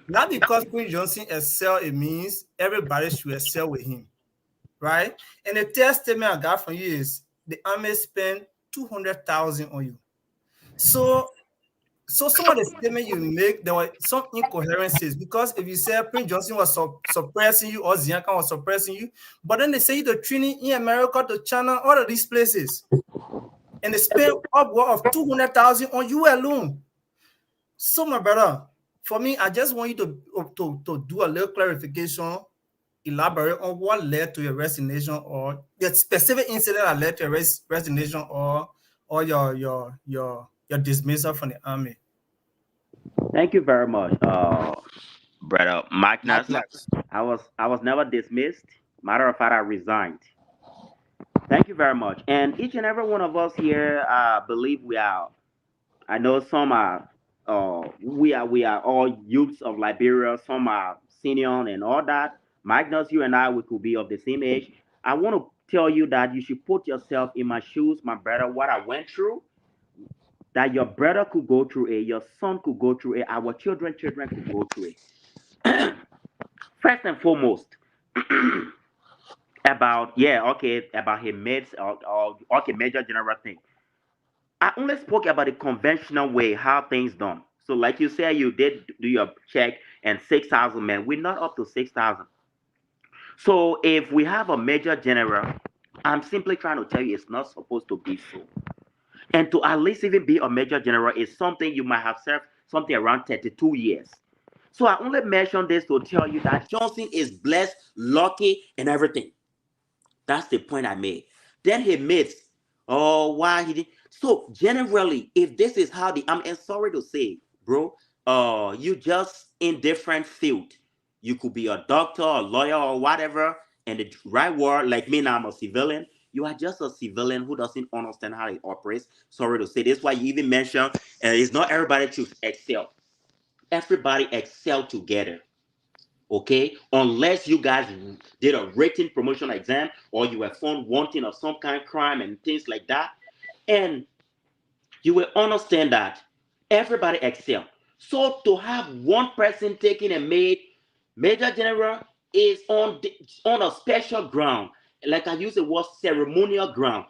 not because Prince Johnson excelled, it means everybody should excel with him. Right? And the third statement I got from you is the army spent 200,000 on you. So some of the statements you make, there were some incoherencies because if you say Prince Johnson was suppressing you or Zianka was suppressing you, but then they say the training in America, to China, all of these places, and they spent upward of 200,000 on you alone. So my brother, for me, I just want you to do a little clarification. Elaborate on what led to your resignation or the specific incident that led to your resignation or your dismissal from the army. Thank you very much, brother Magnus. I was never dismissed. Matter of fact, I resigned. Thank you very much. And each and every one of us here, I believe we are. I know some are. We are all youths of Liberia. Some are senior and all that. Magnus, you and I, we could be of the same age. I want to tell you that you should put yourself in my shoes, my brother, what I went through, that your brother could go through it, your son could go through it, our children could go through it. First and foremost, about his mates or major general thing. I only spoke about the conventional way, how things done. So like you said, you did do your check and 6,000 men. We're not up to 6,000. So if we have a major general, I'm simply trying to tell you it's not supposed to be so. And to at least even be a major general is something you might have served something around 32 years. So I only mentioned this to tell you that Johnson is blessed, lucky, and everything. That's the point I made. Then he admits, why he did. So generally, if this is how I'm sorry to say, bro, you just in different field. You could be a doctor, a lawyer, or whatever, and the right word, like me now, I'm a civilian. You are just a civilian who doesn't understand how it operates. Sorry to say this. Why you even mentioned it's not everybody to excel. Everybody excel together. Okay? Unless you guys did a written promotion exam or you were found wanting of some kind of crime and things like that. And you will understand that everybody excel. So to have one person taking a major general is on a special ground. Like I use the word ceremonial ground.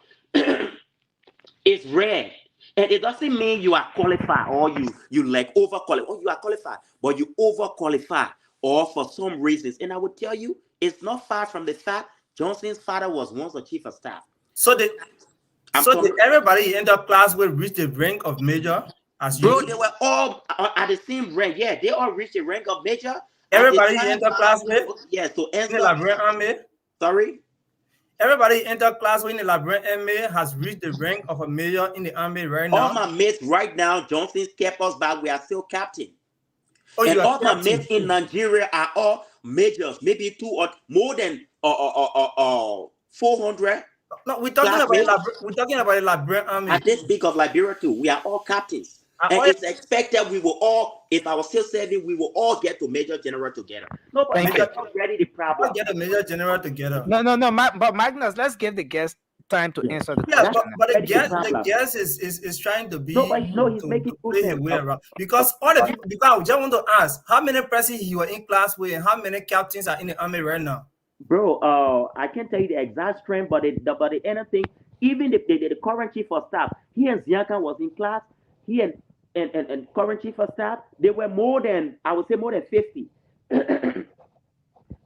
It's rare. And it doesn't mean you are qualified or you like overqualified. Or you are qualified, but you overqualified or for some reasons. And I would tell you, it's not far from the fact Johnson's father was once a chief of staff. So did everybody in the class will reach the rank of major? Bro, they were all at the same rank. Yeah, they all reached the rank of major. Everybody in the class with? Yeah, so in the Liberian army? Sorry? Everybody in the class in the Liberian army has reached the rank of a major in the army right now. All my mates right now, Johnson's kept us back. We are still captain. Oh, and all my mates in Nigeria are all majors, maybe two or more than 400. No, we're talking about the Liberian army. I did speak of Liberia too. We are all captains. And it's expected we will all, if I was still serving, we will all get to Major General together. No, but that's already the problem. Get a Major General together. No. But Magnus, let's give the guest time to answer the Yeah, question. but the guest is trying to be he's making play his way around because all the people. Because I just want to ask, how many presidents you were in class with, and how many captains are in the army right now? Bro, I can't tell you the exact strength, but the anything, even the current chief of staff, he and Zianka was in class. He and current chief of staff, they were more than, I would say, more than 50.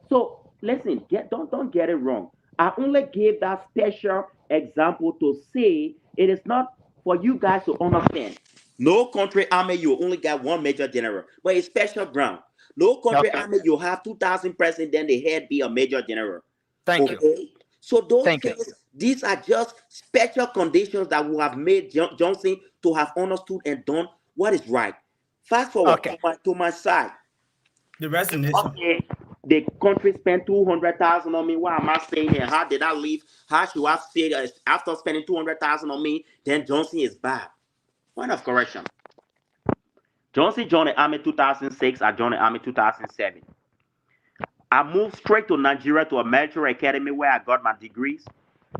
So listen, don't get it wrong. I only gave that special example to say it is not for you guys to understand. No country army, you only got one major general, but it's special ground. No country army, you have 2,000 presidents, then the head be a major general. Thank you. So those things, these are just special conditions that will have made Johnson to have understood and done what is right. Fast forward to my side. The resignation. Okay, the country spent 200,000 on me. Why am I saying here? How did I leave? How should I say after spending 200,000 on me, then Johnson is bad? Point of correction. Johnson joined the army 2006. I joined the army 2007. I moved straight to Nigeria to a military academy where I got my degrees.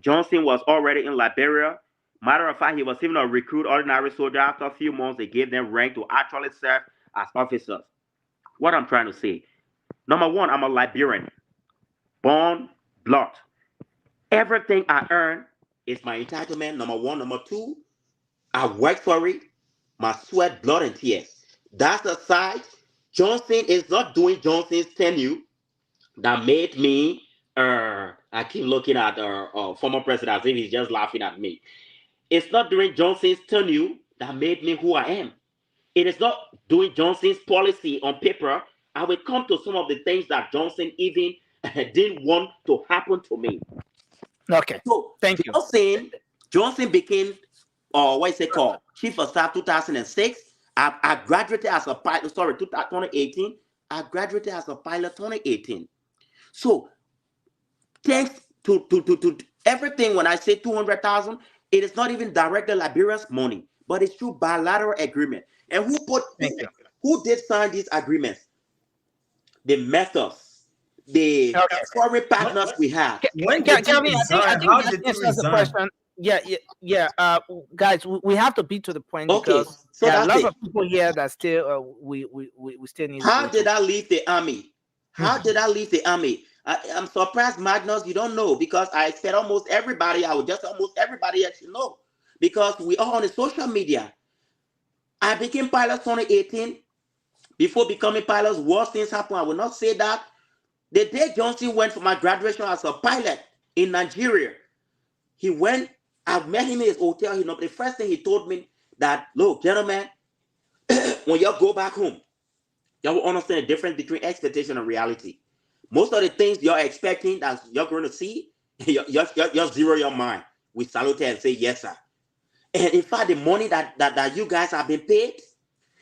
Johnson was already in Liberia. Matter of fact, he was even a recruit ordinary soldier. After a few months, they gave them rank to actually serve as officers. What I'm trying to say, number one, I'm a Liberian, born blood. Everything I earn is my entitlement. Number one. Number two, I work for it, my sweat, blood, and tears. That's aside. Johnson is not doing Johnson's tenure that made me. I keep looking at former president as if he's just laughing at me. It's not doing Johnson's tenure that made me who I am. It is not doing Johnson's policy on paper. I will come to some of the things that Johnson even didn't want to happen to me. Okay. So thank you. Johnson became, what is it called? Chief of Staff 2006. I graduated as a pilot. Sorry, 2018. I graduated as a pilot 2018. So thanks to everything, when I say 200,000, it is not even directly Liberia's money, but it's through bilateral agreement. And who did sign these agreements? The methods, the foreign partners we have. Kelvin, I think that's the question. Yeah. Guys, we have to be to the point because so there are a lot of people here that still we still need. How did I leave the army? How did I leave the army? I'm surprised, Magnus, you don't know, because I said almost everybody, almost everybody else you know, because we are on the social media. I became pilot 2018. Before becoming pilots, worse things happened. I will not say that. The day Johnson went for my graduation as a pilot in Nigeria, he went, I met him in his hotel. The first thing he told me that, look, gentlemen, when you go back home, you will understand the difference between expectation and reality. Most of the things you're expecting that you're going to see, you zero your mind. We salute and say, yes, sir. And in fact, the money that you guys have been paid,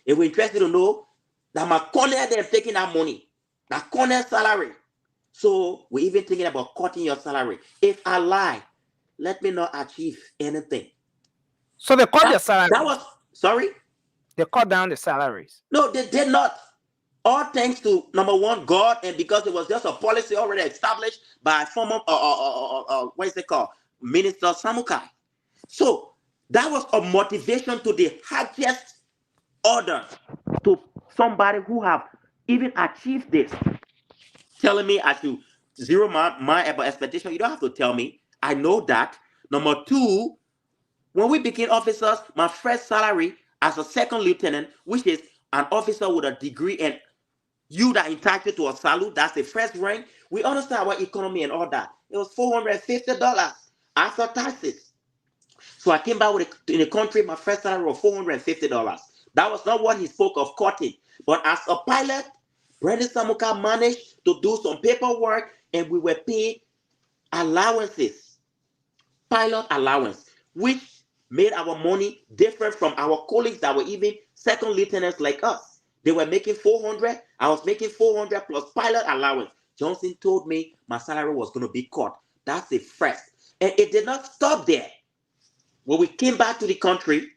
if we're interested to know that my corner, they're taking that money, that corner salary. So we're even thinking about cutting your salary. If I lie, let me not achieve anything. So they cut your salary. That was, sorry? They cut down the salaries. No, they did not. All thanks to, number one, God, and because it was just a policy already established by former, what is it called? Minister Samukai. So that was a motivation to the highest order to somebody who have even achieved this. Telling me I should zero my expectation. You don't have to tell me. I know that. Number two, when we became officers, my first salary as a second lieutenant, which is an officer with a degree, and you that entitled to a salute, that's the first rank. We understand our economy and all that. It was $450 after taxes. So I came back in the country, my first salary was $450. That was not what he spoke of cutting. But as a pilot, Brendan Samuka managed to do some paperwork, and we were paid allowances, pilot allowance, which made our money different from our colleagues that were even second lieutenants like us. They were making 400. I was making 400 plus pilot allowance. Johnson told me my salary was going to be cut. That's the first. And it did not stop there. When we came back to the country,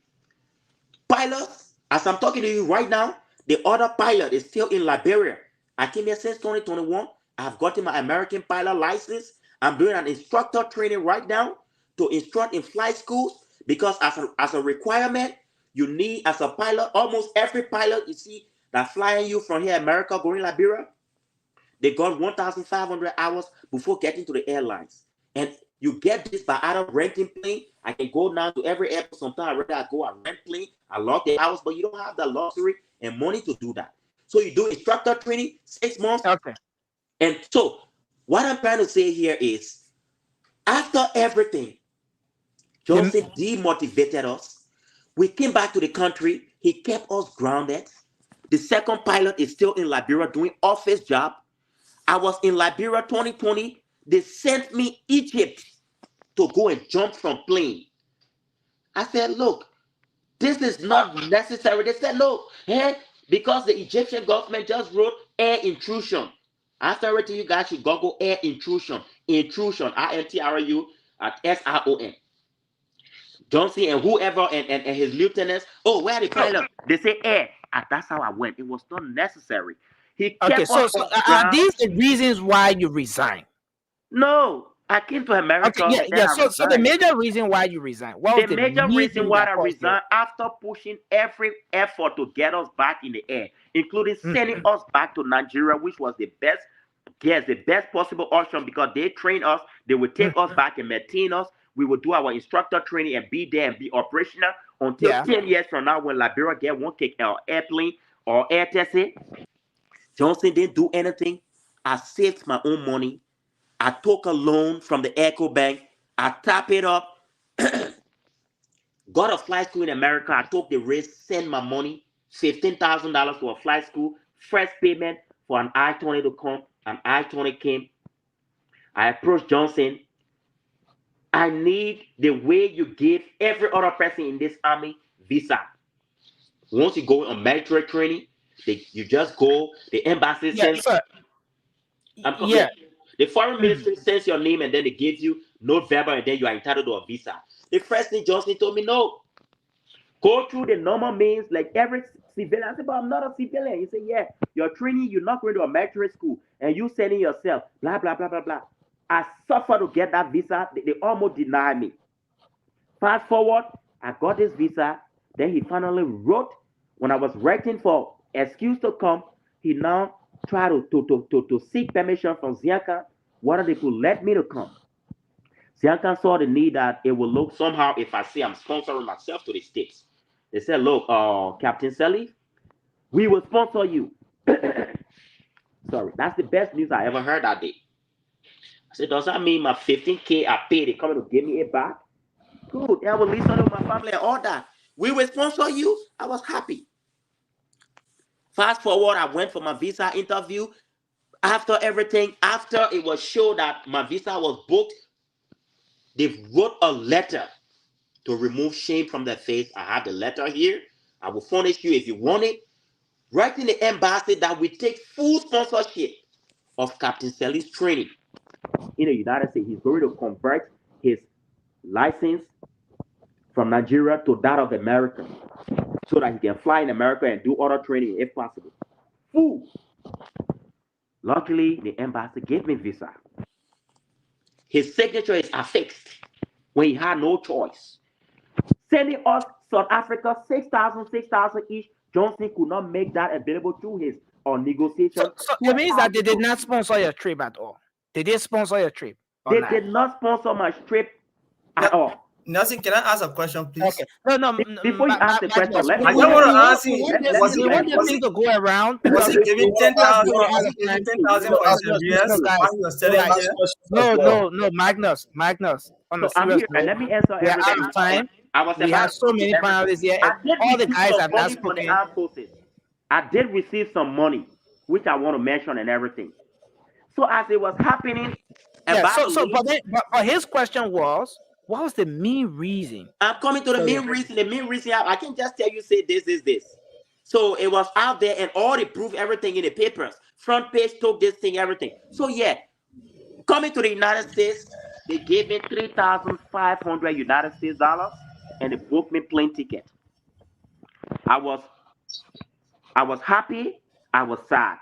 pilots As I'm talking to you right now, the other pilot is still in Liberia. I came here since 2021. I've gotten my American pilot license. I'm doing an instructor training right now to instruct in flight schools because as a requirement, you need, as a pilot, almost every pilot you see that flying you from here, America, going to Liberia, they got 1,500 hours before getting to the airlines. And you get this by either renting plane. I can go now to every airport. Sometimes I go and rent plane. I log the hours, but you don't have the luxury and money to do that. So you do instructor training, 6 months. Okay. And so what I'm trying to say here is, after everything, Johnson demotivated us. We came back to the country. He kept us grounded. The second pilot is still in Liberia doing office job. I was in Liberia 2020. They sent me Egypt to go and jump from plane. I said, look, this is not necessary. They said, look, because the Egyptian government just wrote air intrusion. After everything, you guys should Google air intrusion. Intrusion, INTRU at SRON. Johnson and whoever and his lieutenants, oh, where are the pilot? They say air. And that's how I went. It was not necessary. He kept Okay, so are these the reasons why you resigned? No, I came to America. Okay, yeah. So the major reason why you resigned. What was The major reason why I resigned resigned, after pushing every effort to get us back in the air, including sending us back to Nigeria, which was the best, the best possible option, because they trained us, they would take us back and maintain us. We would do our instructor training and be there and be operational until 10 years from now when Liberia get one airplane or air taxi. Johnson didn't do anything. I saved my own money. I took a loan from the Echo Bank. I tap it up. Got a flight school in America. I took the risk, sent my money, $15,000 to a flight school. First payment for an I-20 to come. An I-20 came. I approached Johnson. I need the way you give every other person in this army visa. Once you go on military training, you just go, the embassy sends. The foreign ministry sends your name and then they give you no verbal and then you are entitled to a visa. The first thing Johnson told me, no. Go through the normal means like every civilian. I said, but I'm not a civilian. He said, yeah, you're training, you're not going to a military school and you sending yourself, blah, blah, blah, blah, blah. I suffered to get that visa. They almost denied me. Fast forward, I got this visa. Then he finally wrote, when I was writing for excuse to come, he now tried to seek permission from Zianka whether they could let me to come. Zianka saw the need that it will look somehow if I say I'm sponsoring myself to the States. They said, look, Captain Selly, we will sponsor you. Sorry, that's the best news I ever heard that day. I said, does that mean my 15K I paid, they coming to give me it back? Good, I will listen to my family and all that. We will sponsor you. I was happy. Fast forward, I went for my visa interview. After everything, after it was shown that my visa was booked, they wrote a letter to remove shame from their face. I have the letter here. I will furnish you if you want it. Right in the embassy that we take full sponsorship of Captain Selly's training in the United States. He's going to convert his license from Nigeria to that of America so that he can fly in America and do other training if possible. Full. Luckily, the embassy gave me visa. His signature is affixed when he had no choice. Sending us South Africa 6,000 each. Johnson could not make that available through his negotiation. So it means that they did not sponsor your trip at all. They did sponsor your trip. They did not sponsor my trip at all. Nelson, can I ask a question, please? Okay. No. Before you ask the question, I don't want to ask you. Was it to go around? Was he giving 10,000? Was he giving 10,000 for his MBS? No, Magnus. On a So I'm serious here, and note, let me answer we are out everything. of time. We about have so to many do everything. panelists here, I and did all the receive guys some have not money from the spoken. armed forces. I did receive some money, which I want to mention and everything. So as it was happening, But his question was, what was the main reason? I'm coming to the main reason. The main reason I can just tell you, say this is this. So it was out there and all the proof, everything in the papers. Front page took this thing, everything. So yeah, coming to the United States, they gave me 3,500 United States dollars and they booked me plane ticket. I was I was happy, I was sad,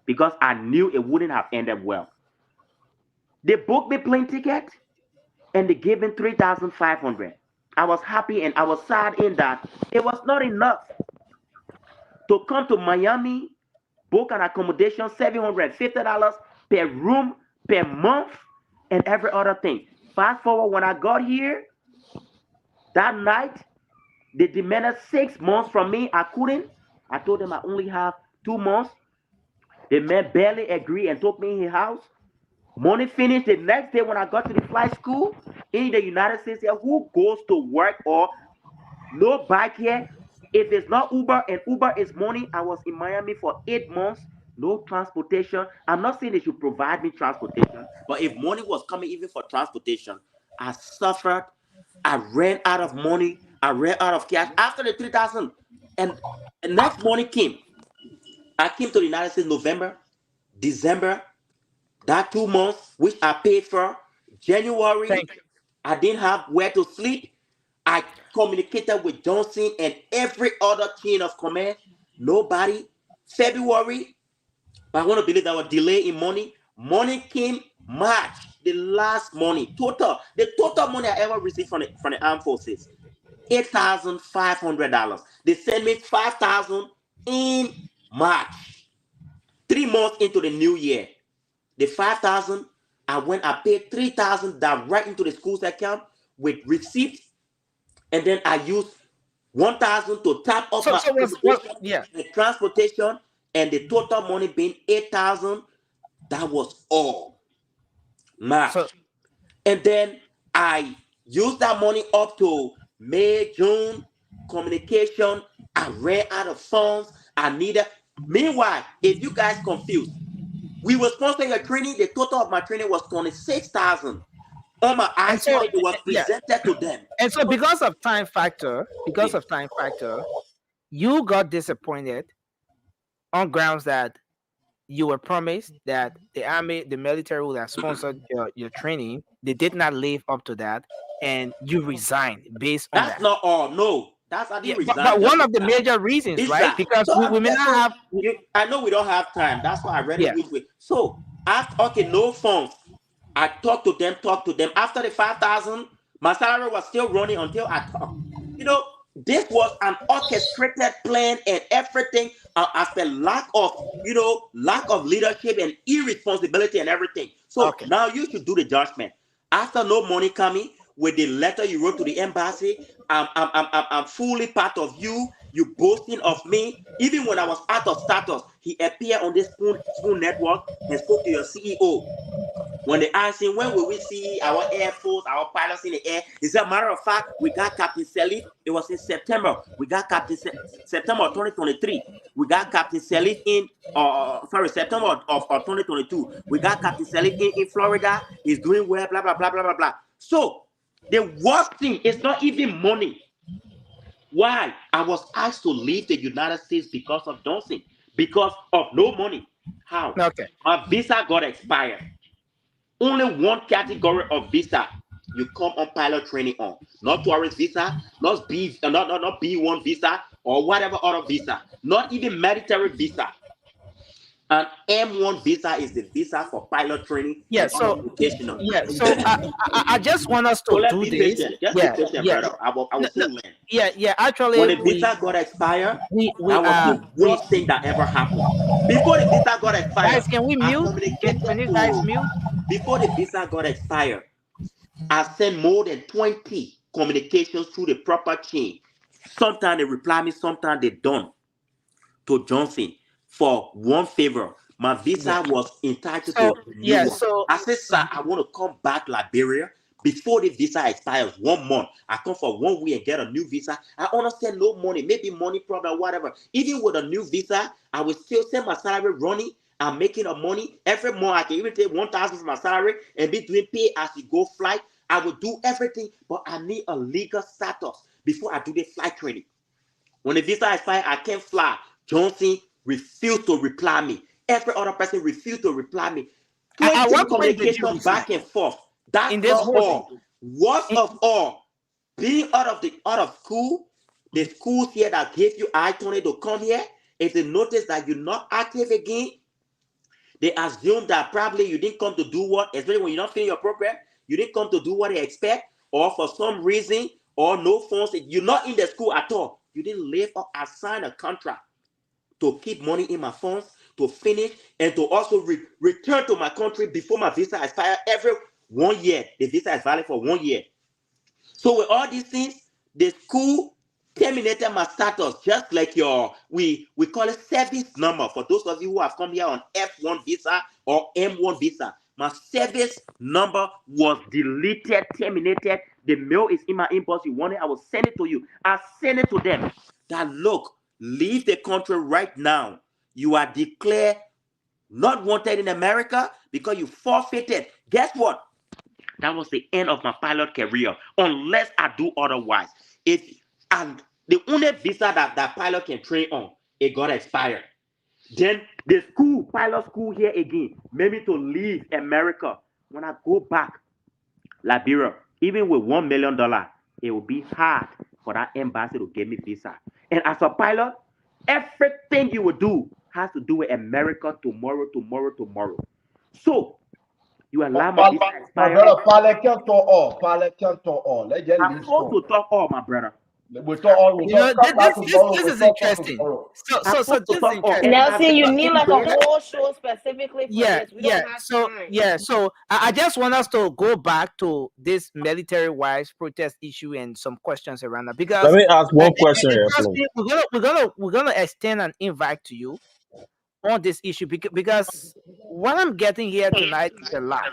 because I knew it wouldn't have ended well. They booked me plane ticket and they gave me 3,500. I was happy and I was sad in that it was not enough to come to Miami, book an accommodation, $750 per room per month, and every other thing. Fast forward, when I got here, that night, they demanded 6 months from me. I couldn't. I told them I only have 2 months. The man barely agreed and took me in his house. Money finished. The next day when I got to the flight school in the United States, here, who goes to work or no bike here? If it's not Uber and Uber is money, I was in Miami for 8 months, no transportation. I'm not saying they should provide me transportation, but if money was coming even for transportation, I suffered. I ran out of money. I ran out of cash. After the 3,000, and the next morning came. I came to the United States November, December, that 2 months, which I paid for. January, I didn't have where to sleep. I communicated with Johnson and every other chain of command. Nobody. February, but I want to believe there was delay in money. Money came March, the last money. The total money I ever received from the armed forces, $8,500. They sent me $5,000 in March. 3 months into the new year. The $5,000, I paid $3,000 direct into the school's account with receipts, and then I used $1,000 to tap off the transportation, and the total money being $8,000. That was all. March. And then I used that money up to May, June, communication. I ran out of funds. I needed. Meanwhile, if you guys confused, we were sponsoring a training. The total of my training was $26,000. On my iPhone, it was presented to them. And so, because of time factor, you got disappointed on grounds that you were promised that the army, the military would have sponsored your training. They did not live up to that, and you resigned based on that. That's not all. No. That's I didn't resign. But one of the major reasons, right? Because we may not have. I know we don't have time. That's why I read it this way. So after no funds, I talked to them. After the 5,000, my salary was still running until I talked. This was an orchestrated plan and everything. After lack of leadership and irresponsibility and everything. So now you should do the judgment. After no money coming, with the letter you wrote to the embassy, I'm fully part of you. You boasting of me. Even when I was out of status, he appeared on this Spoon Network and spoke to your CEO. When they asked him, when will we see our Air Force, our pilots in the air? He said, matter of fact, we got Captain Salif. It was in September. We got September of 2023. We got Captain Salif in, September of 2022. We got Captain Salif in Florida. He's doing well, blah, blah, blah, blah, blah, blah. So, the worst thing is not even money. Why? I was asked to leave the United States because of Johnson, because of no money. How? Okay. My visa got expired. Only one category of visa you come on pilot training on. Not tourist visa, not B1 visa, or whatever other visa. Not even military visa. An M1 visa is the visa for pilot training. Yeah, so I just want us to do this. I will still learn. Actually, when the visa got expired, that was the worst thing that ever happened. Before the visa got expired, guys, can we mute? Can you guys mute? Before the visa got expired, I sent more than 20 communications through the proper chain. Sometimes they reply me, sometimes they don't. To Johnson. For one favor, my visa was entitled to renewal. I said, sir, I want to come back to Liberia before the visa expires 1 month. I come for 1 week and get a new visa. I understand no money, maybe money problem, whatever. Even with a new visa, I will still send my salary running. I'm making a money every month. I can even take 1,000 from my salary and be doing pay as you go flight. I will do everything, but I need a legal status before I do the flight training. When the visa expires, I can't fly. Johnson refused to reply me. Every other person refused to reply me. Communication back and forth. That's not all. Worst of all, being out of school, the schools here that gave you I-20 to come here, If they notice that you're not active again, they assume that probably you didn't come to do what, especially when you're not filling your program, you didn't come to do what they expect, or for some reason, or no funds, you're not in the school at all. You didn't live up, I signed a contract to keep money in my funds, to finish, and to also return to my country before my visa expires every 1 year. The visa is valid for 1 year. So with all these things, the school terminated my status, just like we call it service number. For those of you who have come here on F1 visa or M1 visa, my service number was deleted, terminated. The mail is in my inbox. You want it, I will send it to you. I send it to them. That look, leave the country right now. You are declared not wanted in America because you forfeited. Guess what? That was the end of my pilot career, unless I do otherwise. And the only visa that pilot can train on, it got expired. Then the pilot school here again, made me to leave America. When I go back, Liberia, even with $1 million, it will be hard for that embassy to give me visa. And as a pilot, everything you will do has to do with America tomorrow. So you allow my visa to expire. My brother, parle can't talk all. Let's just I'm supposed to talk all, my brother. We talk all. We talk This is interesting. So this is interesting. Nelson, you need like a whole show specifically for this. We don't have time. So I just want us to go back to this military wives protest issue and some questions around that, because let me ask one question here, please. we're gonna extend an invite to you on this issue, because what I'm getting here tonight is a lot.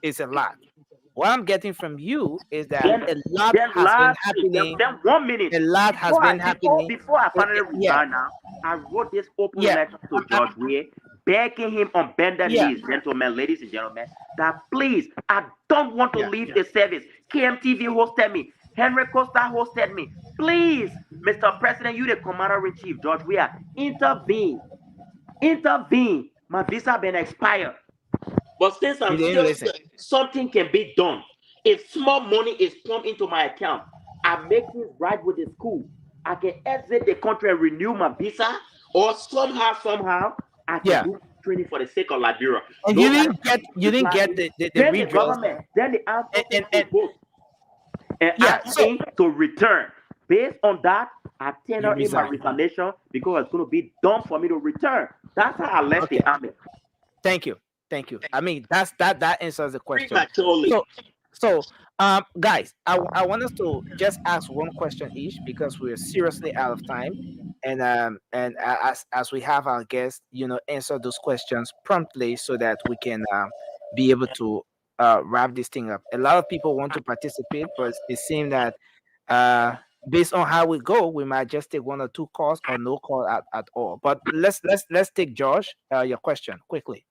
It's a lot. What I'm getting from you is that a lot has been happening. Then 1 minute. A lot has been happening. Before I finally resign now, I wrote this open letter to George Weah, begging him on bended knees, gentlemen, ladies and gentlemen, that please, I don't want to leave the service. KMTV hosted me. Henry Costa hosted me. Please, Mr. President, you the Commander-in-Chief, George Weah, intervene. Intervene. My visa been expired. But since I'm still something can be done. If small money is pumped into my account, I make things right with the school. I can exit the country and renew my visa, or somehow I can do training for the sake of Liberia. And you didn't get the then redress. the government, then the armed asked me to return. Based on that, I tendered in my resignation because it's going to be dumb for me to return. That's how I left the army. Thank you. I mean, that answers the question. Prematurely. So, guys, I want us to just ask one question each, because we're seriously out of time, and as we have our guests, answer those questions promptly so that we can be able to wrap this thing up. A lot of people want to participate, but it seems that based on how we go, we might just take 1 or 2 calls or no call at all. But let's take Josh, your question quickly.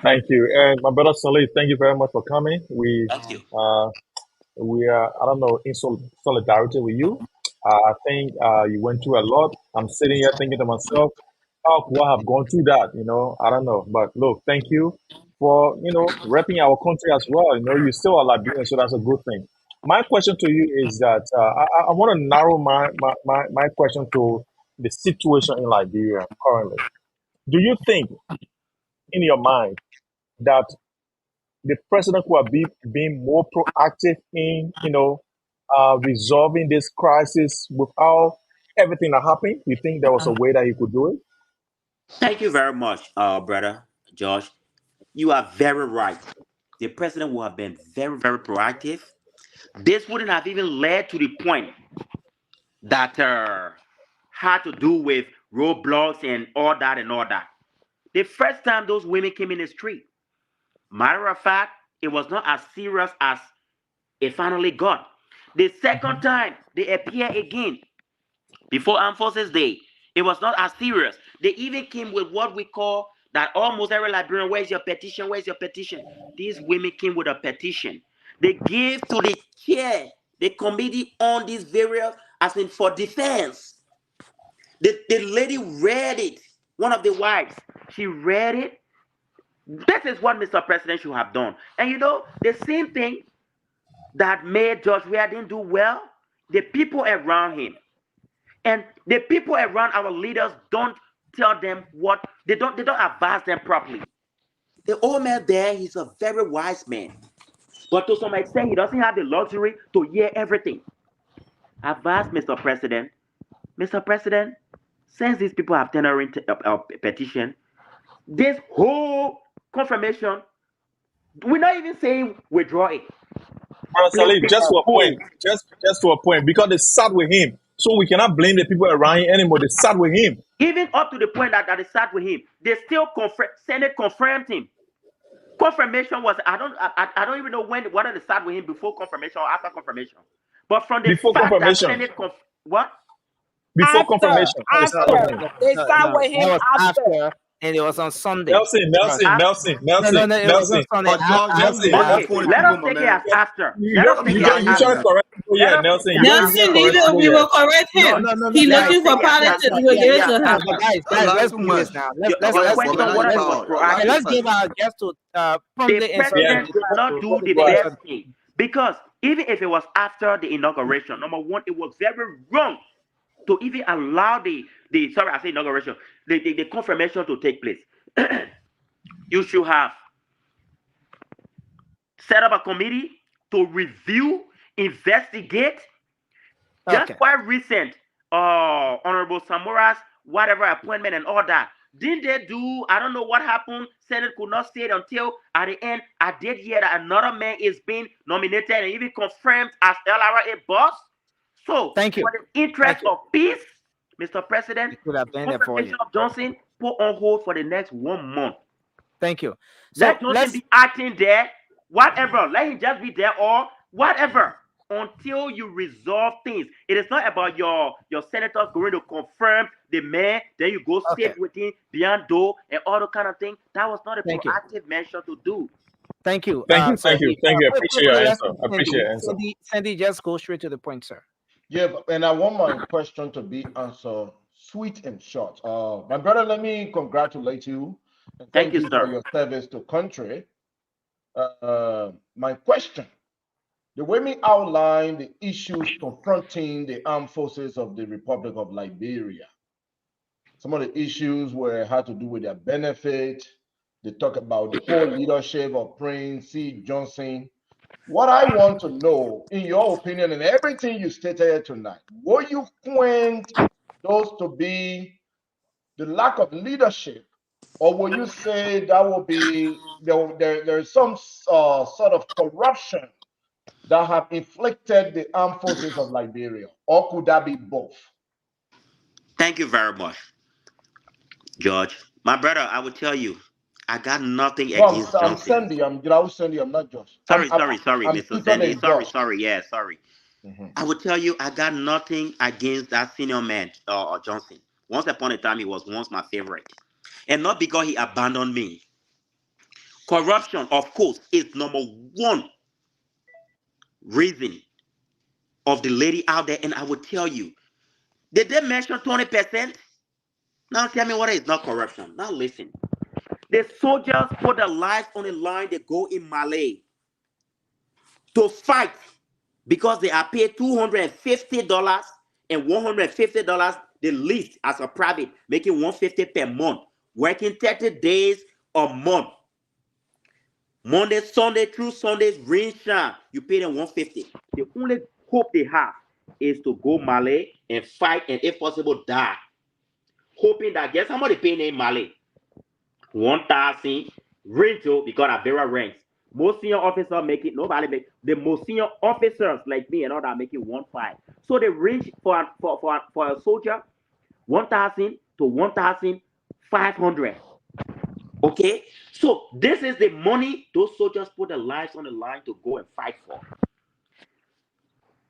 Thank you. And my brother Salih, thank you very much for coming. We are, I don't know, in solidarity with you. I think you went through a lot. I'm sitting here thinking to myself, how could I have gone through that? I don't know. But look, thank you for, repping our country as well. You're still a Liberian, so that's a good thing. My question to you is that I want to narrow my question to the situation in Liberia currently. Do you think, in your mind, that the president could have been more proactive in, resolving this crisis without everything that happened? You think there was a way that he could do it? Thank you very much, brother Josh. You are very right. The president would have been very, very proactive. This wouldn't have even led to the point that had to do with roadblocks and all that. The first time those women came in the street, matter of fact, it was not as serious as it finally got. The second time they appear again, before Armed Forces Day, it was not as serious. They even came with what we call that almost every Liberian, where's your petition? Where's your petition? These women came with a petition. They gave to the chair, the committee on these various, as in for defense. The lady read it, one of the wives, she read it. This is what Mr. President should have done. And the same thing that made George Weah didn't do well, the people around him. And the people around our leaders don't tell them what they don't advise them properly. The old man there, he's a very wise man. But to some extent, he doesn't have the luxury to hear everything. Advise Mr. President. Mr. President, since these people have tendering a petition, this whole confirmation, we're not even saying withdraw it. Brother Salif, just to a point, just to a point, because they sat with him. So we cannot blame the people around him anymore. They sat with him. Even up to the point that they sat with him, they still Senate confirmed him. Confirmation was I don't even know whether they sat with him before confirmation or after confirmation. But from the Before fact confirmation. that Senate what? Before confirmation. They sat with him after. And it was on Sunday. Nelson. No, it was on Sunday. Okay, let us take it as after. You try to correct people, yeah, Nelson. Nelson, we will correct him. He's looking for politics. We'll give it to him. Guys, let's do this now. Let's give our guest to The president did not do the best thing, because even if it was after the inauguration, number one, it was very wrong to even allow the confirmation to take place. You should have set up a committee to review, investigate. Just quite recent, Honorable Samura's whatever appointment and all that. Didn't they do? I don't know what happened. Senate could not stay until at the end. I did hear that another man is being nominated and even confirmed as LRA boss. So, thank you. For the interest of peace, Mr. President, confirmation of Johnson put on hold for the next 1 month. Thank you. Let Johnson be acting there, whatever. Let him just be there or whatever until you resolve things. It is not about your senators going to confirm the man, then you go sit with him beyond door and all the kind of thing. That was not a proactive measure to do. Thank you. Thank you. I appreciate your answer. I appreciate your answer. Sandy, just go straight to the point, sir. Yeah, and I want my question to be answered sweet and short. My brother, let me congratulate you. And thank you, sir, for your service to country. My question, the way we outline the issues confronting the armed forces of the Republic of Liberia, some of the issues had to do with their benefit. They talk about the whole leadership of Prince C. Johnson. What I want to know, in your opinion, and everything you stated here tonight, will you point those to be the lack of leadership, or will you say that will be there's some sort of corruption that have inflicted the armed forces of Liberia, or could that be both? Thank you very much, George. My brother, I will tell you, I got nothing against Johnson. I'm Sandy. I'm not Josh. Sorry, Mr. Sandy. Sorry. Yeah, sorry. I will tell you, I got nothing against that senior man, Johnson. Once upon a time, he was once my favorite. And not because he abandoned me. Corruption, of course, is number one reason of the lady out there. And I will tell you, did they mention 20%? Now tell me what is not corruption. Now listen. The soldiers put their lives on the line. They go in Malay to fight because they are paid $250 and $150 the least as a private, making $150 per month, working 30 days a month. Monday, Sunday through Sundays, rain shine, you pay them $150. The only hope they have is to go Malay and fight and, if possible, die. Hoping that, guess how much they pay in Malay? 1,000 rental because of very ranks. Most senior officers make it, nobody make the most senior officers like me and all that make it 1,500. So the range for a soldier, 1,000 to 1,500. Okay, so this is the money those soldiers put their lives on the line to go and fight for.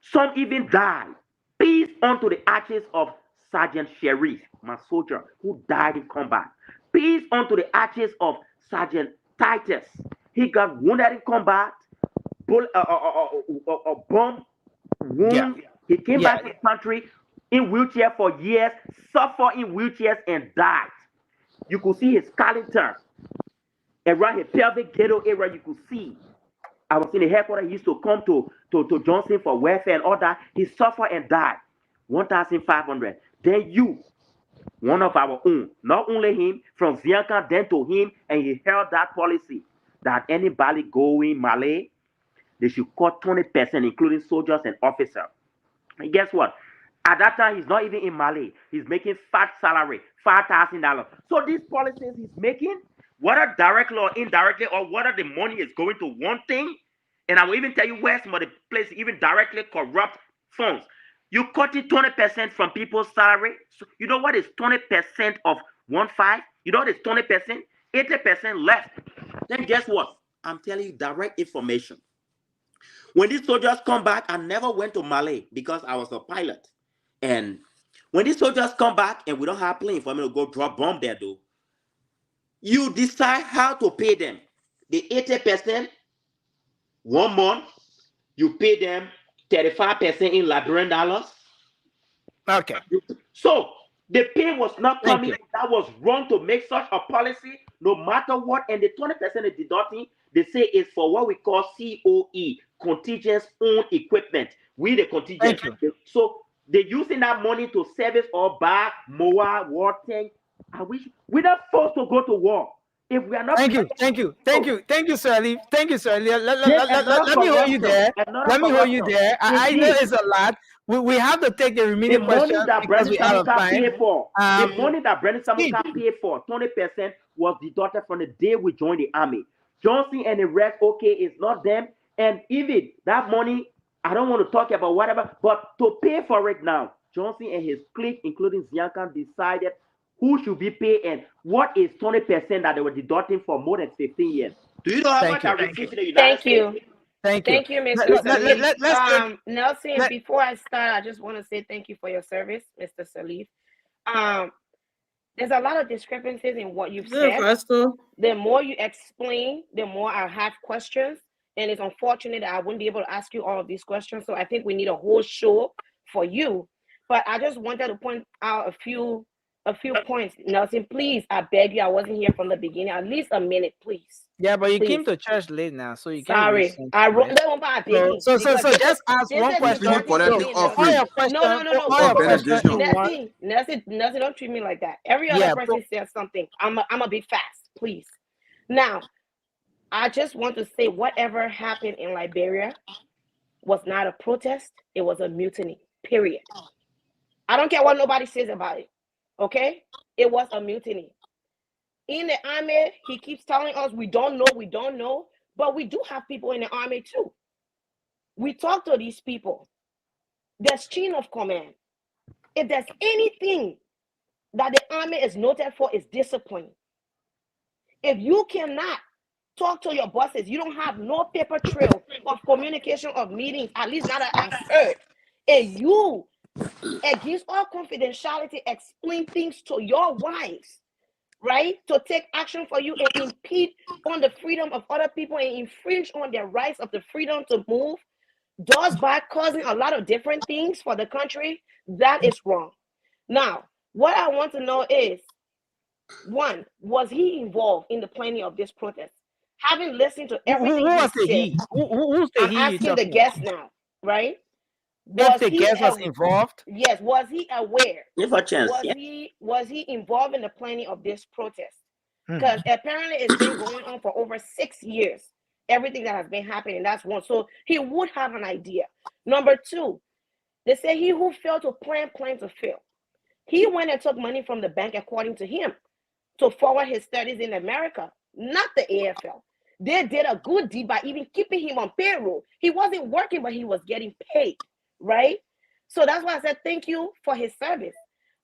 Some even died. Peace unto the ashes of Sergeant Sharif, my soldier, who died in combat. Peace unto the ashes of Sergeant Titus. He got wounded in combat, a bomb wound. Yeah. He came back to the country in wheelchair for years, suffered in wheelchairs and died. You could see his skeleton around his pelvic ghetto area. You could see. I was in the headquarters. He used to come to Johnson for welfare and all that. He suffered and died. 1,500. Then you, one of our own, not only him, from Zianka, then to him, and he held that policy that anybody going Malay, they should cut 20%, including soldiers and officers. And guess what? At that time, he's not even in Mali. He's making fat salary, $5,000. So these policies he's making, whether directly or indirectly, or whether the money is going to one thing, and I will even tell you where some of the places even directly corrupt funds. You cut it 20% from people's salary. So you know what is 20% of 1.5? You know what is 20%? 80% left. Then guess what? I'm telling you direct information. When these soldiers come back, I never went to Mali because I was a pilot. And when these soldiers come back and we don't have plane for me to go drop bomb there, though, you decide how to pay them. The 80%, 1 month, you pay them 35% in Liberian dollars. Okay. So the pay was not coming. That was wrong to make such a policy, no matter what. And the 20% is deducting, they say is for what we call COE, contingent's own equipment. We the contingent. So they're using that money to service or buy more war tank. We're not forced to go to war. If we are not. Thank you, Sir Ali. Thank you, Sir Ali. Let me hold you there. I know it's a lot. We have to take the remaining questions because we have time. The money that Brendan Samuka paid for, 20%, was deducted from the day we joined the army. Johnson and the rest, okay, it's not them. And even that money, I don't want to talk about whatever, but to pay for it now, Johnson and his clique, including Zianka, decided who should be paid and what is 20% that they were deducting for more than 15 years. Do you know how much I received in the United States? Thank you. Thank you, Mr. Salif. Nelson, before I start, I just want to say thank you for your service, Mr. Salif. There's a lot of discrepancies in what you've said. The more you explain, the more I have questions. And it's unfortunate that I wouldn't be able to ask you all of these questions. So I think we need a whole show for you. But I just wanted to point out a few points. Nelson, please, I beg you, I wasn't here from the beginning. At least a minute, please. Yeah, but you came to church late now, so you can't. Sorry, I wrote that one by baby. So just ask one question. No. Nelson, don't treat me like that. Every other person says something. I'm a be fast, please. Now, I just want to say whatever happened in Liberia was not a protest. It was a mutiny, period. I don't care what nobody says about it. Okay? It was a mutiny. In the army, he keeps telling us we don't know, but we do have people in the army too. We talk to these people. There's chain of command. If there's anything that the army is noted for, is discipline. If you cannot talk to your bosses, you don't have no paper trail of communication of meetings, at least not that I've heard. And you, against all confidentiality, explain things to your wives, right? To take action for you and impede on the freedom of other people and infringe on their rights of the freedom to move, thus by causing a lot of different things for the country, that is wrong. Now, what I want to know is, one, was he involved in the planning of this protest? Having listened to everything who's the he? Who's the he? I'm asking the guest now, right? Was the guest was involved? Yes. Was he aware? Give a chance. Was he involved in the planning of this protest? Because apparently it's been going on for over 6 years. Everything that has been happening, that's one. So he would have an idea. Number two, they say he who failed to plan to fail. He went and took money from the bank, according to him, to forward his studies in America, not the AFL. They did a good deed by even keeping him on payroll. He wasn't working, but he was getting paid, right? So that's why I said thank you for his service.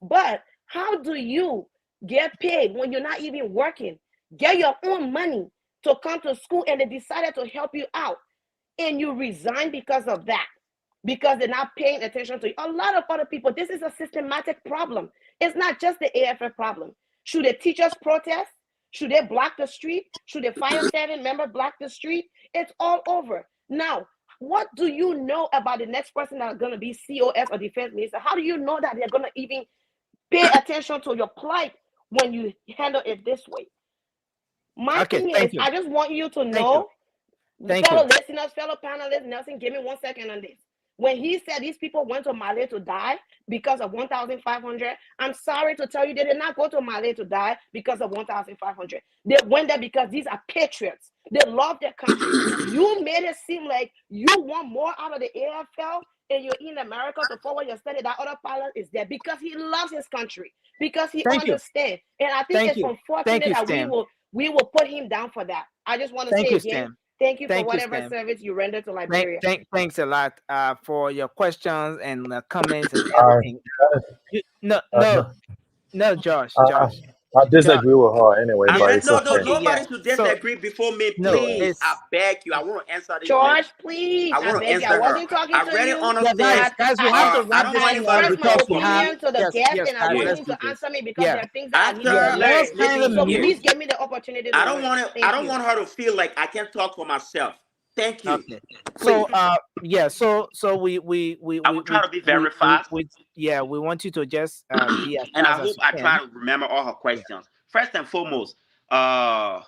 But how do you get paid when you're not even working? Get your own money to come to school, and they decided to help you out, and you resign because of that, because they're not paying attention to you. A lot of other people, this is a systematic problem. It's not just the AFL problem. Should the teachers protest? Should they block the street? Should the fire 7 member block the street? It's all over. Now, what do you know about the next person that's going to be COS or defense minister? How do you know that they're going to even pay attention to your plight when you handle it this way? My thing is, I just want you to know, fellow listeners, fellow panelists, Nelson, give me 1 second on this. When he said these people went to Mali to die because of 1,500, I'm sorry to tell you, they did not go to Mali to die because of 1,500. They went there because these are patriots. They love their country. You made it seem like you want more out of the AFL and you're in America to follow your study. That other pilot is there because he loves his country, because he Thank you. understands. And I think Thank it's you. unfortunate Thank you, that Stan. we will put him down for that. I just want to Thank say you, again, Stan. thank you for Thank you, whatever Stan. service you render to Liberia. Thanks a lot for your questions and comments and Uh, everything. No, Josh. I disagree with her anyway, I but read, it's no, okay. nobody should disagree before me. No, Please, it's I beg you. I want to answer this George, lady. please, I I want to beg you. I answer her. wasn't talking I to really you. understand. guys, we have to I wrap don't this want thing anybody up to Express my because we have opinion to the guest, and I guys, want let's him do to this. answer me because there are things that I need to After, learn. listen So here. please give me the opportunity to I don't learn. want to. Thank I don't you. want her to feel like I can't talk for myself. Thank you. Okay. Please. So we I will try to be very fast. we want you to just be as And I fast as hope you I can. try to remember all her questions. First and foremost, my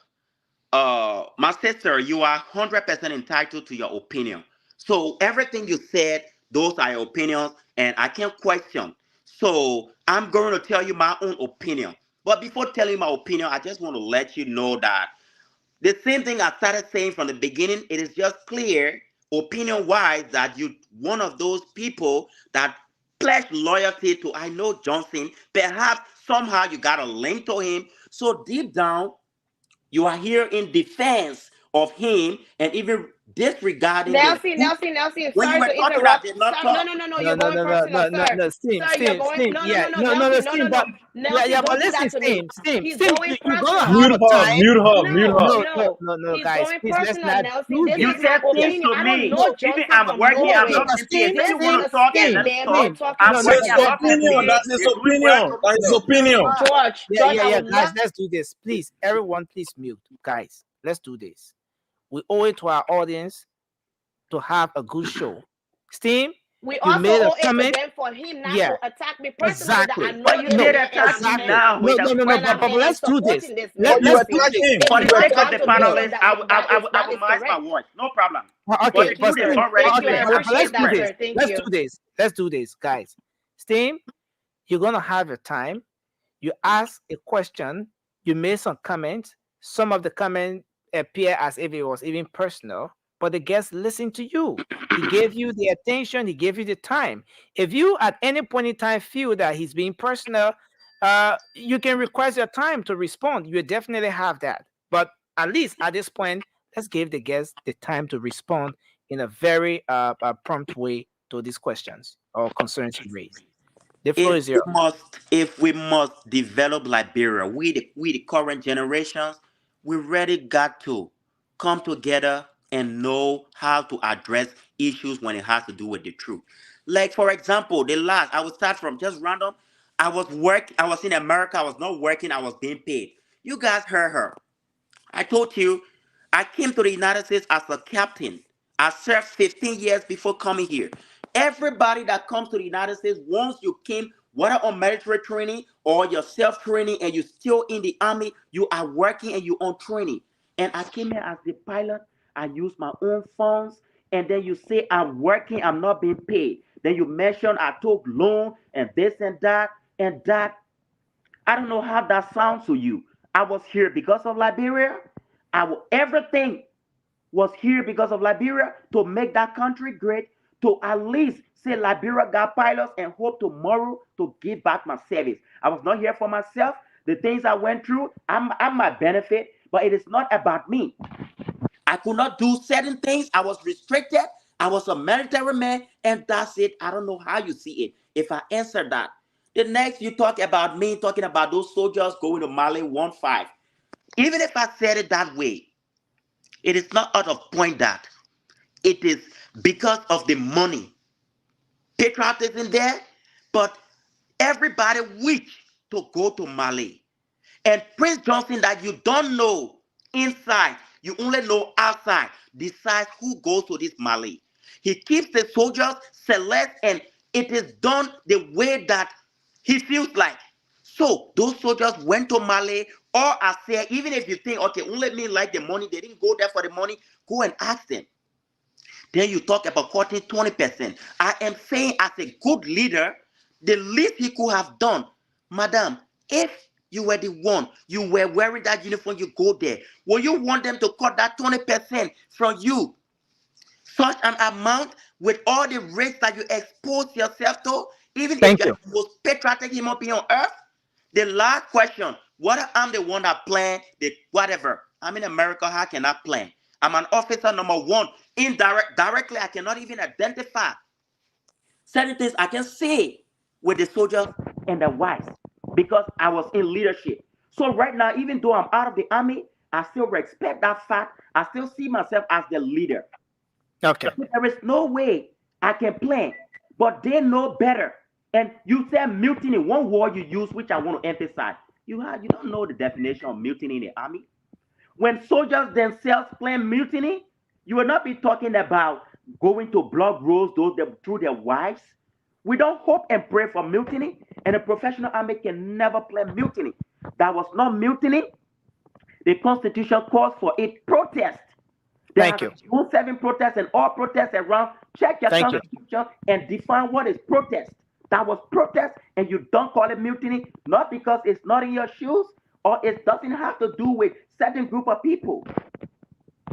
sister, you are 100% entitled to your opinion. So everything you said, those are your opinions, and I can't question. So I'm going to tell you my own opinion. But before telling my opinion, I just want to let you know that the same thing I started saying from the beginning, it is just clear, opinion-wise, that you one of those people that pledge loyalty to, I know Johnson. Perhaps somehow you got a link to him. So deep down, you are here in defense of him and even disregarding Nelson, when you sorry were to talking, I interrupt. did not Sir, talk. no, you're going personal, sir. Steam, Sir, you're going, Steam, Nelson, but Nelson, but don't do listen, that to me. Steam, He's Steam, going you're personal. gonna have a time. No, He's guys, going please, let's personal, not Nelson. do This this. You is my said things opinion. to I don't me. know Even Johnson I'm from working, I'm Norway. not busy. If you want to This talk, is a let's scam talk. man talking I'm to That's working, his I'm me. not busy. opinion. That's his It's doing well opinion. to That's his myself. opinion. George, Yeah, I would guys, love. let's do this. Please, everyone, please mute. Guys, let's do this. We owe it to our audience to have a good show. Steam, We you also made a owe it to comment. them for him not Yeah, to attack me personally. That I exactly. know But you they did there and attack me I'm now with a No, question. but and I'm let's do this. supporting this. But you Let's do attack this. him. If For you the want sake to of come the to me, panelists, that I will is minimize my correct. voice. No problem. Okay, But but you Steam, already Thank you. I clear. but let's appreciate do that, this. sir. Thank Let's you. do this. Let's do this, guys. Steam, you're gonna have a time. You ask a question. You made some comments. Some of the comments appear as if it was even personal, but the guest listened to you. He gave you the attention. He gave you the time. If you at any point in time feel that he's being personal, you can request your time to respond. You definitely have that. But at least at this point, let's give the guest the time to respond in a very prompt way to these questions or concerns he raised. The floor is yours. If we must develop Liberia, we the current generations, we really got to come together and know how to address issues when it has to do with the truth. Like for example, I will start from just random. I was in America, I was not working, I was being paid. You guys heard her. I told you, I came to the United States as a captain. I served 15 years before coming here. Everybody that comes to the United States, once you came, whether on military training or your self-training and you're still in the army, you are working and you're on training. And I came here as the pilot. I use my own funds. And then you say, I'm working, I'm not being paid. Then you mention I took loan and this and that and that. I don't know how that sounds to you. I was here because of Liberia. Everything was here because of Liberia to make that country great, to at least say Liberia got pilots and hope tomorrow to give back my service. I was not here for myself. The things I went through, I'm my benefit, but it is not about me. I could not do certain things. I was restricted. I was a military man, and that's it. I don't know how you see it. If I answer that, the next you talk about me talking about those soldiers going to Mali 1-5. Even if I said it that way, it is not out of point that it is because of the money. Patriotism there, but everybody wish to go to Mali. And Prince Johnson that you don't know inside, you only know outside, decides who goes to this Mali. He keeps the soldiers select and it is done the way that he feels like. So those soldiers went to Mali, or I say, even if you think, okay, only me like the money, they didn't go there for the money, go and ask them. Then you talk about cutting 20%. I am saying, as a good leader, the least he could have done, madam, if you were the one, you were wearing that uniform, you go there, will you want them to cut that 20% from you? Such an amount with all the risks that you expose yourself to, even if you're the most patriotic human being on earth? The last question, what if I'm the one that planned the whatever? I'm in America, how can I plan? I'm an officer number one. Directly, I cannot even identify certain things I can say with the soldiers and their wives because I was in leadership. So right now, even though I'm out of the army, I still respect that fact. I still see myself as the leader. Okay. There is no way I can plan, but they know better. And you said mutiny, one word you use, which I want to emphasize. You don't know the definition of mutiny in the army. When soldiers themselves plan mutiny, you will not be talking about going to block roads through their wives. We don't hope and pray for mutiny, and a professional army can never plan mutiny. That was not mutiny. The Constitution calls for a protest. Thank you. June 7 protests and all protests around. Check your Constitution and define what is protest. That was protest, and you don't call it mutiny, not because it's not in your shoes or it doesn't have to do with certain group of people.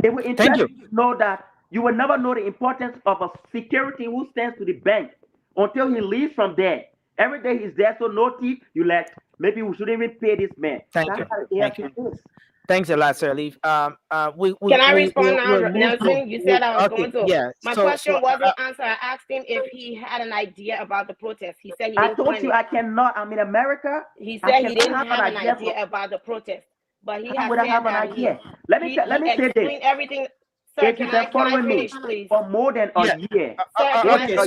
It will interest you to know that you will never know the importance of a security who stands to the bank until he leaves from there. Every day he's there, so no thief. You like, maybe we shouldn't even pay this man. Thank you. Thanks a lot, Sir Leaf. Can I respond now, Nelson? You said I was going to. Yeah. My question wasn't answered. I asked him if he had an idea about the protest. He said he didn't. I told you I cannot. I'm in America. He said he didn't have an idea about the protest, but he has said have an idea. Let me say this. Everything. Sir, If you've been following me for more than a year, I've been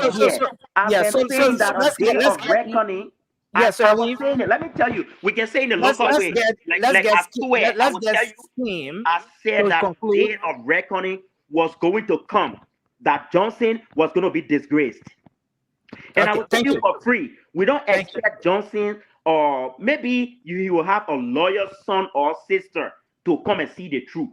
saying that a day of reckoning. Yes, I was saying it. Let me tell you, we can say in the local way. I swear, I will tell you, I said that a day of reckoning was going to come, that Johnson was going to be disgraced. And I will tell you for free, we don't expect Johnson, or maybe you will have a lawyer's son or sister to come and see the truth.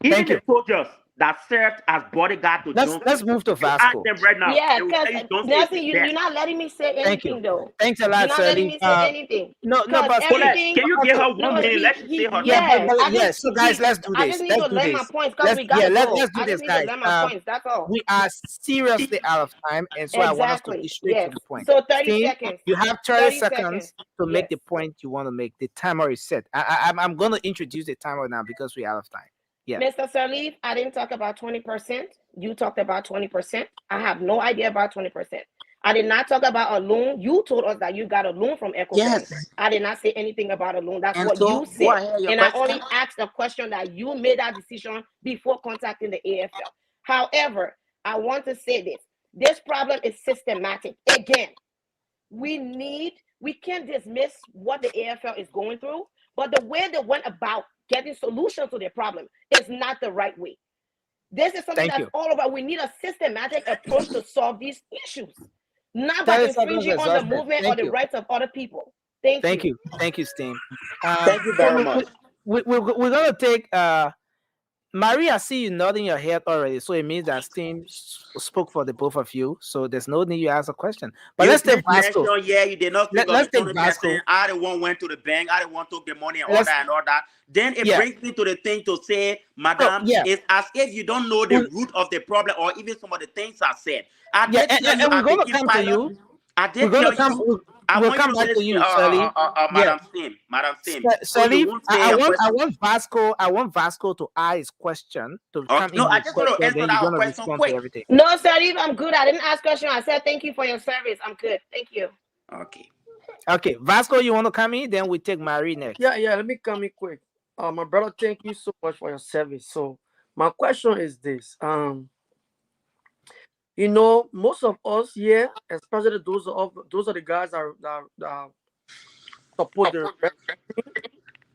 Even the soldiers that served as bodyguard to Johnson. Let's move to Vasco. Ask them right now. Yeah, because Nelson, you're not letting me say anything, though. Thanks a lot, You're not letting me say anything. No, but can you give her 1 minute? Let's say her. Yes. So guys, let's do this. I just need to learn my points because we got to go. Let's do this, guys. That's all. We are seriously out of time, and so I want us to be straight to the point. So 30 seconds. You have 30 seconds to make the point you want to make. The timer is set. I'm going to introduce the timer now because we're out of time. Yeah. Mr. Sirleaf, I didn't talk about 20%. You talked about 20%. I have no idea about 20%. I did not talk about a loan. You told us that you got a loan from Equifax. Yes. I did not say anything about a loan. That's what you said. And I only asked a question that you made that decision before contacting the AFL. However, I want to say this. This problem is systematic. Again, we can't dismiss what the AFL is going through, but the way they went about getting solutions to their problem is not the right way. This is something that's all about. We need a systematic approach to solve these issues, not by infringing on the movement or the rights of other people. Thank you. Thank you, Steen. Thank you very much. We're going to take Maria. I see you nodding your head already, so it means that Steen spoke for the both of you. So there's no need you ask a question. But let's take Vasco. Yeah, you did not. Let's take Vasco. I the one went to the bank. I the one took the money and all that. Then it brings me to the thing to say, Madam, it's as if you don't know the root of the problem or even some of the things I said. And we're going to come to you. I did tell you. We'll come back to you, Sirleaf. Madam Sim. Sirleaf, I want Vasco to ask his question. I just want to answer that question quick. No, Sirleaf, I'm good. I didn't ask question. I said thank you for your service. I'm good. Thank you. Okay, Vasco, you want to come in? Then we take Marie next. Yeah. Let me come in quick. My brother, thank you so much for your service. So my question is this. Most of us here, especially those are the guys that support the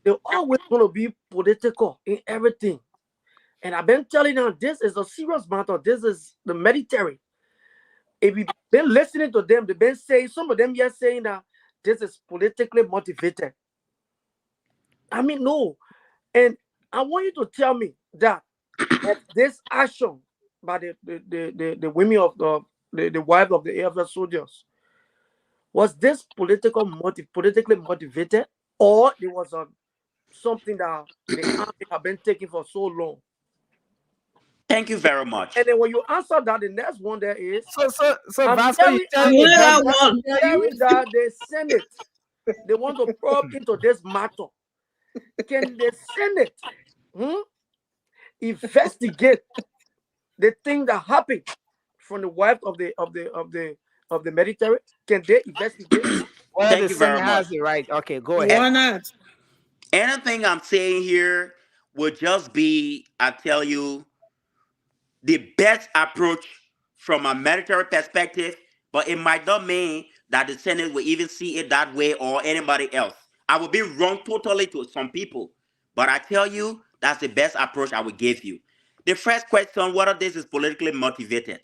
they're always going to be political in everything. And I've been telling them this is a serious matter. This is the military. If you've been listening to them, they've been saying, some of them here saying that this is politically motivated. I mean, no. And I want you to tell me that this action by the women of the wife of the AFL soldiers, was this politically motivated, or it was something that the army have been taking for so long? Thank you very much. And then when you answer that, the next one there is so I'm Vasco, hearing, you tell me I'm hearing that the Senate, they want to probe into this matter. Can the Senate investigate the thing that happened from the wife of the military? Can they investigate? Well, Thank the you very Senate much. has the right. Okay, go Why ahead. not? Anything I'm saying here would just be, I tell you, the best approach from a military perspective, but it might not mean that the Senate will even see it that way or anybody else. I would be wrong totally to some people, but I tell you, that's the best approach I would give you. The first question, whether this is politically motivated,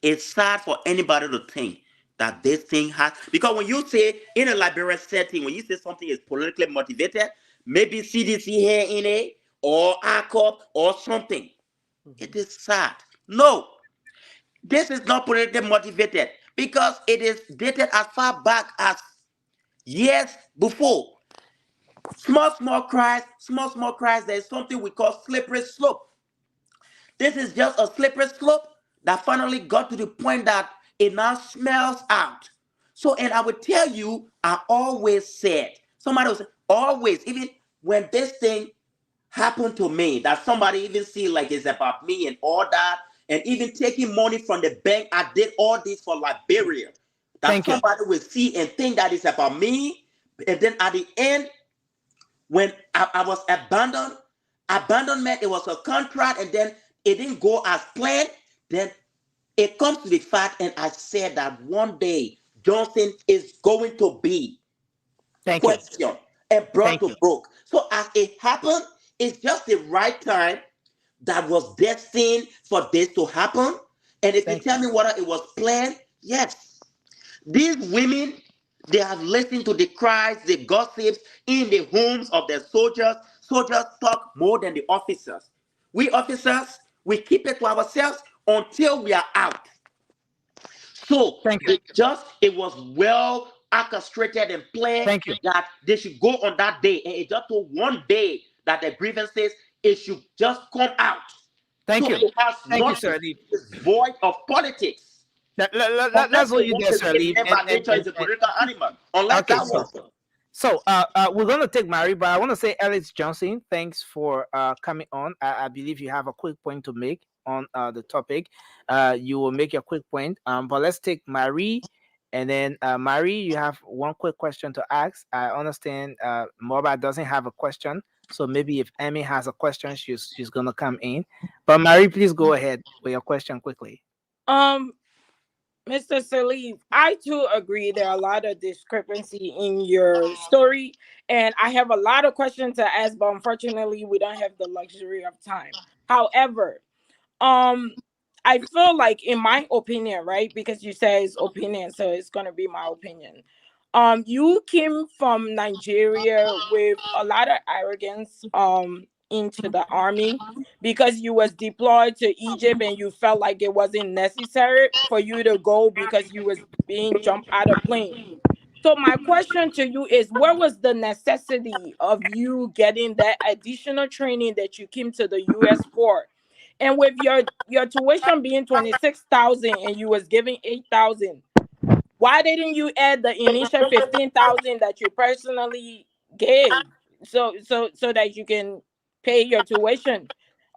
it's sad for anybody to think that this thing has, because when you say in a Liberian setting, when you say something is politically motivated, maybe CDC here in it, or ACOP, or something. It is sad. No, this is not politically motivated because it is dated as far back as years before. Small cries, there's something we call slippery slope. This is just a slippery slope that finally got to the point that it now smells out. So, and I would tell you, I always said, somebody was always, even when this thing happened to me, that somebody even see like it's about me and all that, and even taking money from the bank, I did all this for Liberia. That Thank you. somebody will see and think that it's about me, and then at the end, when I was abandonment, it was a contract, and then it didn't go as planned. Then it comes to the fact, and I said that one day Johnson is going to be questioned and brought to book. So as it happened, it's just the right time that was destined for this to happen. And if you tell me whether it was planned, yes. These women, they have listened to the cries, the gossips in the homes of their soldiers. Soldiers talk more than the officers. We officers, we keep it to ourselves until we are out. So it was well orchestrated and planned that they should go on that day. And it just took one day that the grievances, it should just come out. Thank you. It has Thank you, nothing Sir to Lee. do with void of politics. That's what you there, Sir Lee. Nature is a political animal. Unless that was. So we're going to take Mary, but I want to say, Ellis Johnson, thanks for coming on. I believe you have a quick point to make on the topic. You will make your quick point. But let's take Mary, and then Mary, you have one quick question to ask. I understand Moba doesn't have a question, so maybe if Emmy has a question, she's going to come in. But Mary, please go ahead with your question quickly. Mr. Salif, I too agree there are a lot of discrepancy in your story, and I have a lot of questions to ask, but unfortunately, we don't have the luxury of time. However, I feel like, in my opinion, right, because you say it's opinion, so it's gonna be my opinion. You came from Nigeria with a lot of arrogance, into the army because you was deployed to Egypt and you felt like it wasn't necessary for you to go because you was being jumped out of plane. So my question to you is, where was the necessity of you getting that additional training that you came to the US for? And with your tuition being 26,000 and you was giving 8,000, why didn't you add the initial 15,000 that you personally gave so that you can pay your tuition?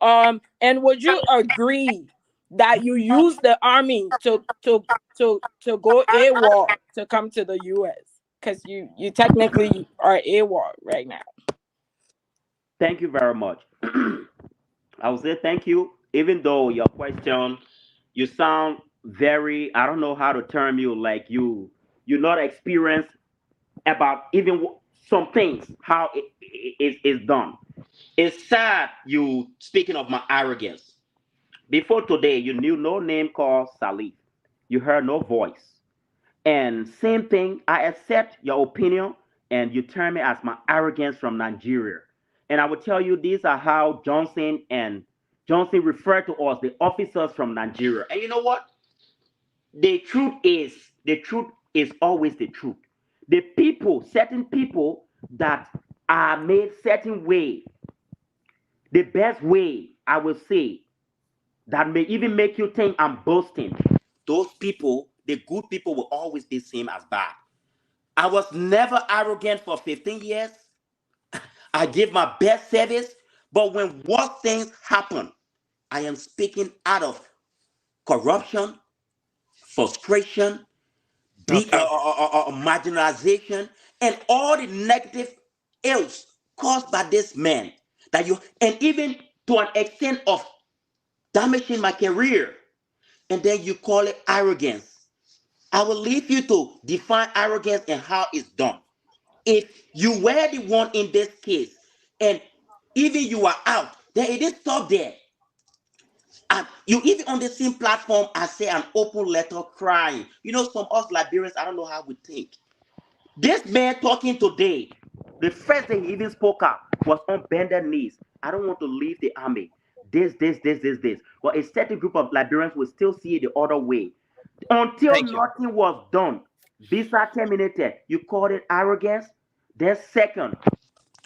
And would you agree that you use the army to go AWOL to come to the US? Because you technically are AWOL right now. Thank you very much. I will say thank you, even though your question, you sound very, I don't know how to term you, like you're not experienced about even some things, how it is done. It's sad you speaking of my arrogance. Before today, you knew no name called Salif. You heard no voice. And same thing, I accept your opinion and you term me as my arrogance from Nigeria. And I will tell you, these are how Johnson and Johnson referred to us, the officers from Nigeria. And you know what? The truth is always the truth. The people, certain people that are made certain way, the best way, I will say, that may even make you think I'm boasting. Those people, the good people, will always be seen as bad. I was never arrogant for 15 years. I give my best service, but when worse things happen, I am speaking out of corruption, frustration, marginalization, and all the negative ills caused by this man. And even to an extent of damaging my career, and then you call it arrogance. I will leave you to define arrogance and how it's done. If you were the one in this case, and even you are out, then it didn't stop there. And you even on the same platform, I say an open letter crying. You know, some us Liberians, I don't know how we think. This man talking today, the first thing he even spoke up was on bended knees. I don't want to leave the army. This. But a certain group of Liberians will still see it the other way. Until nothing was done, visa terminated. You called it arrogance. Then second,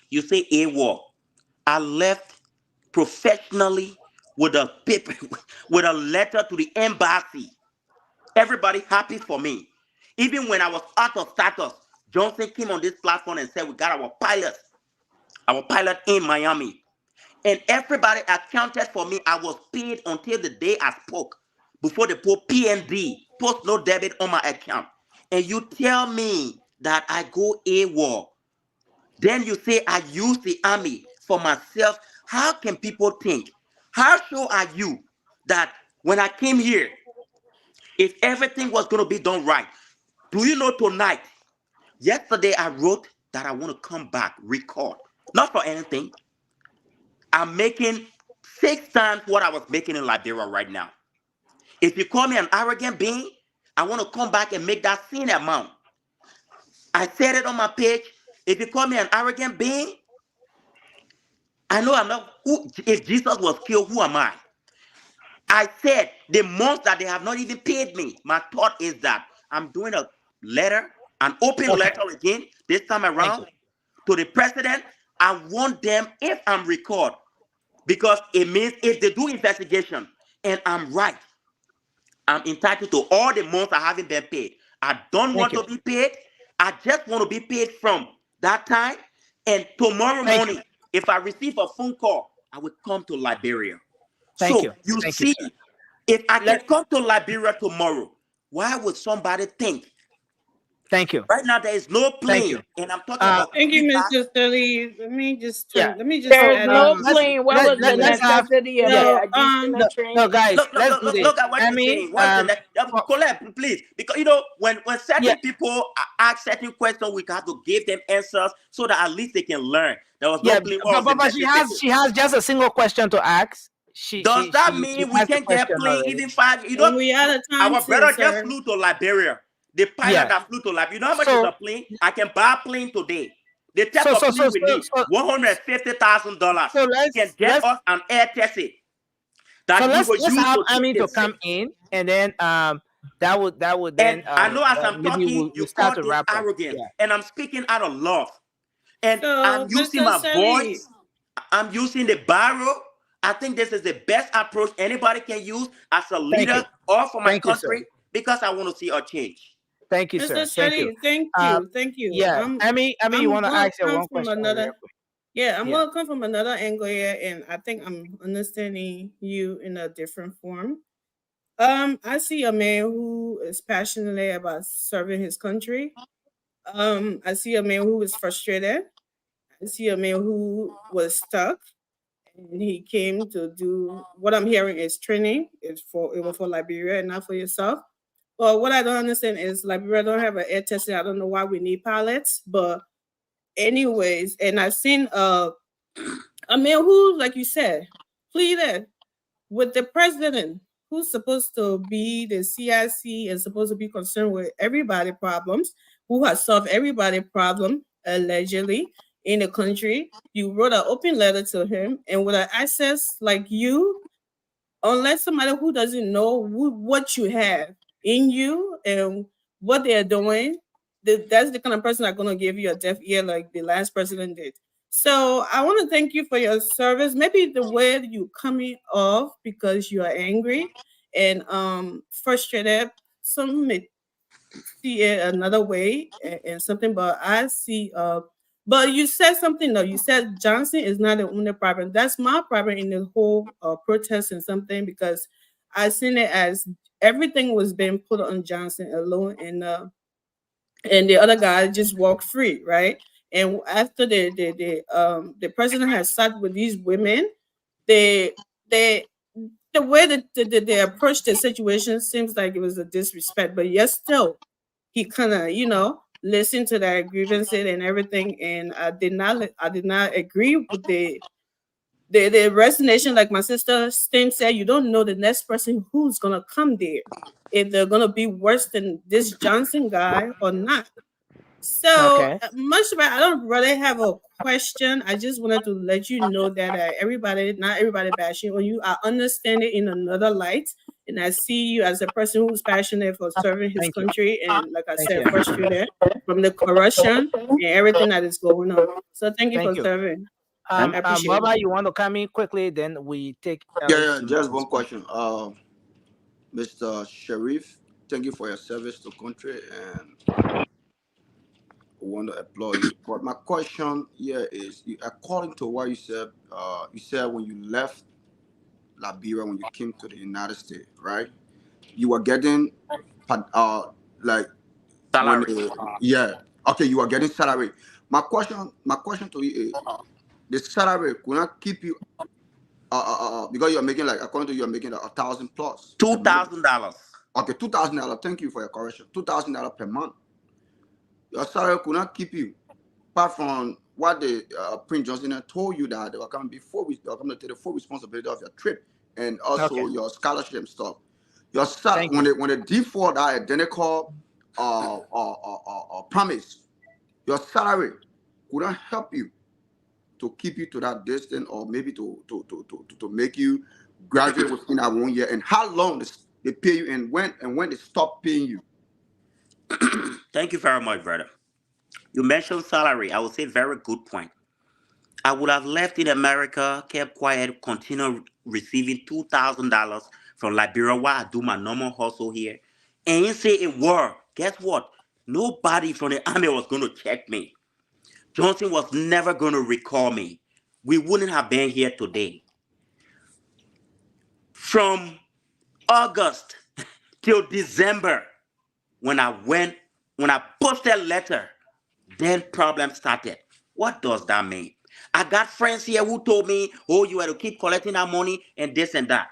you say AWOL. I left professionally with a paper, with a letter to the embassy. Everybody happy for me. Even when I was out of status, Johnson came on this platform and said, we got our pilot in Miami. And everybody accounted for me. I was paid until the day I spoke, before they put PND, post no debit on my account. And you tell me that I go AWOL. Then you say I use the army for myself. How can people think? How sure are you that when I came here, if everything was going to be done right? Do you know tonight? Yesterday I wrote that I want to come back, record. Not for anything. I'm making 6 times what I was making in Liberia right now. If you call me an arrogant being, I want to come back and make that same amount. I said it on my page. If you call me an arrogant being, I know I'm not. If Jesus was killed, who am I? I said the months that they have not even paid me. My thought is that I'm doing a letter, an open letter again, this time around, to the president. I want them, if I'm record, because it means if they do investigation and I'm right, I'm entitled to all the months I haven't been paid. I don't want to be paid. I just want to be paid from that time. And tomorrow morning, if I receive a phone call, I will come to Liberia. You see, if I can come to Liberia tomorrow, why would somebody think? Thank you. Right now, there is no plane, and I'm talking about. Thank you, Mr. Sterling. Let me just There's no plane. What was the necessity of it? No, guys, look at what you're saying. Colette, please, because you know when certain people ask certain questions, we have to give them answers so that at least they can learn. There was no plane. But she has just a single question to ask. Does that mean we can't get plane even 5? You know, we out of time. Our brother just flew to Liberia. The pilot that flew to Liberia. You know how much is a plane? I can buy a plane today. The test of plane we need $150,000. So can get us an air taxi. Let's have Army to come in, and then that would then. I know as I'm talking, you start to wrap arrogant, and I'm speaking out of love, and I'm using my voice. I'm using the barrel. I think this is the best approach anybody can use as a leader or for my country, because I want to see a change. Thank you, sir. Thank you. Yeah, I mean, you want to ask one question? I'm going to come from another angle here, and I think I'm understanding you in a different form. I see a man who is passionate about serving his country. I see a man who is frustrated. I see a man who was stuck, and he came to do what I'm hearing is training. It was for Liberia and not for yourself. Well, what I don't understand is Liberia don't have an air taxi. I don't know why we need pilots, but anyways, and I've seen a man who, like you said, pleaded with the president, who's supposed to be the CIC and supposed to be concerned with everybody's problems, who has solved everybody's problem allegedly in the country. You wrote an open letter to him, and with an access like you, unless somebody who doesn't know what you have in you and what they're doing, that's the kind of person that's going to give you a deaf ear like the last president did. So I want to thank you for your service. Maybe the way that you coming off because you are angry and frustrated, some may see it another way and something, but I see but you said something though. You said Johnson is not the only problem. That's my problem in the whole protest and something, because I seen it as everything was being put on Johnson alone, and the other guy just walked free, right? And after the president has sat with these women, they the way that they approached the situation seems like it was a disrespect, but yes, still he kind of listened to their grievances and everything, and I did not agree with the resignation. Like my sister Stem said, you don't know the next person who's gonna come there, if they're gonna be worse than this Johnson guy or not. So Okay. much about, I don't really have a question. I just wanted to let you know that not everybody bashing on you. I understand it in another light, and I see you as a person who's passionate for serving his country, and like I said, frustrated from the corruption and everything that is going on. So thank you for serving. I appreciate Baba, it. you want to come in quickly? Then we take. Yeah, just one question. Mr. Sharif, thank you for your service to country, and I want to applaud you. But my question here is, according to what you said when you left Liberia, when you came to the United States, right? You were getting, like, Salary. yeah, okay, you were getting salary. My question to you is, the salary could not keep you, because you're making, like, according to you, you're making like $1,000 plus. $2,000. Okay, $2,000. Thank you for your correction. $2,000 per month. Your salary could not keep you, apart from what the Prince Johnson had told you, that they were coming to take the full responsibility of your trip and also your scholarship and stuff. Your salary, when they default that identical promise, your salary could not help you to keep you to that distance, or maybe to make you graduate within that 1 year. And how long they pay you, and when they stop paying you. Thank you very much, brother. You mentioned salary. I would say very good point. I would have left in America, kept quiet, continue receiving $2,000 from Liberia while I do my normal hustle here, and you say it worked. Guess what? Nobody from the army was going to check me. Johnson was never going to recall me. We wouldn't have been here today. From August till December, when I posted a letter, then problems started. What does that mean? I got friends here who told me, oh, you have to keep collecting that money and this and that.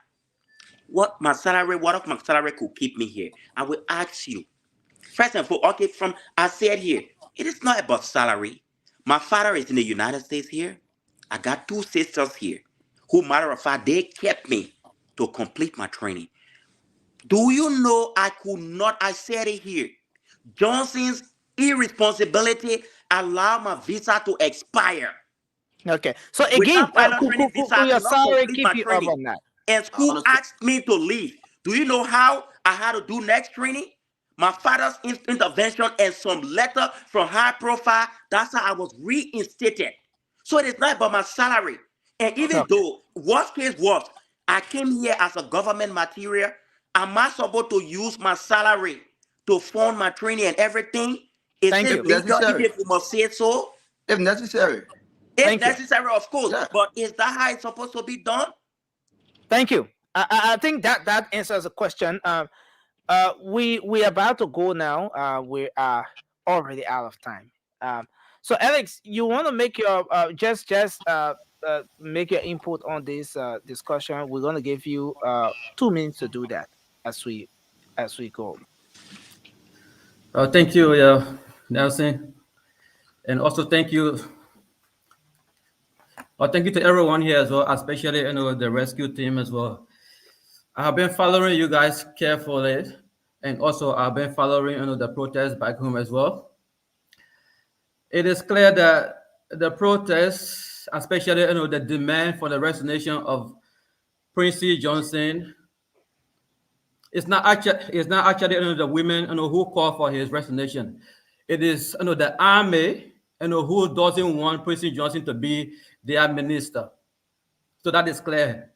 What if my salary could keep me here? I will ask you. First and foremost, I said here, it is not about salary. My father is in the United States here. I got 2 sisters here who, matter of fact, they kept me to complete my training. Do you know I said it here, Johnson's irresponsibility allowed my visa to expire. Okay, so again, could your salary keep you up on that? And school asked me to leave. Do you know how I had to do next training? My father's intervention and some letter from high profile, that's how I was reinstated. So it is not about my salary. And even though, worst case was, I came here as a government material, am I supposed to use my salary to fund my training and everything? Is it legal if you must say so? If necessary. If necessary, of course. Yeah. But is that how it's supposed to be done? Thank you. I think that answers the question. We about to go now. We are already out of time. So Alex, you want to make your just make your input on this discussion. We're gonna give you 2 minutes to do that as we go. Thank you, Nelson, and also thank you. Thank you to everyone here as well, especially the rescue team as well. I have been following you guys carefully, and also I've been following the protests back home as well. It is clear that the protests, especially the demand for the resignation of Quincy Johnson. It's not actually the women who call for his resignation. It is the army who doesn't want Quincy Johnson to be their minister. So that is clear.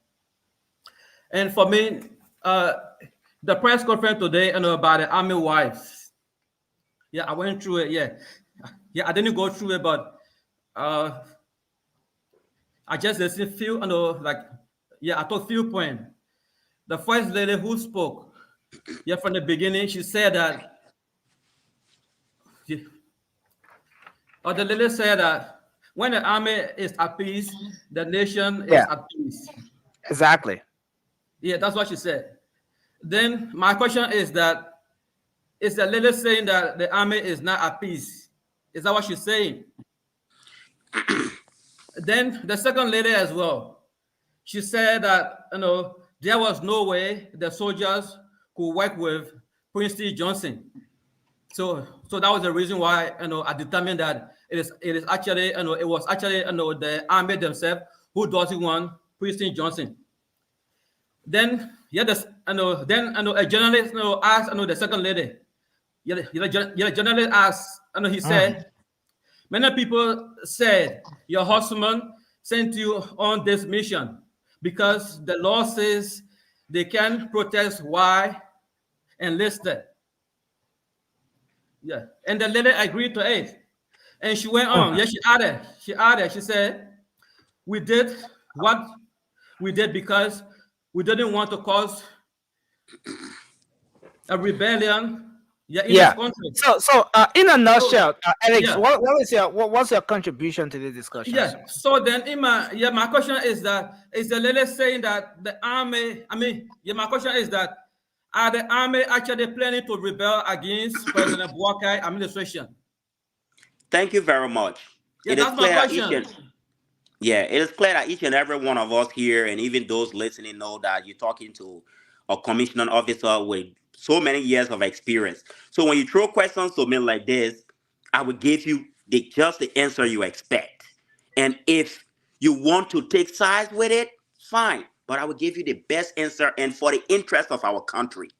And for me, the press conference today about the army wives. Yeah, I went through it. Yeah, I didn't go through it, but I just listened few. I took few points. The first lady who spoke, from the beginning, she said that. The lady said that when the army is at peace, the nation is at peace. Exactly. Yeah, that's what she said. Then my question is that, is the lady saying that the army is not at peace? Is that what she's saying? Then the second lady as well, she said that there was no way the soldiers could work with Quincy Johnson. So that was the reason why I determined that it is actually it was actually the army themselves who doesn't want Quincy Johnson. Then a journalist asked the second lady. The journalist asked he said, many people said your husband sent you on this mission because the law says they can protest why enlisted. Yeah, and the lady agreed to it, and she went on. She added. She said, "We did what we did because we didn't want to cause a rebellion." In this country. So in a nutshell, Alex, what's your contribution to this discussion? Yeah. So then, my question is that is the lady saying that the army? My question is that are the army actually planning to rebel against President Boakai administration? Thank you very much. Yeah, that's my question. It is clear that each and every one of us here, and even those listening, know that you're talking to a commissioning officer with so many years of experience. So when you throw questions to me like this, I will give you just the answer you expect. And if you want to take sides with it, fine. But I will give you the best answer and for the interest of our country.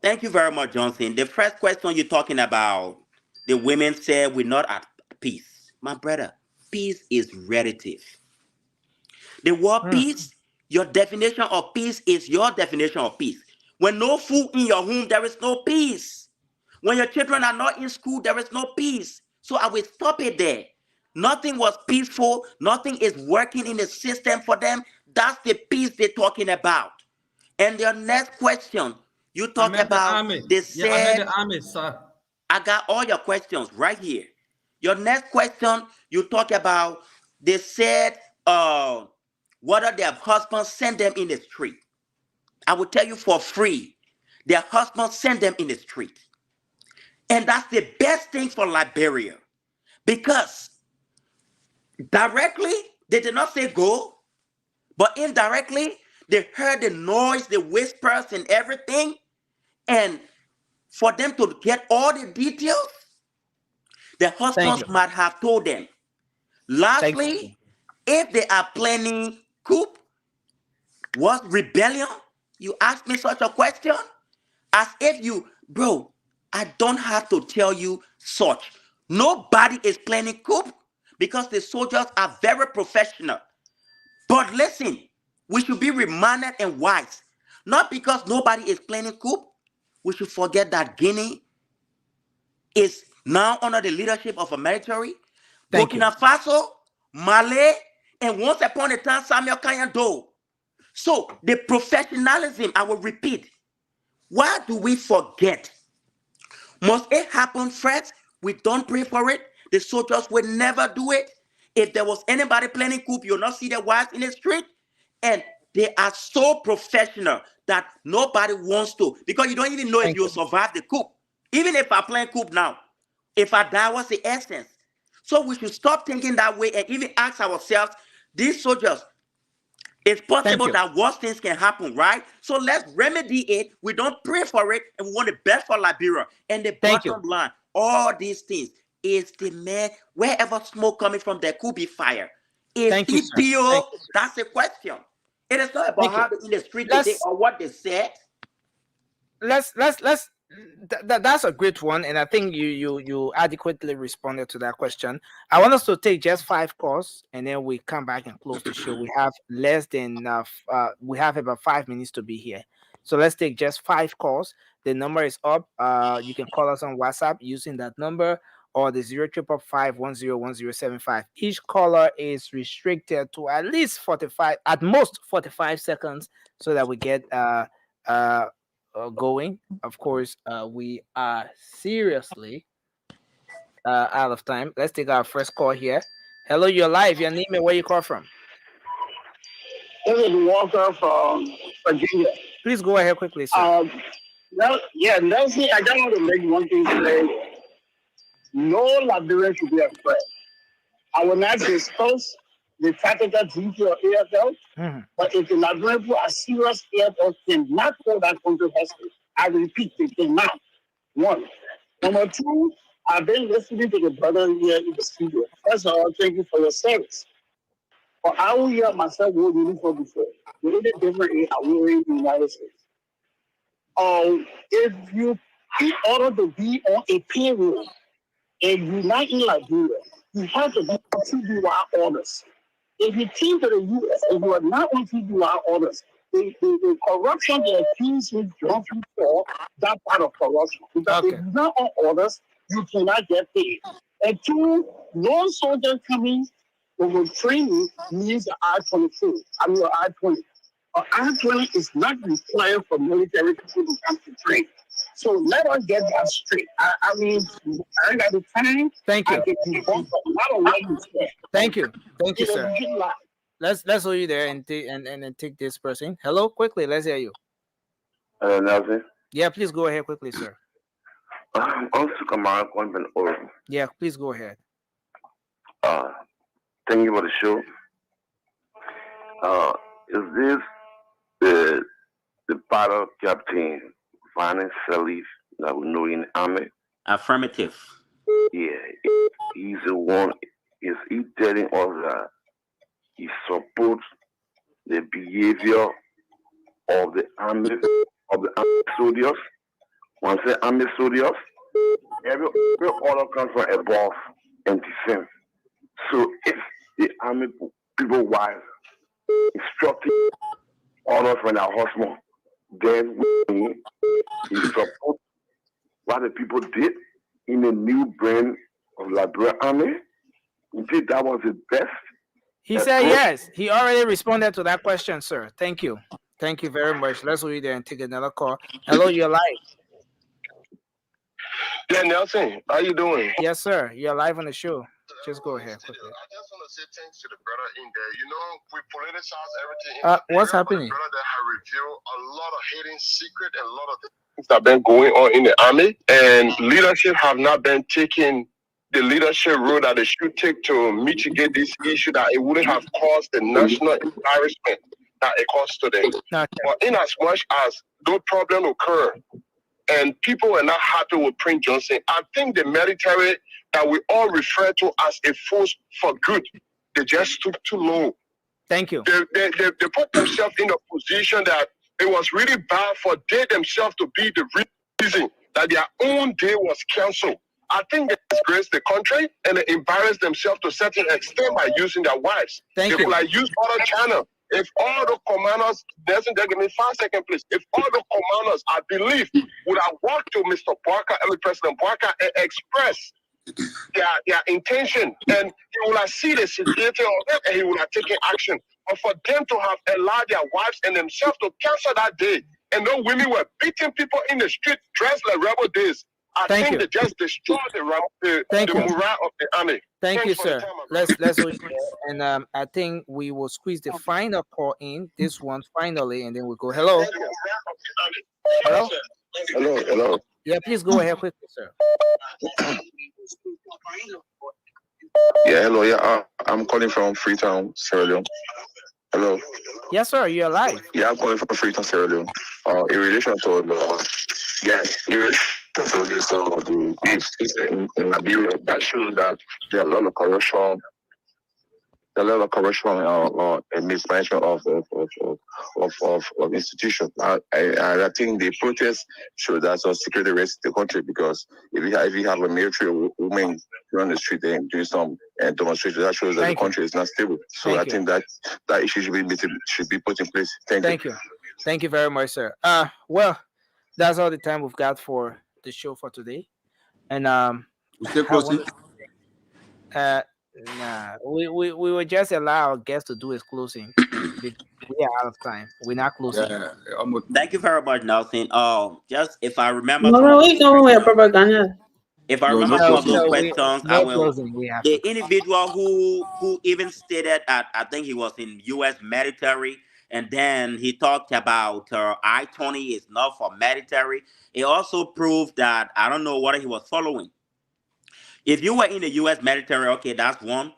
Thank you very much, Johnson. The first question you're talking about, the women said we're not at peace. My brother, peace is relative. The word peace, your definition of peace is your definition of peace. When no food in your home, there is no peace. When your children are not in school, there is no peace. So I will stop it there. Nothing was peaceful. Nothing is working in the system for them. That's the peace they're talking about. And your next question, you talk about they said, the army, sir. I got all your questions right here. Your next question, you talk about they said whether their husbands send them in the street. I will tell you for free, their husbands send them in the street. And that's the best thing for Liberia. Because directly, they did not say go, but indirectly, they heard the noise, the whispers and everything. And for them to get all the details, the husbands might have told them. Lastly, if they are planning coup, what rebellion? You ask me such a question? As if you, bro, I don't have to tell you such. Nobody is planning coup because the soldiers are very professional. But listen, we should be reminded and wise. Not because nobody is planning coup, we should forget that Guinea is now under the leadership of a military. Burkina Faso, Mali, and once upon a time, Samuel Kanyando. So the professionalism, I will repeat, why do we forget? Must it happen first? We don't pray for it. The soldiers will never do it. If there was anybody planning coup, you'll not see their wives in the street. And they are so professional that nobody wants to, because you don't even know if you'll survive the coup. Even if I plan coup now, if I die, what's the essence? So we should stop thinking that way and even ask ourselves, these soldiers, it's possible that worse things can happen, right? So let's remedy it. We don't pray for it, and we want the best for Liberia. And the bottom line, all these things is the man, wherever smoke coming from, there could be fire. Is he pure? That's the question. It is not about how in the street today or what they said. That's a great one, and I think you adequately responded to that question. I want us to take just 5 calls, and then we come back and close the show. We have less than enough. We have about 5 minutes to be here, so let's take just 5 calls. The number is up. You can call us on WhatsApp using that number or the 0555-101075. Each caller is restricted to at least 45, at most 45 seconds, so that we get going. Of course, we are seriously out of time. Let's take our first call here. Hello, you're live. Your name and where you call from? This is Walker from Virginia. Please go ahead quickly, sir. Nelson, I just want to make one thing clear. No Liberian should be afraid. I will not discuss the tactical duty of AFL, but if the Liberian people are serious, AFL cannot hold that country hostage. I repeat, they cannot. 1. Number 2, I've been listening to the brother here in the studio. First of all, thank you for your service. But I will hear myself wore uniform before. The only difference is I wear in the United States. If you in order to be on a payroll and you're not in Liberia, you have to be on CDY orders. If you came to the U.S. and you are not on CDY orders, the corruption they accuse me Johnson for, that part of corruption. Because if you're not on orders, you cannot get paid. And 2, no soldier coming over training means the I-24. I mean, I-20. I-20 is not required for military people to come to train. So let us get that straight. I mean, I ain't got the time. Thank you. Thank you. Thank you, sir. Let's hold you there and take this person. Hello, quickly. Let's hear you. Hello, Nelson. Yeah, please go ahead quickly, sir. Yeah, please go ahead. Thank you for the show. Is this the battle captain Vanessa Salif that we know in the army? Affirmative. Yeah, he's the one. Is he telling us that he supports the behavior of the army soldiers? When I say army soldiers, every order comes from above and descends. So if the army people wise instructing orders from their husband, then we support what the people did in the new brain of Liberian army. You think that was the best? He said yes. He already responded to that question, sir. Thank you. Thank you very much. Let's read there and take another call. Hello, you're live. Yeah, Nelson, how you doing? Yes, sir. You're live on the show. Just go ahead quickly. I just want to say thanks to the brother in there. You know, we politicize everything. What's happening? The brother that have revealed a lot of hidden secret and a lot of things that have been going on in the army, and leadership have not been taking the leadership role that they should take to mitigate this issue, that it wouldn't have caused the national embarrassment that it caused to them. But in as much as those problems occur and people were not happy with Prince Johnson, I think the military that we all refer to as a force for good, they just stood too low. Thank you. They put themselves in a position that it was really bad for they themselves to be the reason that their own day was cancelled. I think they disgraced the country and they embarrassed themselves to a certain extent by using their wives. Thank you. They could like use other channel. If all the commanders, give me 5 seconds, please. If all the commanders, I believe, would have walked to Mr. Parker, President Parker, and express their intention, and he will have seen the security of them, and he will have taken action. But for them to have allowed their wives and themselves to cancel that day, and those women were beating people in the street dressed like rebel days, I think they just destroyed the morale of the army. Thank you, sir. Let's and I think we will squeeze the final call in, this one finally, and then we'll go. Hello. Hello. Yeah, please go ahead quickly, sir. Yeah, hello. Yeah, I'm calling from Freetown, Sierra Leone. Hello. Yes, sir. You're live. Yeah, I'm calling from Freetown, Sierra Leone. In relation to the in Liberia, that shows that there are a lot of corruption the level of corruption or a mismanagement of institutions. I think the protests show that some security risk the country, because if you have a military women on the street and do some demonstration, that shows that the country is not stable. So I think that issue should be put in place. Thank you. Thank you very much, sir. Well, that's all the time we've got for the show for today. And we still closing. Nah, we will just allow our guests to do his closing. We are out of time. We're not closing. Thank you very much, Nelson. Just if I remember, No, we going with propaganda. if I remember some of those questions, I will. Closing. We have The individual who even stated at, I think he was in U.S. military, and then he talked about I-20 is not for military. It also proved that I don't know what he was following. If you were in the U.S. military, okay, that's one.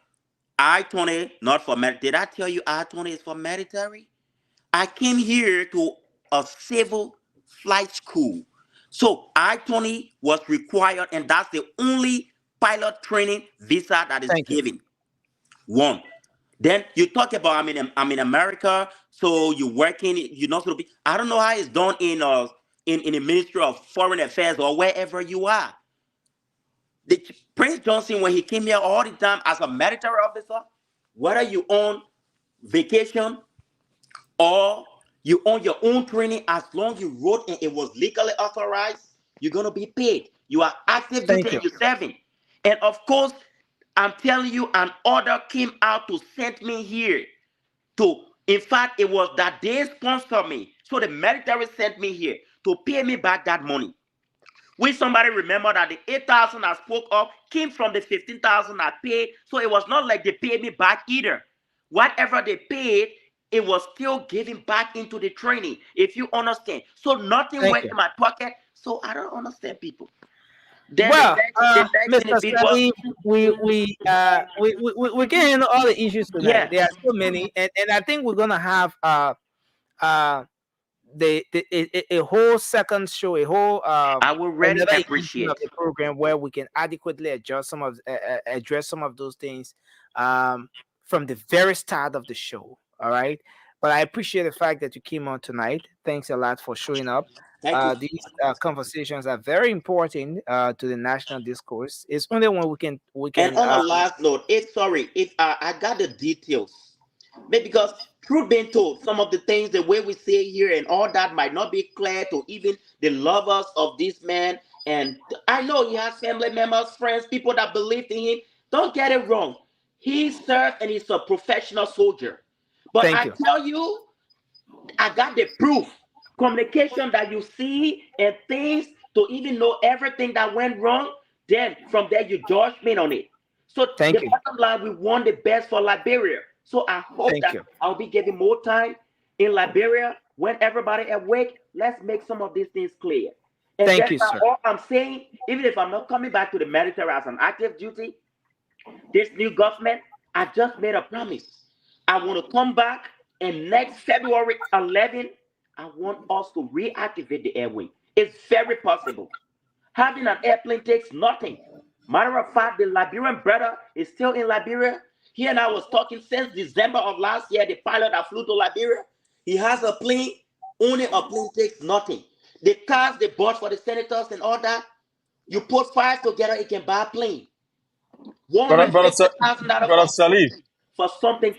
I-20 not for military. Did I tell you I-20 is for military? I came here to a civil flight school. So I-20 was required, and that's the only pilot training visa that is given. One. Then you talk about I'm in America, so you're working, you're not going to be. I don't know how it's done in the Ministry of Foreign Affairs or wherever you are. Prince Johnson, when he came here all the time as a military officer, whether you on vacation or you own your own training, as long as you wrote and it was legally authorized, you're going to be paid. You are active duty and you're serving. And of course, I'm telling you, an order came out to send me here. In fact, it was that they sponsored me. So the military sent me here to pay me back that money. Will somebody remember that the 8,000 I spoke of came from the 15,000 I paid? So it was not like they paid me back either. Whatever they paid, it was still giving back into the training, if you understand. So nothing went in my pocket. So I don't understand people. Then Mr. Stanley, we can handle all the issues tonight. Yeah. There are so many, and I think we're gonna have a whole second show, a whole I will really another appreciate edition of the program where we can adequately address some of those things from the very start of the show. All right, but I appreciate the fact that you came on tonight. Thanks a lot for showing up. These conversations are very important to the national discourse. It's only when we can. And on a last note, if I got the details, maybe because truth being told, some of the things the way we say here and all that might not be clear to even the lovers of this man. And I know he has family members, friends, people that believed in him. Don't get it wrong. He served and he's a professional soldier. But tell you, I got the proof. Communication that you see and things to even know everything that went wrong, then from there you judge me on it. So the bottom line, we want the best for Liberia. So I hope I'll be giving more time in Liberia when everybody awake. Let's make some of these things clear. And thank you, sir. All I'm saying, even if I'm not coming back to the military as an active duty, this new government, I just made a promise. I want to come back, and next February 11, I want us to reactivate the airway. It's very possible. Having an airplane takes nothing. Matter of fact, the Liberian brother is still in Liberia. He and I was talking since December of last year, the pilot that flew to Liberia. He has a plane. Owning a plane takes nothing. The cars they bought for the senators and all that, you put five together, it can buy a plane. Brother Salih. For something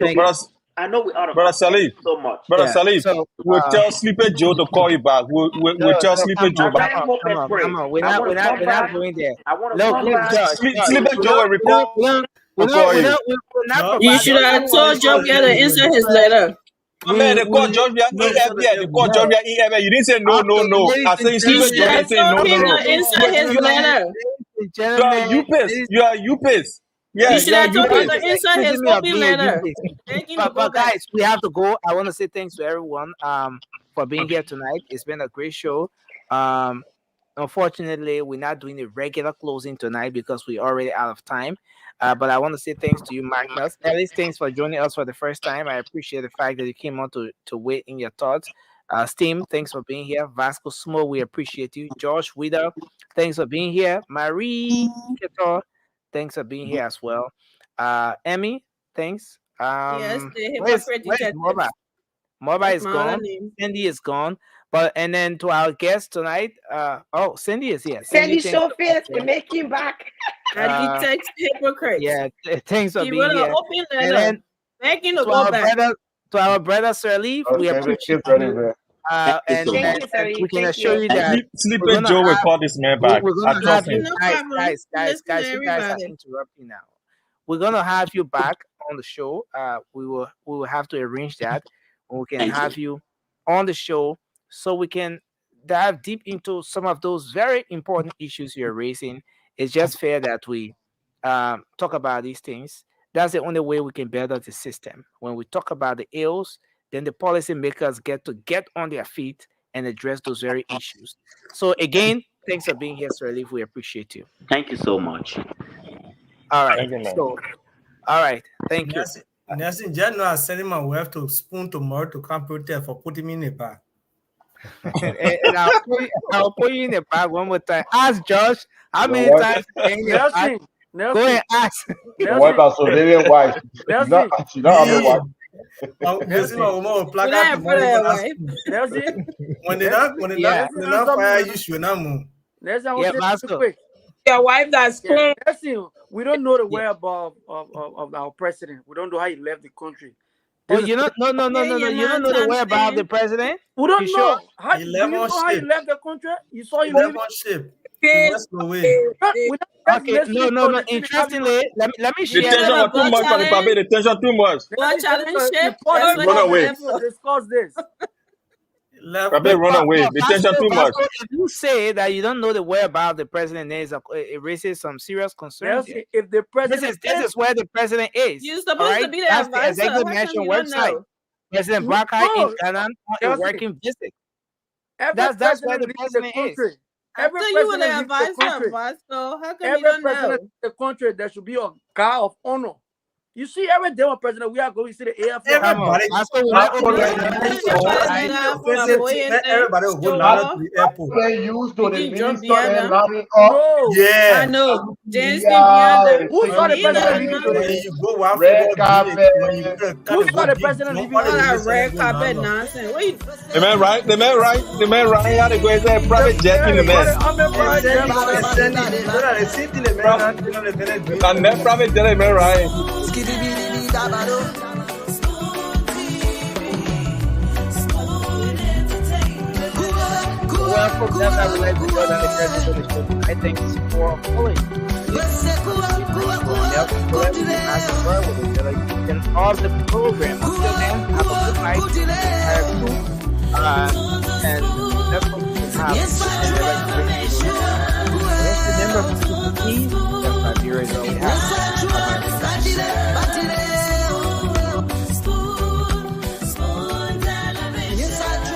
I know we ought to Brother Salih. So much. Brother Salih, we'll tell Sleepy Joe to call you back. We'll tell Sleepy Joe back. Come on. We're not going there. Sleepy Joe will report. You should have told Georgia to answer his letter. Man, they call Georgia EFB. They call Georgia EFB. You didn't say no. I said you should have told him to answer his letter. You are UPIS. Yeah, you should have told him to answer his open letter. But guys, we have to go. I want to say thanks to everyone for being here tonight. It's been a great show. Unfortunately, we're not doing a regular closing tonight because we're already out of time. But I want to say thanks to you, Magnus. Ellis, thanks for joining us for the first time. I appreciate the fact that you came on to wait in your thoughts. Steam, thanks for being here. Vasco Smo, we appreciate you. Josh Wida, thanks for being here. Marie Ketor, thanks for being here as well. Emmy, thanks Yes, the Where's hypocrite detective. Moba? Moba That's is my other gone. name. Cindy is gone. But and then to our guest tonight, Cindy is here. Sandy thanks for Showface, being we make him back. I detect hypocrites. yeah, thanks for He being wrote an here. open And letter then begging to to go our back. brother Sir Leaf, we Okay, appreciate keep ready, you. man. And Thank you, and sir. we can Thank assure you. you that Sleepy we're gonna Joe will have call this man back. we're I gonna trust have you him. No guys, problem. guys, Listen to you guys are everybody. interrupting now. We're gonna have you back on the show. We will have to arrange that, and we can Thank have you on the show so we can dive deep into some of those very important issues you're raising. It's just fair that we talk about these things. That's the only way we can better the system. When we talk about the ills, then the policymakers get on their feet and address those very issues. So again, thanks for being here, Sir Leaf. We appreciate you. Thank you so much. All right. Thank you, man. So, all right. Thank you. Nelson, just know I'm sending my wife to Spoon tomorrow to come protest for putting me in a bag. And I'll put you in the bag one more time. Ask Josh how Your many wife, times you in the bag. Nelson, Go and ask. your wife has surveillance wife. She not have a wife. Nelson, my woman will plug Would out I tomorrow. put when a I- wife? Nelson, When they Yeah. not fire you, should not move. Nelson, I will Yeah, say Vasco. real quick. Your wife that's Yeah, clean. Nelson, we don't know the whereabouts of our president. We don't know how he left the country. Oh, This is you know, no. Yeah, You don't know the nonsense whereabouts of the thing. president? we don't You know. sure? How, He do left you on know how he ship. left the country? You saw He him left leaving. on ship. He Okay. west away. We not just Okay, listening no. to the thing that happened on Interestingly, let me The share. tension was too much for the public. The tension too much. What challenge ship? report That's this what Run he away. left for. to discuss this. Left. Probably run away. No, The tension too much. Vasco, if you say that you don't know the whereabouts of the president is, it raises some serious concerns. Nelson, Here. if the This president is where the president is. You're all supposed to right? be the That's the advisor. executive How mansion come you don't website. know? President we Barkai in know, Ghana on a Nelson, working visit. every That's where president the leaves the president is. country. I Every thought you were president the leaves the advisor, country. Vasco. How come you Every don't president know? in the country, there should be a guy of honor. You see, every day when president, we are going to see the AFL. Come on, Everybody, Vasco will Vasco not open right the now. meeting. So Everybody I laugh, offensive boy, thing. and Let everybody will go show louder to off. the airport. They used to the Begin jump minister behind and them. lining up. No. I Yeah. know. Dancing Yeah. behind them. Who saw the Ain't president that leaving nonsense? When today? you go one Red football carpet. game, when you cut Who the saw the big president jump, leaving all the All that ministers red go carpet line up. nonsense. What you The man right. The man right. The man right. How they go inside private jet in the man. I'm a private jet. And that private jet, the man right. Well, folks, that's how we like to go down the presence of the show. I think it's for fully. And all the program. Until then, have a good night. And that's what we have. Just remember, keep the keys. That's my dear is all we have.